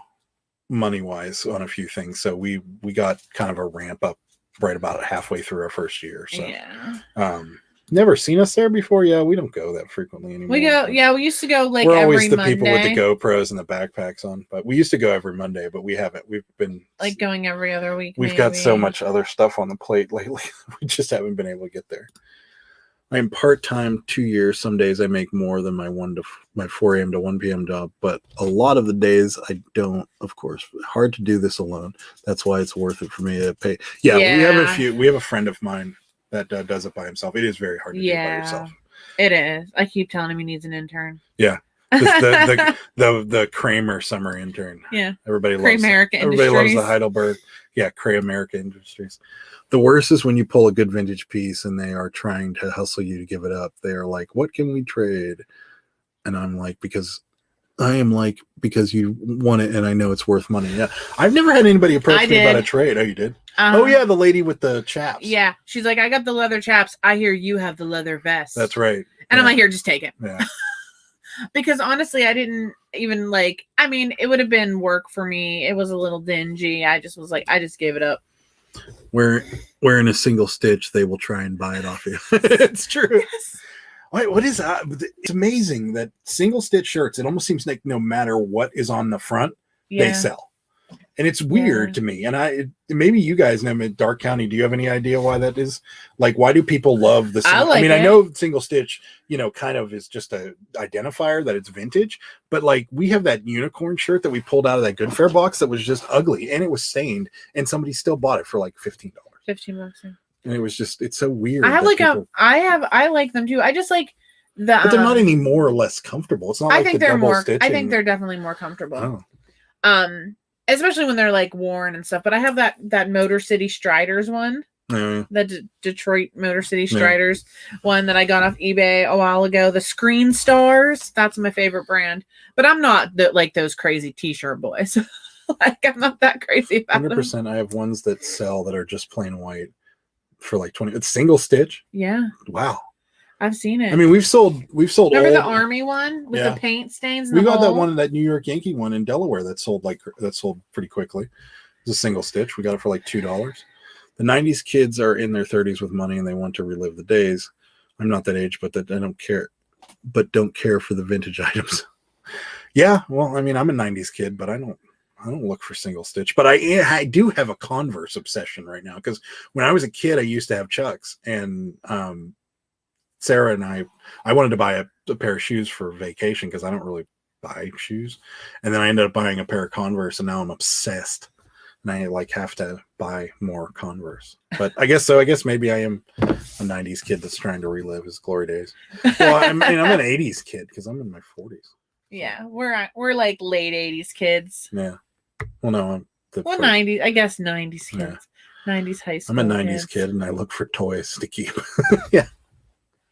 money-wise on a few things. So we got kind of a ramp up right about halfway through our first year. So never seen us there before. Yeah, we don't go that frequently anymore. We go. Yeah, we used to go we're always the Monday. People with the GoPros and the backpacks on. But we used to go every Monday, but we haven't. We've been going every other week. We've got so much other stuff on the plate lately. We just haven't been able to get there. I'm part-time 2 years. Some days I make more than my 4 a.m. to 1 p.m. job, but a lot of the days I don't, of course. Hard to do this alone. That's why it's worth it for me to pay. Yeah. We have a friend of mine that does it by himself. It is very hard to do it by yourself. It is. I keep telling him he needs an intern. Yeah. The Kramer summer intern. Yeah. Everybody loves the Heidelberg. Yeah, America Industries. The worst is when you pull a good vintage piece and they are trying to hustle you to give it up. They are like, "What can we trade?" And I'm like, because you want it and I know it's worth money. Yeah. I've never had anybody approach me about a trade. Oh, you did? Oh yeah, the lady with the chaps. Yeah. She's like, "I got the leather chaps. I hear you have the leather vest." That's right. And I'm like, "Here, just take it." Yeah. Because honestly, I didn't even it would have been work for me. It was a little dingy. I just was like, I just gave it up. Wearing a single stitch, they will try and buy it off you. It's true. Yes. What is that? It's amazing that single stitch shirts, it almost seems like no matter what is on the front, they sell. And it's weird to me. And maybe you guys know in Dark County, do you have any idea why that is? Like, why do people love the I know single stitch, kind of is just a identifier that it's vintage, but like we have that unicorn shirt that we pulled out of that Good Fair box that was just ugly and it was stained and somebody still bought it for like $15. $15. Yeah. And it was just, it's so weird. I have I like them too. I just like but they're not any more or less comfortable. It's not I think they're definitely more comfortable. Oh. Especially when they're like worn and stuff. But I have that Motor City Striders one. The Detroit Motor City Striders one that I got off eBay a while ago. The Screen Stars. That's my favorite brand. But I'm not like those crazy t-shirt boys. I'm not that crazy about 100%. them. I have ones that sell that are just plain white for like 20. It's single stitch. Yeah. Wow. I've seen it. I mean, we've sold. Remember the Army one with the paint stains? We got that one, that New York Yankee one in Delaware that sold pretty quickly. It's a single stitch. We got it for like $2. The 90s kids are in their 30s with money and they want to relive the days. I'm not that age, but I don't care. But don't care for the vintage items. Yeah, well, I mean, I'm a 90s kid, but I don't look for single stitch. But I do have a Converse obsession right now because when I was a kid, I used to have Chucks and Sarah and I wanted to buy a pair of shoes for vacation because I don't really buy shoes. And then I ended up buying a pair of Converse and now I'm obsessed. And I have to buy more Converse. But I guess so. I guess maybe I am a 90s kid that's trying to relive his glory days. Well, I'm an 80s kid because I'm in my 40s. Yeah, we're like late 80s kids. Yeah. Well, no, I'm 90s. I guess 90s kids. Yeah. 90s high school. I'm a 90s kid and I look for toys to keep. Yeah.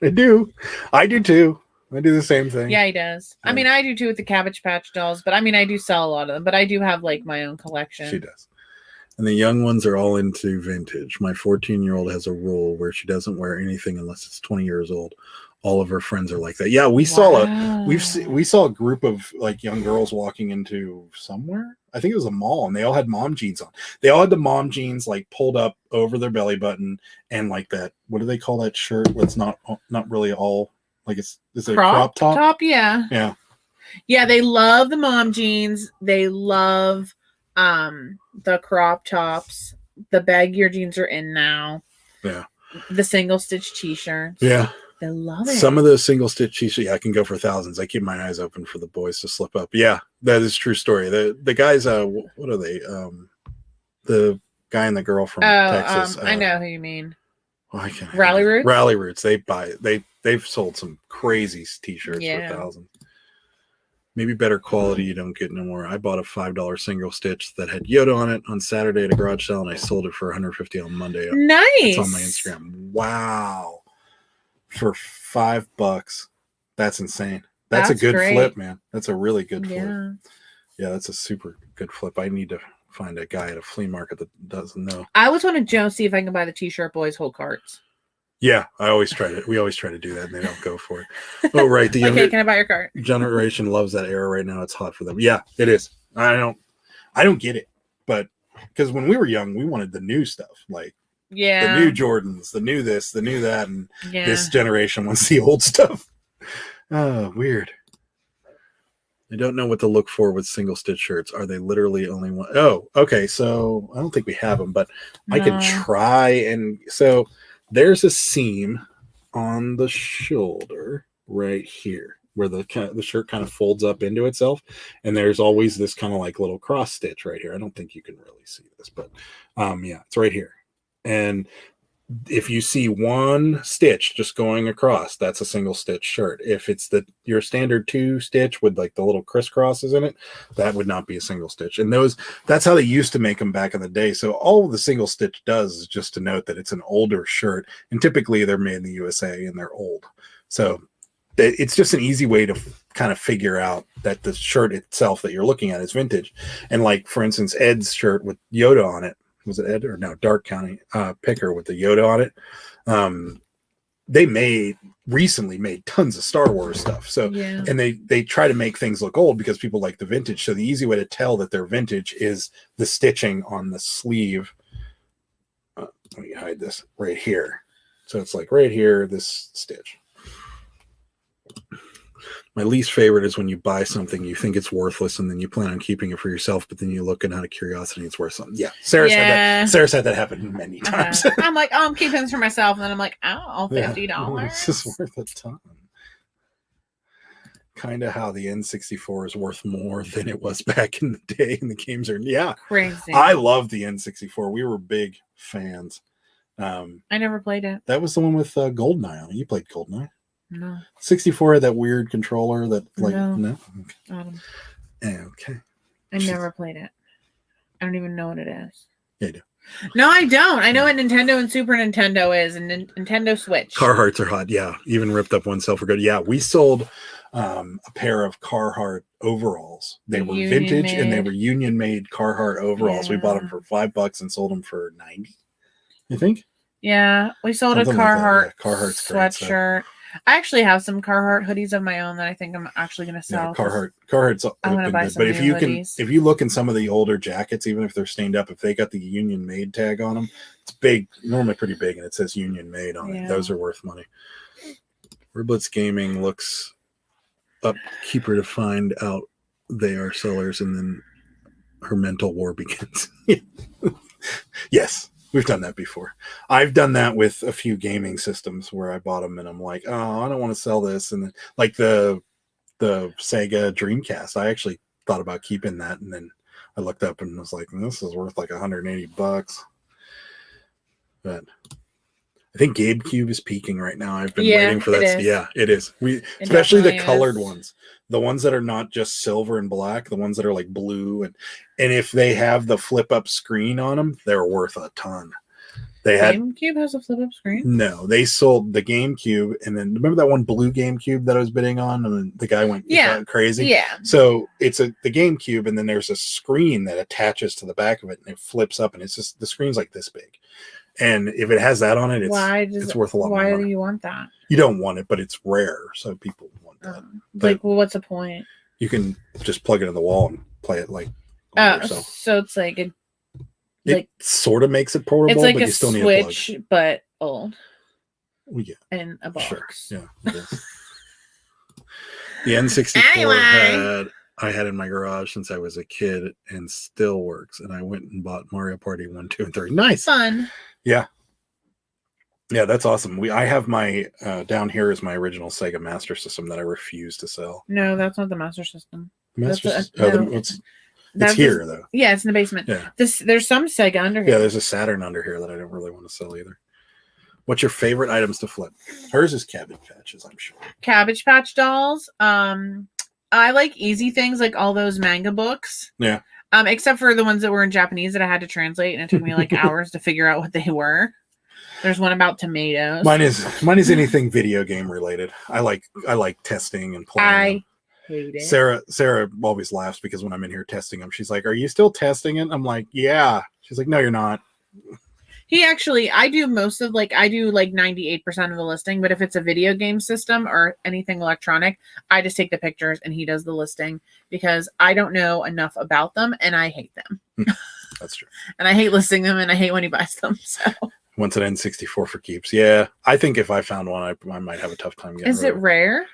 I do. I do too. I do the same thing. Yeah, he does. Yeah. I mean, I do too with the Cabbage Patch dolls, but I mean, I do sell a lot of them, but I do have like my own collection. She does. And the young ones are all into vintage. My 14-year-old has a rule where she doesn't wear anything unless it's 20 years old. All of her friends are like that. Yeah, we saw a group of like young girls walking into somewhere. I think it was a mall, and they all had mom jeans on. They all had the mom jeans like pulled up over their belly button, and like that. What do they call that shirt? That's not really all like is it a crop top? Yeah. Yeah. Yeah, they love the mom jeans. They love the crop tops. The baggier jeans are in now. Yeah. The single stitch t-shirts. Yeah. They love it. Some of those single stitch t-shirts, I can go for thousands. I keep my eyes open for the boys to slip up. Yeah, that is a true story. The guys, what are they? The guy and the girl from Texas. I know who you mean. Well, I can't. Rally Roots. Rally Roots. They've sold some crazy t-shirts for thousands. Maybe better quality you don't get no more. I bought a $5 single stitch that had Yoda on it on Saturday at a garage sale, and I sold it for $150 on Monday. Nice. It's on my Instagram. Wow. For $5. That's insane. That's a good flip, man. That's a really good flip. Yeah, that's a super good flip. I need to find a guy at a flea market that doesn't know. I always want to see if I can buy the t-shirt boys whole carts. Yeah, we always try to do that and they don't go for it. Oh, right. The younger can I buy your cart? Generation loves that era right now. It's hot for them. Yeah, it is. I don't get it. But because when we were young, we wanted the new stuff. Like the new Jordans, the new this, the new that, and this generation wants the old stuff. Oh, weird. I don't know what to look for with single stitch shirts. Are they literally only one? Oh, okay. So I don't think we have them, but I can try. And so there's a seam on the shoulder right here, where the shirt kind of folds up into itself, and there's always this kind of like little cross stitch right here. I don't think you can really see this, but yeah, it's right here. And if you see one stitch just going across, that's a single stitch shirt. If it's your standard 2 stitch with like the little crisscrosses in it, that would not be a single stitch. And that's how they used to make them back in the day. So all the single stitch does is just to note that it's an older shirt, and typically they're made in the USA and they're old. So it's just an easy way to kind of figure out that the shirt itself that you're looking at is vintage. And like, for instance, Ed's shirt with Yoda on it, was it Ed or no, Dark County Picker with the Yoda on it. They recently made tons of Star Wars stuff. So, yeah. And they try to make things look old because people like the vintage. So the easy way to tell that they're vintage is the stitching on the sleeve. Let me hide this right here. So it's like right here, this stitch. My least favorite is when you buy something, you think it's worthless, and then you plan on keeping it for yourself, but then you look and out of curiosity, it's worth something. Yeah, Sarah's had that happen many times. I'm like, oh, I'm keeping this for myself, and then I'm like, oh, $50. Yeah, it's just worth a ton. Kind of how the N64 is worth more than it was back in the day, and the games are crazy. I love the N64. We were big fans. I never played it. That was the one with GoldenEye on it. You played GoldenEye. No. 64 had that weird controller that like no. Okay. I never played it. I don't even know what it is. Yeah, you do. No, I don't. I know what Nintendo and Super Nintendo is, and Nintendo Switch. Carhartts are hot. Yeah, even ripped up one sell for good. Yeah, we sold a pair of Carhartt overalls. They were vintage and they were union made Carhartt overalls. Yeah. We bought them for $5 and sold them for $90. You think? Yeah, we sold something a Carhartt like Carhartt's sweatshirt. I actually have some Carhartt hoodies of my own that I think I'm actually going to sell. Yeah, Carhartt's I'm going to buy some. But if you look in some of the older jackets, even if they're stained up, if they got the union made tag on them, it's big, normally pretty big, and it says union made on it. Those are worth money. Riblets Gaming looks up Keeper to find out they are sellers, and then her mental war begins. Yes. We've done that before. I've done that with a few gaming systems where I bought them and I'm like, oh, I don't want to sell this. And then, like the Sega Dreamcast, I actually thought about keeping that. And then I looked up and was like, this is worth like $180. But I think GameCube is peaking right now. I've been waiting for that. Yeah, it is. Especially the colored ones. The ones that are not just silver and black, the ones that are like blue, and if they have the flip up screen on them, they're worth a ton. GameCube has a flip up screen? No, they sold the GameCube, and then remember that one blue GameCube that I was bidding on, and then the guy went crazy. Yeah. So it's the GameCube, and then there's a screen that attaches to the back of it, and it flips up, and it's just the screen's like this big. And if it has that on it, it's worth a lot more money. Why do you want that? You don't want it, but it's rare, so people want that. What's the point? You can just plug it in the wall and play it like yourself. So it's like it sort of makes it portable, it's like but a you still need Switch, a plug. but old. Well, yeah. In a box. Sure. Yeah. The N64 I had in my garage since I was a kid and still works. And I went and bought Mario Party 1, 2, and 3. Nice. Fun. Yeah. Yeah, that's awesome. I have my down here is my original Sega Master System that I refuse to sell. No, that's not the Master System. It's here though. Yeah, it's in the basement. Yeah. There's some Sega under here. Yeah, there's a Saturn under here that I don't really want to sell either. What's your favorite items to flip? Hers is Cabbage Patches, I'm sure. Cabbage Patch dolls. I like easy things like all those manga books. Yeah. Except for the ones that were in Japanese that I had to translate, and it took me like hours to figure out what they were. There's one about tomatoes. Mine is anything video game related. I like testing and playing. I hate it. Sarah always laughs because when I'm in here testing them, she's like, "Are you still testing it?" I'm like, "Yeah." She's like, "No, you're not." I do most of I do 98% of the listing, but if it's a video game system or anything electronic, I just take the pictures and he does the listing because I don't know enough about them and I hate them. That's true. And I hate listing them and I hate when he buys them. So once an N64 for keeps. Yeah. I think if I found one, I might have a tough time getting Is it rare?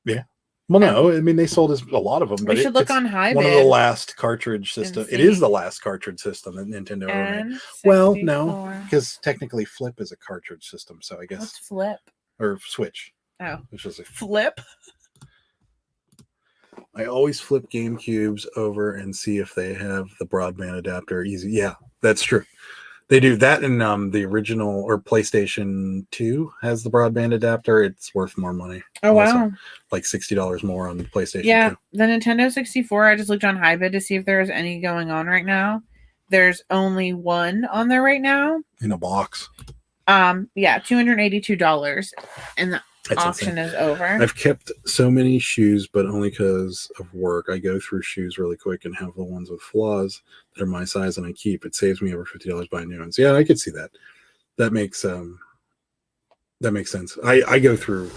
Yeah. Well, no, I mean, they sold a lot of them, but we should look on High one of the last cartridge system. It is the last cartridge system that Nintendo ever made. Well, no, because technically Flip is a cartridge system, so I guess. What's Flip? or Switch. Oh, Which is flip. I always flip GameCubes over and see if they have the broadband adapter easy. Yeah, that's true. They do that, and the original or PlayStation 2 has the broadband adapter. It's worth more money. Oh, also, wow. like $60 more on the PlayStation 2. Yeah, the Nintendo 64, I just looked on HiBid to see if there's any going on right now. There's only one on there right now. In a box. Yeah, $282. And the That's auction insane. is over. I've kept so many shoes, but only because of work. I go through shoes really quick and have the ones with flaws that are my size, and I keep. It saves me over $50 buying new ones. Yeah, I could see that. That makes sense. I go through.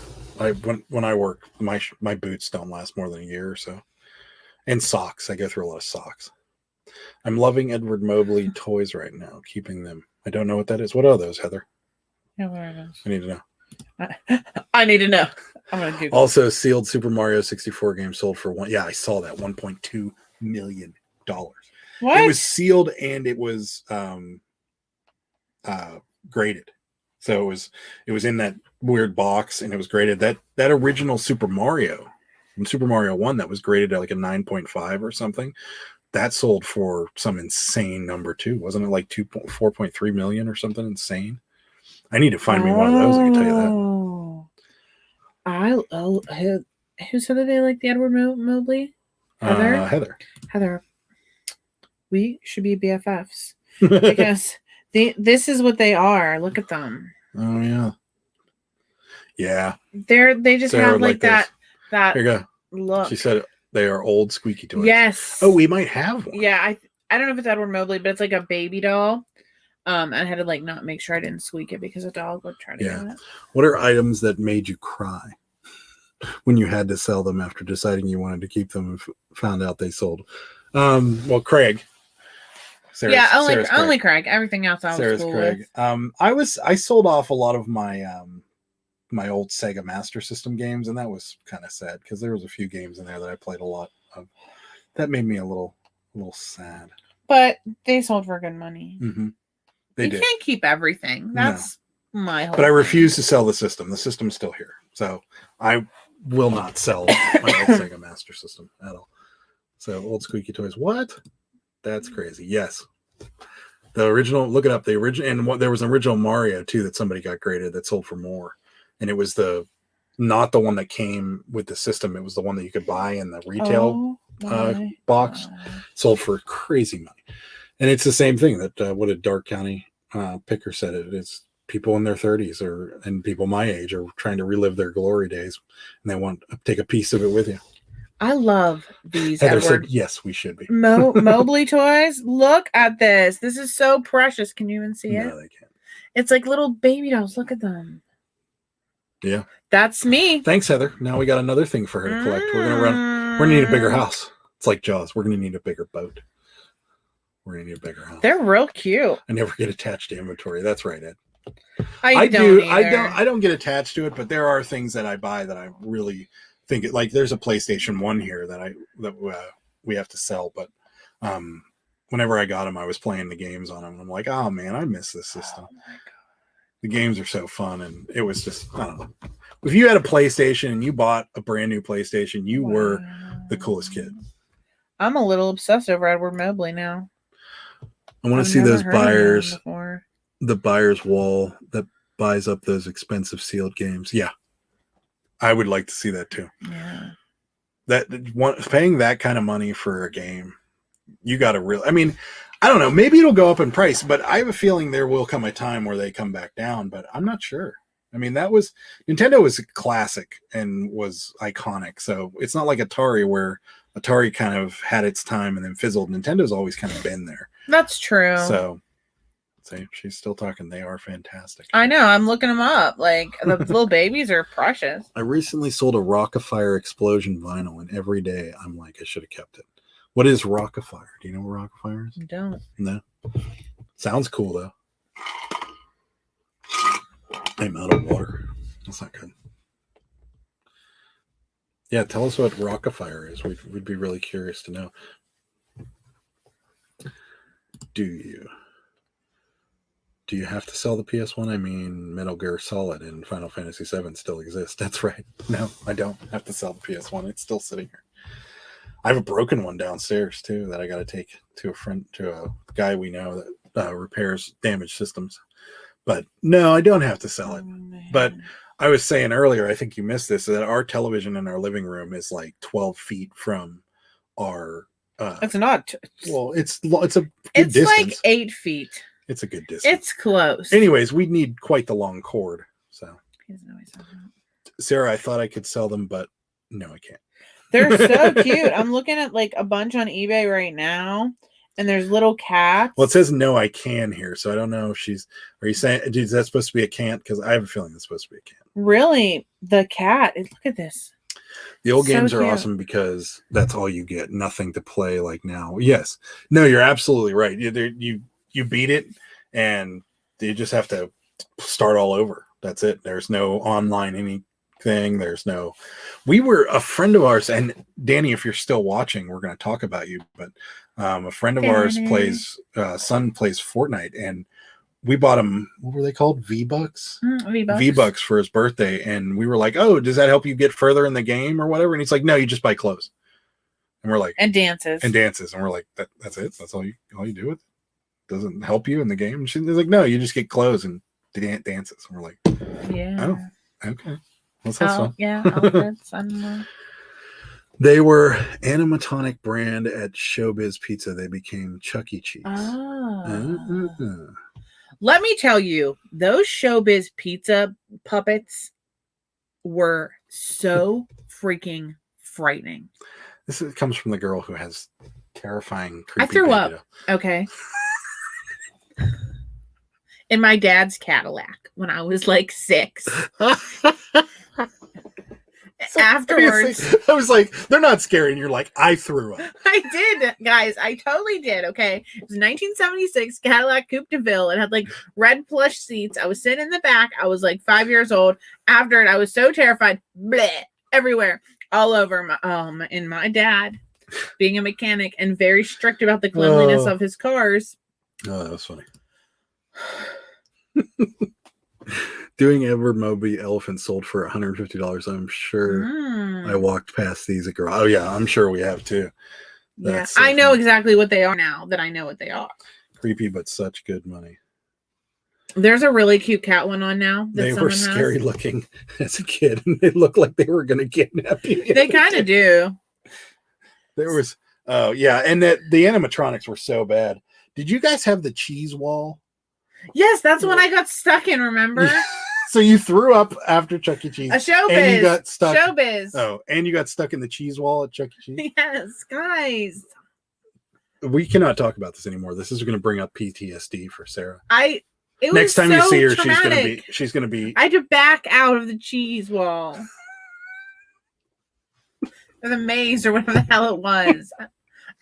When I work, my boots don't last more than a year or so, and socks. I go through a lot of socks. I'm loving Edward Mobley toys right now. Keeping them. I don't know what that is. What are those, Heather? Yeah, what are those? I need to know. I need to know. I'm gonna Google. Also, sealed Super Mario 64 game sold for one. Yeah, I saw that $1.2 million. What? It was sealed and it was graded. So it was in that weird box and it was graded. That original Super Mario, from Super Mario 1, that was graded at like a 9.5 or something. That sold for some insane number too. Wasn't it like 4.3 million or something insane? I need to find me one of those. I can tell you that. Who said that they like the Edward Mobley? Heather. Heather. We should be BFFs because this is what they are. Look at them. Oh yeah. Yeah. They just Sarah have like that. Here you go. Look. She said they are old squeaky toys. Yes. Oh, we might have one. Yeah, I don't know if it's Edward Mobley, but it's like a baby doll. I had to like not make sure I didn't squeak it because a dog would try to get it. What are items that made you cry when you had to sell them after deciding you wanted to keep them and found out they sold? Well, Craig. Only Craig. Everything else I was cool Craig. with. I sold off a lot of my my old Sega Master System games, and that was kind of sad because there was a few games in there that I played a lot of. That made me a little sad. But they sold for good money. Mm-hmm. You can't keep everything. That's my whole. But I refuse to sell the system. The system's still here, so I will not sell my old Sega Master System at all. So old squeaky toys. What? That's crazy. Yes. The original, look it up. The original, and there was an original Mario too that somebody got graded that sold for more. And it was not the one that came with the system. It was the one that you could buy in the retail box. Sold for crazy money. And it's the same thing that what a Dark County picker said. It's people in their 30s and people my age are trying to relive their glory days, and they want to take a piece of it with you. I love these. Heather said, yes, we should be. Mobley toys. Look at this. This is so precious. Can you even see it? No, they can't. It's like little baby dolls. Look at them. Yeah. That's me. Thanks, Heather. Now we got another thing for her to collect. We're gonna need a bigger house. It's like Jaws. We're gonna need a bigger boat. We're gonna need a bigger house. They're real cute. I never get attached to inventory. That's right, Ed. I don't get attached to it, but there are things that I buy that I really think it, like there's a PlayStation 1 here that we have to sell, but whenever I got them, I was playing the games on them, and I'm like, oh man, I miss this system. Oh my God. The games are so fun, and it was just, I don't know. If you had a PlayStation and you bought a brand new PlayStation, you were the coolest kid. I'm a little obsessed over Edward Mobley now. I want to see those buyers, the buyer's wall that buys up those expensive sealed games. Yeah. I would like to see that too. Yeah. Paying that kind of money for a game, you got to I mean, I don't know. Maybe it'll go up in price, but I have a feeling there will come a time where they come back down, but I'm not sure. I mean, Nintendo was a classic and was iconic. So it's not like Atari where Atari kind of had its time and then fizzled. Nintendo's always kind of been there. That's true. So she's still talking. They are fantastic. I know. I'm looking them up. Like the little babies are precious. I recently sold a Rockafire Explosion vinyl, and every day I'm like, I should have kept it. What is Rockafire? Do you know what Rockafire is? I don't. No. Sounds cool though. I'm out of water. That's not good. Yeah, tell us what Rockafire is. We'd be really curious to know. Do you? Do you have to sell the PS1? I mean, Metal Gear Solid and Final Fantasy VII still exist. That's right. No, I don't have to sell the PS1. It's still sitting here. I have a broken one downstairs too that I got to take to a guy we know that repairs damaged systems. But no, I don't have to sell it. But I was saying earlier, I think you missed this, that our television in our living room is like 12 feet from our. It's not. Well, it's a good distance. It's like 8 feet. It's a good distance. It's close. Anyways, we need quite the long cord. So, He doesn't know he's talking about. Sarah, I thought I could sell them, but no, I can't. They're so cute. I'm looking at like a bunch on eBay right now, and there's little cats. Well, it says no, I can here, so I don't know if she's. Are you saying is that supposed to be a can't? Because I have a feeling it's supposed to be a can't. Really, the cat. Look at this. The old So games are cute. awesome because that's all you get. Nothing to play like now. Yes, no, you're absolutely right. You beat it, and you just have to start all over. That's it. There's no online anything. There's no. We were a friend of ours, and Danny, if you're still watching, we're going to talk about you. But a friend of ours son plays Fortnite, and we bought him. What were they called? V-Bucks. V-Bucks for his birthday, and we were like, "Oh, does that help you get further in the game or whatever?" And he's like, "No, you just buy clothes." And we're like, and dances, and we're like, "That's it. That's all you do with it. Doesn't help you in the game." And she's like, "No, you just get clothes and dances." And we're like, "Yeah, oh, okay, let's have fun." Yeah, outfits. I don't know. They were animatronic brand at Showbiz Pizza. They became Chuck E. Cheese. Let me tell you, those Showbiz Pizza puppets were so freaking frightening. Comes from the girl who has terrifying. I threw up. Okay. In my dad's Cadillac when I was like 6. So afterwards, I was like, they're not scary. And you're like, I threw up. I did, guys. I totally did. Okay. It was 1976 Cadillac Coupe de Ville. It had like red plush seats. I was sitting in the back. I was like 5 years old. After it, I was so terrified. Bleh, everywhere, all over my, and my dad being a mechanic and very strict about the cleanliness of his cars. Oh, that was funny. Doing ever Moby elephant sold for $150. I'm sure I walked past these at garage. Oh yeah, I'm sure we have too. Yeah, so I know exactly what they are now that I know what they are. Creepy, but such good money. There's a really cute cat one on now. They were scary looking as a kid, and they looked like they were going to kidnap you. They kind of do. There was, and the animatronics were so bad. Did you guys have the cheese wall? Yes, that's when I got stuck in, remember? So you threw up after Chuck E. Cheese. A Showbiz. And you got stuck. Showbiz. Oh, and you got stuck in the cheese wall at Chuck E. Cheese? Yes, guys. We cannot talk about this anymore. This is going to bring up PTSD for Sarah. Next time you see her, traumatic. she's going to be. I had to back out of the cheese wall. Or the maze or whatever the hell it was.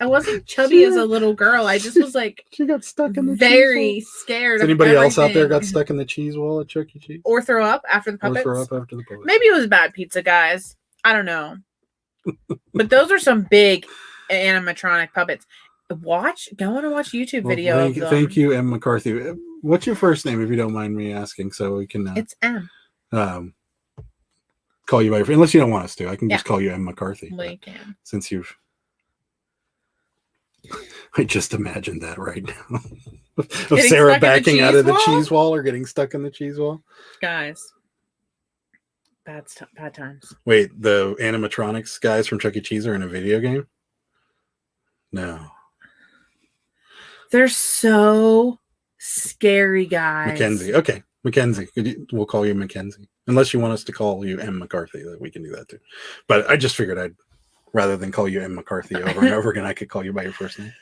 I wasn't chubby as a little girl. I just was like, she got stuck in the very cheese wall. scared. Has anybody else out there got stuck in the cheese wall at Chuck E. Cheese? Or throw up after the puppets? Maybe it was bad pizza, guys. I don't know. But those are some big animatronic puppets. Go and watch YouTube video of them. Thank you, M. McCarthy. What's your first name, if you don't mind me asking, so we can. It's M. Call you by your, unless you don't want us to. I can just call you M. McCarthy. Well, you can. Since you've. I just imagined that right now. Of Sarah backing out of the cheese wall or getting stuck in the cheese wall. Guys. Bad times. Wait, the animatronics guys from Chuck E. Cheese are in a video game? No. They're so scary, guys. Mackenzie. Okay. Mackenzie. We'll call you Mackenzie. Unless you want us to call you M. McCarthy, we can do that too. But I just figured rather than call you M. McCarthy over and over again, I could call you by your first name.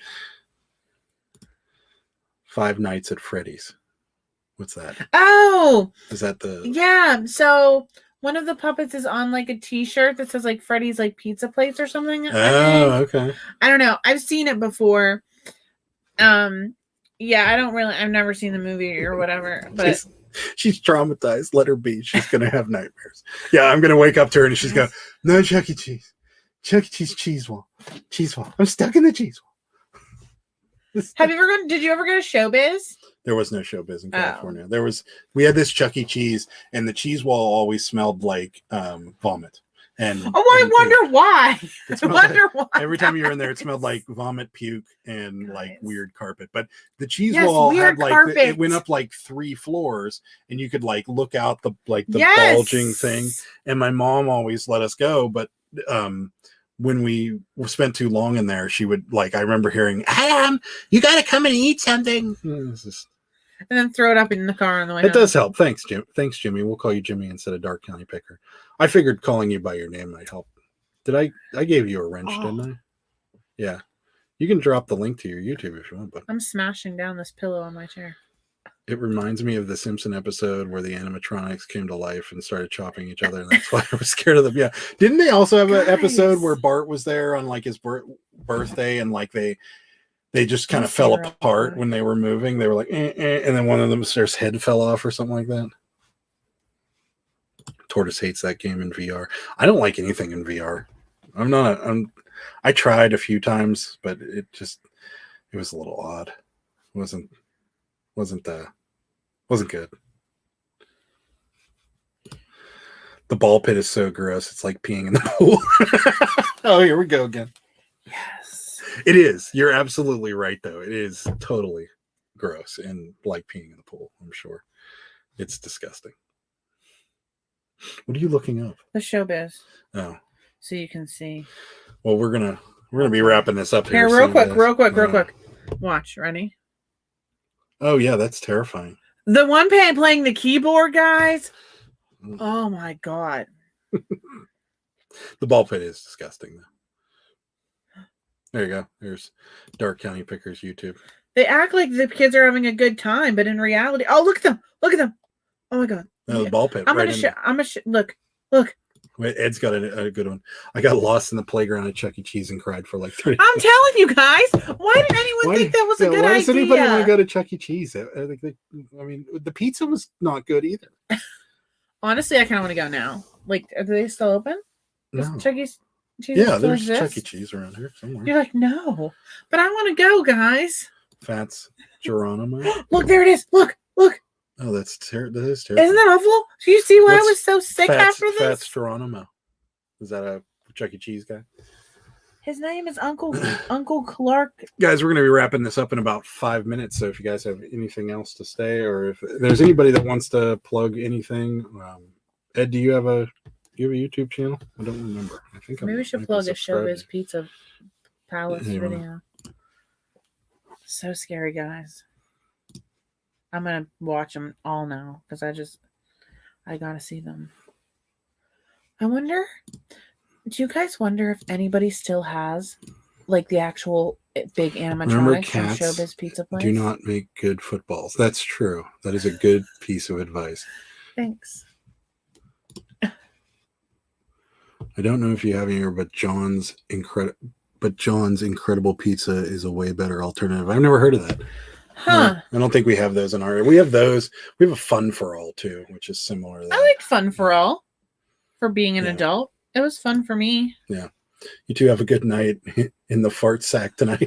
Five Nights at Freddy's. What's that? Oh! Is that the... Yeah, so one of the puppets is on like a t-shirt that says like Freddy's like pizza plates or something. Oh, okay. I don't know. I've seen it before. Yeah, I've never seen the movie or whatever, but... She's traumatized. Let her be. She's going to have nightmares. Yeah, I'm going to wake up to her and she's going, no Chuck E. Cheese. Chuck E. Cheese cheese wall. Cheese wall. I'm stuck in the cheese wall. Have you ever gone? Did you ever go to Showbiz? There was no Showbiz in California. We had this Chuck E. Cheese, and the cheese wall always smelled like vomit. And I wonder why. I wonder why. Every time you were in there, it smelled like vomit, puke, and like weird carpet. But the cheese wall had like it went up like 3 floors, and you could like look out the bulging thing. And my mom always let us go, but when we spent too long in there, she would like. I remember hearing, you got to come and eat something." And then throw it up in the car on the way. It does help. Thanks, Jim. Thanks, Jimmy. We'll call you Jimmy instead of Dark County Picker. I figured calling you by your name might help. Did I gave you a wrench, didn't I? Yeah. You can drop the link to your YouTube if you want, but I'm smashing down this pillow on my chair. It reminds me of the Simpson episode where the animatronics came to life and started chopping each other, and that's why I was scared of them. Yeah. Didn't they also have an episode where Bart was there on like his birthday, and like they just kind of fell apart when they were moving. They were like, and then one of them, their head fell off or something like that. Tortoise hates that game in VR. I don't like anything in VR. I tried a few times, but it was a little odd. It wasn't good. The ball pit is so gross. It's like peeing in the pool. Oh, here we go again. Yes. It is. You're absolutely right, though. It is totally gross and like peeing in the pool, I'm sure. It's disgusting. What are you looking up? The Showbiz. Oh. So you can see. Well, we're gonna be wrapping this up here. Real quick. Watch. Ready? Oh yeah, that's terrifying. The one playing the keyboard, guys. Oh my god. The ball pit is disgusting, though. There you go. There's Dark County Pickers YouTube. They act like the kids are having a good time, but in reality, oh, look at them. Look at them. Oh my god. No, the ball pit. I'm gonna look. Wait, Ed's got a good one. I got lost in the playground at Chuck E. Cheese and cried for like 30 I'm telling you guys. Why did anyone think that was a good idea? Why does anybody want to go to Chuck E. Cheese? I mean, the pizza was not good either. Honestly, I kind of want to go now. Like, are they still open? No. Chuck E. Cheese. Yeah, there's Chuck E. Cheese around here somewhere. You're like, no, but I want to go, guys. Fats Geronimo. Look, there it is. Look. Oh, that is terrible. Isn't that awful? Do you see why I was so sick after this? Fats Geronimo. Is that a Chuck E. Cheese guy? His name is Uncle Clark. Guys, we're going to be wrapping this up in about 5 minutes. So if you guys have anything else to say, or if there's anybody that wants to plug anything, Ed, do you have a YouTube channel? I don't remember. I think maybe we should plug a Showbiz Pizza Palace video. So scary, guys. I'm gonna watch them all now because I gotta see them. I wonder. Do you guys wonder if anybody still has like the actual big animatronics from Showbiz Pizza Place? Do not make good footballs. That's true. That is a good piece of advice. Thanks. I don't know if you have here, but John's Incredible Pizza is a way better alternative. I've never heard of that. Huh. I don't think we have those in our. We have those. We have a Fun for All too, which is similar to that. I like Fun for All for being an adult. It was fun for me. Yeah. You two have a good night in the fart sack tonight.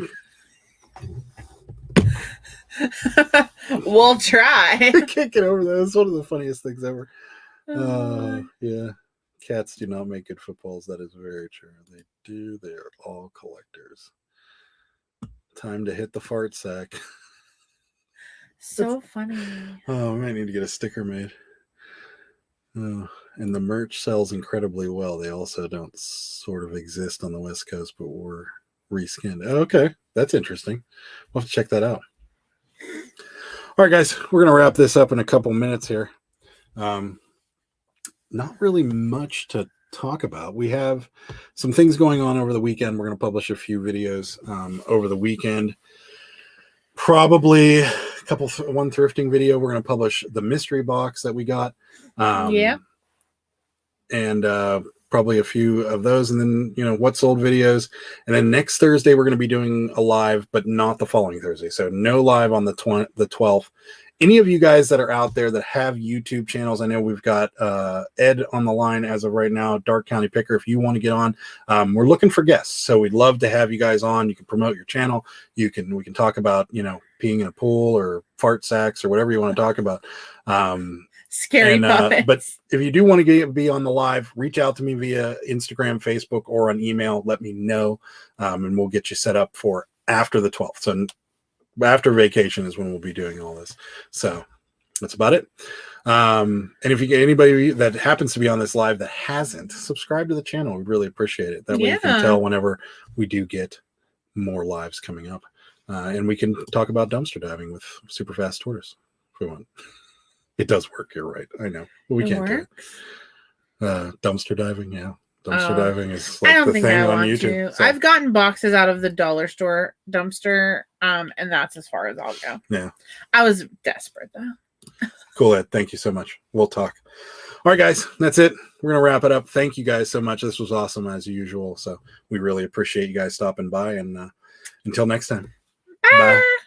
We'll try. I can't get over that. It's one of the funniest things ever. Yeah. Cats do not make good footballs. That is very true. They do. They are all collectors. Time to hit the fart sack. So funny. Oh, I might need to get a sticker made. Oh, and the merch sells incredibly well. They also don't sort of exist on the West Coast, but were reskinned. Okay, that's interesting. We'll have to check that out. All right, guys, we're going to wrap this up in a couple minutes here. Not really much to talk about. We have some things going on over the weekend. We're going to publish a few videos over the weekend. Probably one thrifting video. We're going to publish the mystery box that we got. And probably a few of those, and then what sold videos. And then next Thursday we're going to be doing a live, but not the following Thursday. So no live on the 12th, any of you guys that are out there that have YouTube channels, I know we've got Ed on the line as of right now, Dark County Picker. If you want to get on, we're looking for guests, so we'd love to have you guys on. You can promote your channel. We can talk about peeing in a pool or fart sacks or whatever you want to talk about. Scary puppets. But if you do want to be on the live, reach out to me via Instagram, Facebook, or on email. Let me know, and we'll get you set up for after the 12th. So after vacation is when we'll be doing all this. So that's about it. And if you get anybody that happens to be on this live that hasn't, subscribe to the channel. We really appreciate it. That way you can tell whenever we do get more lives coming up. And we can talk about dumpster diving with super fast tourists if we want. It does work. You're right. I know. But we can't do it. Dumpster diving. Yeah. Dumpster diving is like the thing on YouTube. So. I've gotten boxes out of the dollar store dumpster, and that's as far as I'll go. Yeah. I was desperate though. Cool, Ed. Thank you so much. We'll talk. All right, guys. That's it. We're going to wrap it up. Thank you guys so much. This was awesome as usual. So we really appreciate you guys stopping by. And until next time. Bye.